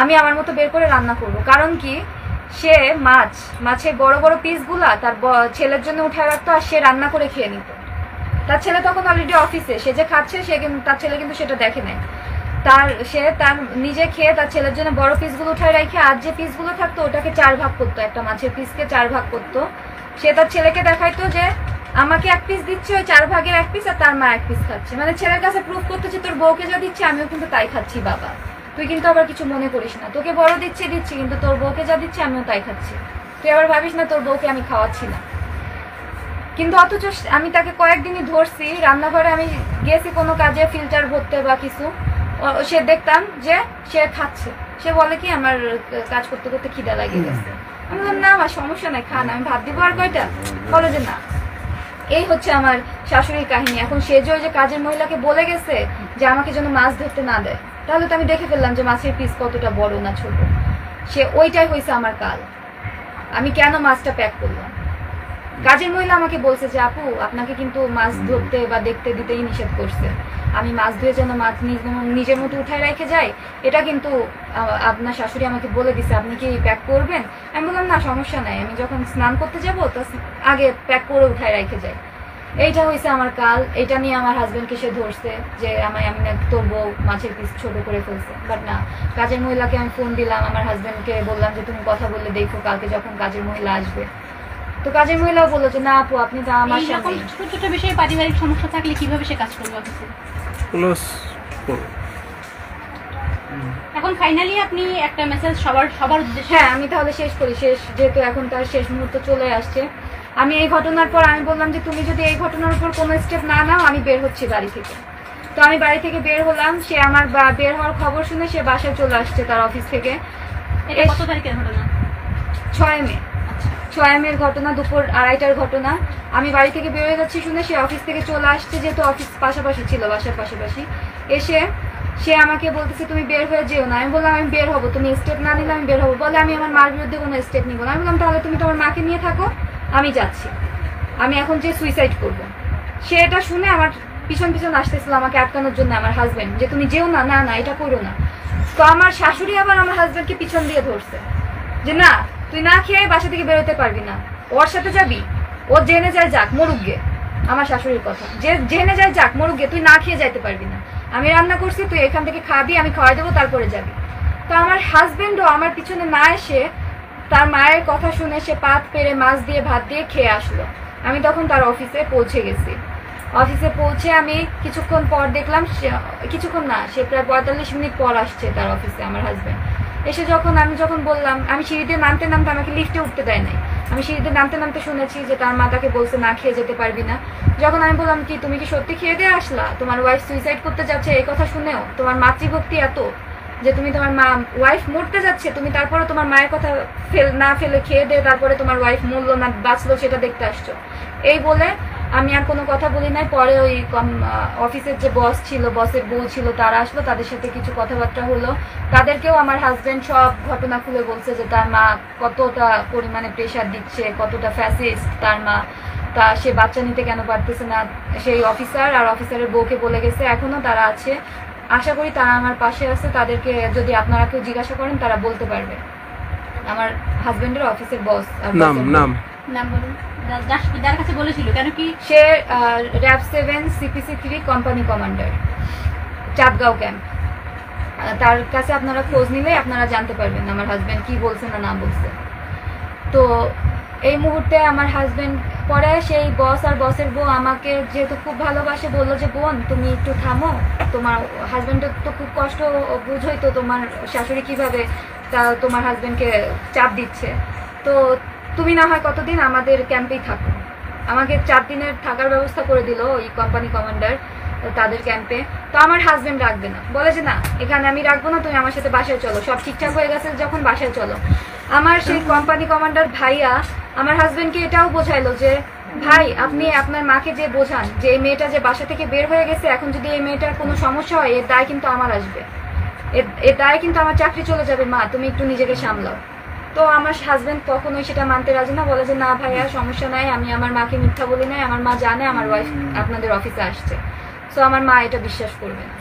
আমি আমার মতো বের করে রান্না করব। কারণ কি সে মাছের বড় বড় পিসগুলা তার ছেলের জন্য উঠায় রাখতো আর সে রান্না করে খেয়ে নিত। তার ছেলে তখন অলরেডি অফিসে, সে যে খাচ্ছে সে কিন্তু তার ছেলে কিন্তু সেটা দেখে নেয়। সে তার নিজে খেয়ে তার ছেলের জন্য বড় পিসগুলো উঠায় রেখে আর যে পিসগুলো থাকতো ওটাকে 4 ভাগ করতো, একটা মাছের পিসকে 4 ভাগ করতো। সে তার ছেলেকে দেখাইতো যে আমাকে 1 পিস দিচ্ছে, ওই 4 ভাগের 1 পিস, আর তার মা 1 পিস খাচ্ছে। মানে ছেলের কাছে প্রুফ করতে যে তোর বউকে যা দিচ্ছে আমিও কিন্তু তাই খাচ্ছি বাবা, তুই কিন্তু আবার কিছু মনে করিস না, তোকে বড় দিচ্ছি কিন্তু তোর বউকে যা দিচ্ছে আমিও তাই খাচ্ছি, তুই আবার ভাবিস না তোর বউকে আমি খাওয়াচ্ছি না। কিন্তু অথচ আমি তাকে কয়েকদিনই ধরছি, রান্নাঘরে আমি গেছি কোনো কাজে ফিল্টার ভরতে বা কিছু, সে দেখতাম যে সে খাচ্ছে। সে বলে কি আমার কাজ করতে করতে খিদা লাগিয়ে গেছে। আমি বললাম না আমার সমস্যা নাই, খান, আমি ভাত দিব আর কয়টা, বলে যে না। এই হচ্ছে আমার শাশুড়ির কাহিনী। এখন সে যে ওই যে কাজের মহিলাকে বলে গেছে যে আমাকে যেন মাছ ধরতে না দেয়, তাহলে তো আমি দেখে ফেললাম যে মাছের পিস কতটা বড় না ছোট। সে ওইটাই হয়েছে আমার কাল, আমি কেন মাছটা প্যাক করলাম। কাজের মহিলা আমাকে বলছে যে আপু আপনাকে কিন্তু মাছ ধরতে বা দেখতে দিতেই নিষেধ করছে, আমি মাছ ধুয়ে যেন মাছ নিজের মতো উঠায় রেখে যাই, এটা কিন্তু আপনার শাশুড়ি আমাকে বলে দিছে, আপনি কি প্যাক করবেন? আমি বললাম না সমস্যা নাই, আমি যখন স্নান করতে যাবো তো আগে প্যাক করে উঠায় রেখে যাই। এইটা হয়েছে আমার কাল। এটা নিয়ে আমার হাজবেন্ডকে সে ধরছে যে আমি তোর বউ মাছের পিস ছোট করে ফেলছে। বাট না, কাজের মহিলাকে আমি ফোন দিলাম, আমার হাজবেন্ডকে বললাম যে তুমি কথা বললে দেখো কালকে যখন কাজের মহিলা আসবে। তো কাজের মহিলাও বললো যে না আপু আপনি তো আমার সাথে। ছোট ছোট বিষয়ে পারিবারিক সমস্যা থাকলে কিভাবে সে কাজ করবে অফিসে? এখন ফাইনালি আপনি একটা মেসেজ সবার উদ্দেশ্যে। হ্যাঁ আমি তাহলে শেষ করি, যেহেতু এখন তার শেষ মুহূর্ত চলে আসছে। আমি এই ঘটনার পর আমি বললাম যে তুমি যদি এই ঘটনার উপর কোনো স্টেপ না নাও আমি বের হচ্ছি বাড়ি থেকে। তো আমি বাড়ি থেকে বের হলাম, সে আমার বের হওয়ার খবর শুনে সে বাসায় চলে আসছে তার অফিস থেকে। এটা কত তারিখের ঘটনা? 6 মে। 6 মের ঘটনা, দুপুর 2:30টার ঘটনা। আমি বাড়ি থেকে বের হয়ে যাচ্ছি শুনে সে অফিস থেকে চলে আসছে, যেহেতু অফিস পাশাপাশি ছিল, বাসার পাশাপাশি। এসে সে আমাকে বলতেছে তুমি বের হয়ে যেও না। আমি বললাম আমি বের হবো, তুমি স্টেপ না নিলে আমি বের হবো। বলে আমি আমার মার বিরুদ্ধে কোনো স্টেপ নিবো না। আমি বললাম তাহলে তুমি তোমার মাকে নিয়ে থাকো, আমি যাচ্ছি, আমি এখন যে সুইসাইড করবো। সে এটা শুনে আমার পিছন পিছন আসতেছিল আমাকে আটকানোর জন্য, আমার হাজবেন্ড, যে তুমি যেও না, না না এটা করো না। তো আমার শাশুড়ি আবার আমার হাজবেন্ডকে পিছন দিয়ে ধরছে যে না তুই না খেয়ে বাসা থেকে বেরোতে পারবি না, ওর সাথে যাবি, ও জেনে যায় যাক মরুক গে। আমার শাশুড়ির কথা, যে জেনে যায় যাক মরুক গে, তুই না খেয়ে যাইতে পারবি না, আমি রান্না করছি, তুই এখান থেকে খাবি, আমি খাওয়াই দেবো, তারপরে যাবি। তো আমার হাজবেন্ডও আমার পিছনে না এসে তার মায়ের কথা শুনে সে পাত পেরে মাছ দিয়ে ভাত দিয়ে খেয়ে আসলো। আমি তখন তার অফিসে পৌঁছে গেছি। অফিসে পৌঁছে আমি কিছুক্ষণ পর দেখলাম, কিছুক্ষণ না, সে প্রায় 45 মিনিট পর আসছে তার অফিসে আমার হাজবেন্ড এসে। আমি যখন বললাম, আমি সিঁড়িতে নামতে নামতে, আমাকে লিফটে উঠতে দেয় নাই, আমি সিঁড়িতে নামতে নামতে শুনেছি যে তার মা তাকে বলছে না খেয়ে যেতে পারবি না। যখন আমি বললাম কি তুমি কি সত্যি খেয়ে দিয়ে আসলা, তোমার ওয়াইফ সুইসাইড করতে যাচ্ছে এই কথা শুনেও তোমার মাতৃভক্তি এত যে তুমি তোমার ওয়াইফ মরতে যাচ্ছে, তুমি তারপরে তোমার মায়ের কথা না ফেলে খেয়ে দিয়ে তারপরে তোমার ওয়াইফ মরলো না বাঁচলো সেটা দেখতে আসছো, এই বলে আমি আর কোনো কথা বলি নাই। পরে ওই অফিসের যে বস ছিল, বসের বউ ছিল, তারা আসলো, তাদের সাথে কিছু কথাবার্তা হলো। তাদেরকেও আমার হাজবেন্ড সব ঘটনা খুলে বলছে যে তার মা কতটা পরিমাণে প্রেশার দিচ্ছে, কতটা ফ্যাসিস্ট তার মা, তা সে বাচ্চা নিতে কেন পারতেছে না। সেই অফিসার আর অফিসারের বউকে বলে গেছে, এখনো তারা আছে, আশা করি তারা আমার পাশে আছে, তাদেরকে যদি আপনারা কেউ জিজ্ঞাসা করেন তারা বলতে পারবে। আমার হাজবেন্ডের অফিসের বস নাম বলুন, যার কাছে বলেছিল, কেন কি সে RAB 7 CPC 3 company commander, Chandgaon camp. তার কাছে আপনারা খোঁজ নিলে আপনারা জানতে পারবেন আমার হাজবেন্ড কি বলছে না বলছে। তো এই মুহূর্তে আমার হাজবেন্ড, পরে সেই বস আর বসের বউ আমাকে যেহেতু খুব ভালোবাসে বললো যে বোন তুমি একটু থামো, তোমার হাজবেন্ডের তো খুব কষ্ট, বুঝোই তো তোমার শাশুড়ি কিভাবে তোমার হাজবেন্ডকে চাপ দিচ্ছে, তো তুমি না হয় কতদিন আমাদের ক্যাম্পেই থাকো। আমাকে 4 দিনের থাকার ব্যবস্থা করে দিল ওই কোম্পানি কমান্ডার তাদের ক্যাম্পে। তো আমার হাজবেন্ড রাখবে না, বলে যে না এখানে আমি রাখবো না, তুমি আমার সাথে বাসায় চলো, সব ঠিকঠাক হয়ে গেছে যখন বাসায় চলো। আমার সেই কোম্পানি কমান্ডার ভাইয়া আমার হাজবেন্ডকে এটাও বোঝাইলো যে ভাই আপনি আপনার মাকে যে বোঝান যে এই মেয়েটা যে বাসা থেকে বের হয়ে গেছে, এখন যদি এই মেয়েটার কোনো সমস্যা হয় এর দায় কিন্তু আমার আসবে, এর দায় কিন্তু আমার চাকরি চলে যাবে, মা তুমি একটু নিজেকে সামলাও। তো আমার হাজবেন্ড কখনোই সেটা মানতে রাজি না, বলে যে না ভাইয়া সমস্যা নাই, আমি আমার মাকে মিথ্যা বলি নাই, আমার মা জানে আমার ওয়াইফ আপনাদের অফিসে আসছে, সো আমার মা এটা বিশ্বাস করবে না।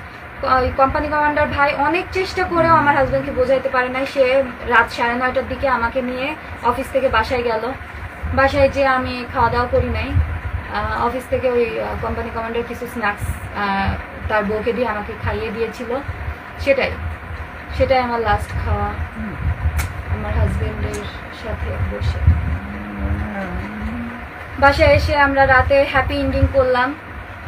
ওই কোম্পানি কমান্ডার ভাই অনেক চেষ্টা করেও আমার হাজবেন্ডকে বোঝাইতে পারে নাই। সে রাত 9:30টার দিকে আমাকে নিয়ে অফিস থেকে বাসায় গেল। বাসায় যে আমি খাওয়া দাওয়া করি নাই, অফিস থেকে ওই কোম্পানি কমান্ডার কিছু স্ন্যাক্স তার বউকে দিয়ে আমাকে খাইয়ে দিয়েছিল, সেটাই আমার লাস্ট খাওয়া আমার হাজবেন্ডের সাথে বসে। বাসায় এসে আমরা রাতে হ্যাপি এন্ডিং করলাম,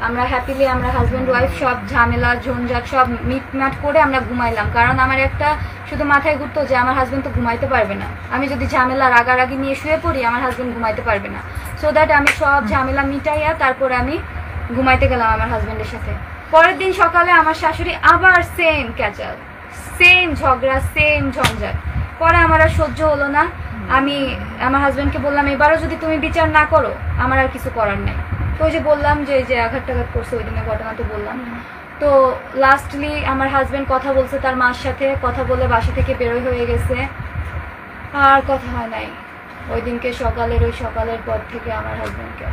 আমরা হ্যাপিলি আমরা হাজবেন্ড ওয়াইফ সব ঝামেলা ঝঞ্ঝাট সব মিটমাট করে আমরা ঘুমাইলাম। কারণ আমার একটা শুধু মাথায় ঘুরতো যে আমার হাজবেন্ড তো ঘুমাইতে পারবে না, আমি যদি ঝামেলা রাগারাগি নিয়ে শুয়ে পড়ি আমার হাজবেন্ড ঘুমাইতে পারবে না, সো দ্যাট আমি সব ঝামেলা মিটাইয়া তারপরে আমি ঘুমাইতে গেলাম আমার হাজবেন্ডের সাথে। পরের দিন সকালে আমার শাশুড়ি আবার সেম ক্যাচাল, সেম ঝগড়া, সেম ঝঞ্ঝাট। পরে আমার আর সহ্য হলো না, আমি আমার হাজবেন্ডকে বললাম এবারও যদি তুমি বিচার না করো আমার আর কিছু করার নেই। তো ওই যে বললাম যে আঘাত টাঘাত করছে ওই দিনের ঘটনা তো বললাম। তো লাস্টলি আমার হাজবেন্ড কথা বলছে তার মার সাথে, কথা বলে বাসা থেকে বেরোয় হয়ে গেছে, আর কথা হয় নাই ওই দিনকে। ওই সকালের পর থেকে আমার হাজবেন্ডকে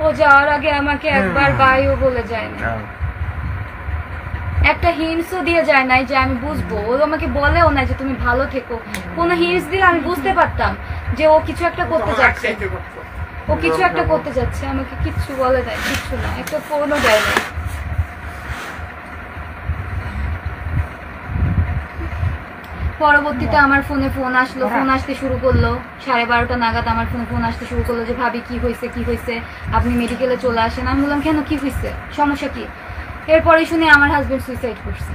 ও যাওয়ার আগে আমাকে একবার বাইও বলে যায় না, একটা হিন্টসও দিয়ে যায় নাই যে আমি বুঝবো। ও আমাকে বলেও না যে তুমি ভালো থেকো, কোনো হিন্টস দিলে আমি বুঝতে পারতাম যে ও কিছু একটা করতে যাচ্ছে, আমাকে কিচ্ছু বলে নাই, কিচ্ছু না, একটা ফোনও দেয় না। পরবর্তীতে আমার ফোনে ফোন আসলো, ফোন আসতে শুরু করলো 12:30 নাগাদ আমার ফোনে ফোন আসতে শুরু করলো যে ভাবি কি হয়েছে আপনি মেডিকেলে চলে আসেন। আমি বললাম কেন, কি হয়েছে, সমস্যা কি? এরপরে শুনে আমার হাজবেন্ড সুইসাইড করছে।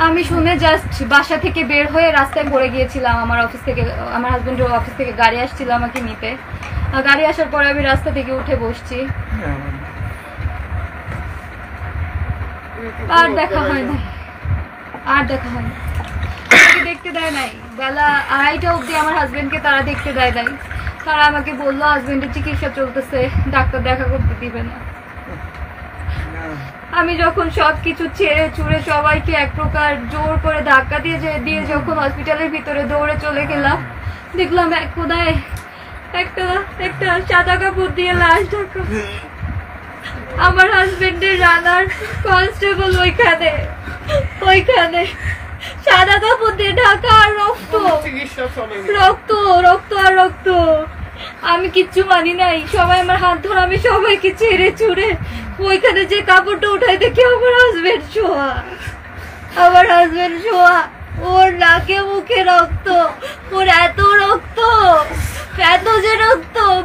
আমি শুনে জাস্ট বাসা থেকে বের হয়ে রাস্তায় পড়ে গিয়েছিলাম। আমার হাজবেন্ডের অফিস থেকে গাড়ি আসছিল আমাকে নিতে, গাড়ি আসার পরে আমি রাস্তা থেকে উঠে বসছি, আর দেখা হয় না, দেখতে দেয় নাই। বেলা 2:30 অবধি আমার হাজবেন্ডকে তারা দেখতে দেয় নাই। তারা আমাকে বললো হাজবেন্ডের চিকিৎসা চলতেছে, ডাক্তার দেখা করতে দিবে না। আমি যখন সবকিছু ছেড়ে ছুড়ে সবাইকে এক প্রকার জোর করে ধাক্কা দিয়ে যখন হসপিটালের ভিতরে দৌড়ে চলে গেলাম, দেখলাম এক কোনায় একটা সাদা কাপড় দিয়ে লাশ ঢাকা। আমার হাজবেন্ডের রানার কনস্টেবল ওইখানে সাদা কাপড় দিয়ে ঢাকা, আর রক্ত। আমি কিচ্ছু মানি নাই, সবাই আমার হাত ধরে, আমি সবাইকে ছেড়ে ছুড়ে ওইখানে যে কাপড়টা উঠাই দেখি আমার হাজবেন্ড শোয়া, ওর নাকে মুখে রক্ত, ওর এত রক্ত,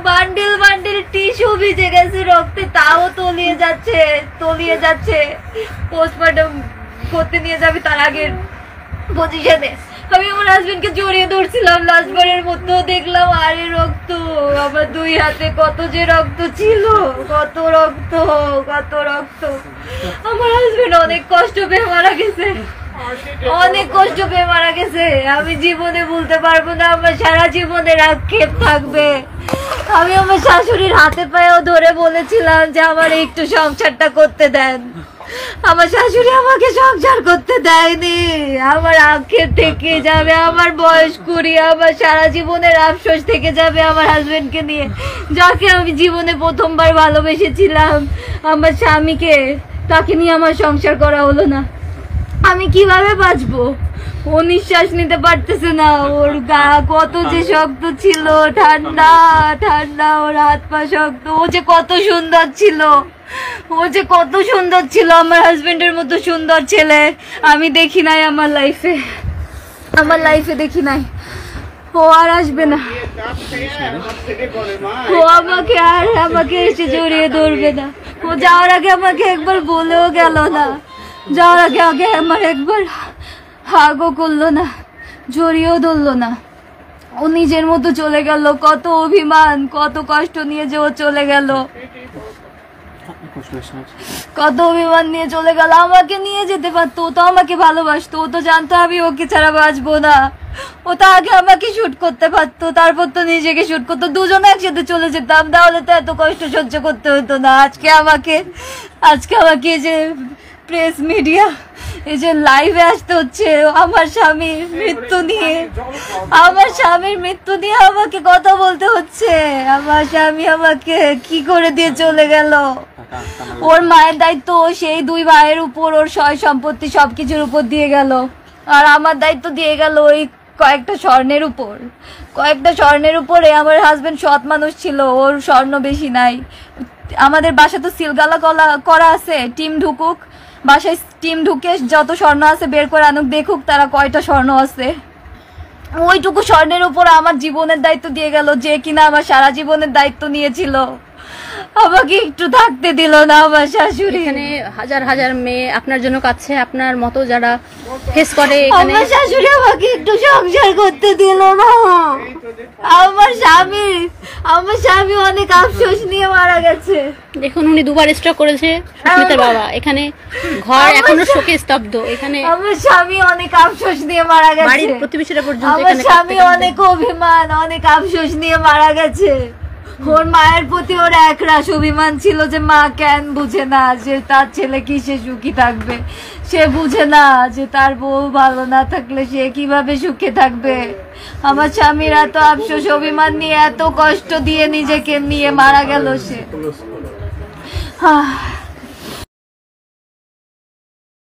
বান্ডিল টিস্যু ভিজে গেছে রক্ত। তাও তলিয়ে যাচ্ছে পোস্টমর্টম করতে নিয়ে যাবে তার আগের পজিশনে। আমি আমার হাজবেন্ডকে জড়িয়ে ধরছিলাম লাস্টবারের মতো, দেখলাম আরে রক্ত, আমার দুই হাতে কত যে রক্ত ছিল, কত রক্ত। আমার হাজবেন্ড অনেক কষ্ট পেয়ে মারা গেছে, অনেক কষ্ট পেয়ে মারা গেছে। আমি জীবনে ভুলতে পারবো না, আমার সারা জীবনের আক্ষেপ থাকবে। আমি আমার শাশুড়ির হাতে পায়েও ধরে বলেছিলাম যে আমার একটু সংসারটা করতে দেন, আমার শাশুড়ি আমাকে সংসার করতে দেয়নি। আমার আক্ষেপ থেকে যাবে, আমার বয়স 20, আমার সারা জীবনের আফসোস থেকে যাবে আমার হাজবেন্ডকে নিয়ে, যাকে আমি জীবনে প্রথমবার ভালোবেসেছিলাম। আমার স্বামীকে, তাকে নিয়ে আমার সংসার করা হলো না। আমি কিভাবে বাঁচবো? ও নিঃশ্বাস নিতে পারতেছে না, ওর গা কত যে শক্ত ছিল, ঠান্ডা, ওর হাত পা শক্ত। ও যে কত সুন্দর ছিল, আমার হাজবেন্ডের মতো সুন্দর ছেলে আমি দেখি নাই আমার লাইফে দেখি নাই। ও আর আসবে না, ও আমাকে এসে জড়িয়ে ধরবে না। ও যাওয়ার আগে আমাকে একবার বলেও গেল না, যাওয়ার আগে আমার একবার হাগও করলো না, জড়িয়েও ধরলো না। ও নিজের মতো চলে গেল। কত অভিমান, কত কষ্ট নিয়ে যে ও চলে গেল, কত অভিমান নিয়ে চলে গেল। আমাকে নিয়ে যেতে পারতো, ও তো আমাকে ভালোবাসতো, ও তো জানতো আমি ওকে ছাড়া বাঁচবো না। ও তো আগে আমাকে শুট করতে পারতো, তারপর তো নিজেকে শুট করতো, দুজনে একসাথে চলে যেতাম, তাহলে তো এত কষ্ট সহ্য করতে হতো না। আজকে আমাকে এই যে প্রেস মিডিয়া, এই যে লাইভে আসতে হচ্ছে আমার স্বামীর মৃত্যু নিয়ে আমাকে কথা বলতে হচ্ছে। আমার স্বামী আমাকে কি করে দিয়ে চলে গেল। ওর মায়ের দায়িত্ব সেই 2 ভাইয়ের উপর, ওর সয় সম্পত্তি সবকিছুর উপর দিয়ে গেল, আর আমার দায়িত্ব দিয়ে গেল ওই কয়েকটা স্বর্ণের উপরে। আমার হাজবেন্ড সৎ মানুষ ছিল, ওর স্বর্ণ বেশি নাই। আমাদের বাসা তো সিলগালা করা আছে, টিম ঢুকুক বাসায়, টিম ঢুকে যত স্বর্ণ আছে বের করে আনুক, দেখুক তারা কয়টা স্বর্ণ আছে। ওইটুকু স্বর্ণের উপর আমার জীবনের দায়িত্ব দিয়ে গেল, যে কিনা আমার সারা জীবনের দায়িত্ব নিয়েছিল। আমাকে একটু থাকতে দিল না আমার শাশুড়ি। এখানে হাজার মেয়ে আপনার জন্য কাছে, আপনার মতো যারা ফেস করে, আমার শাশুড়ি আমাকে একটু সংসার করতে দিল না। আমার স্বামী অনেক আফসোস নিয়ে মারা গেছে। দেখুন উনি 2বার স্ট্রোক করেছে সুস্মিতার বাবা। এখানে ঘর এখনো শোকে স্তব্ধ। এখানে আমার স্বামী অনেক আফসোস নিয়ে মারা গেছে, বাড়ির প্রতিবেশীরা পর্যন্ত আমার স্বামী অনেক অভিমান, অনেক আফসোস নিয়ে মারা গেছে। ওর মায়ের প্রতি ওর একরাশ অভিমান ছিল যে মা কেন বুঝে না যে তার ছেলে কি সে সুখী থাকবে, সে বুঝে না যে তার বউ ভালো না থাকলে সে কিভাবে সুখে থাকবে। আমার স্বামীর এত আফসোস অভিমান নিয়ে, এত কষ্ট দিয়ে নিজেকে নিয়ে মারা গেল সে।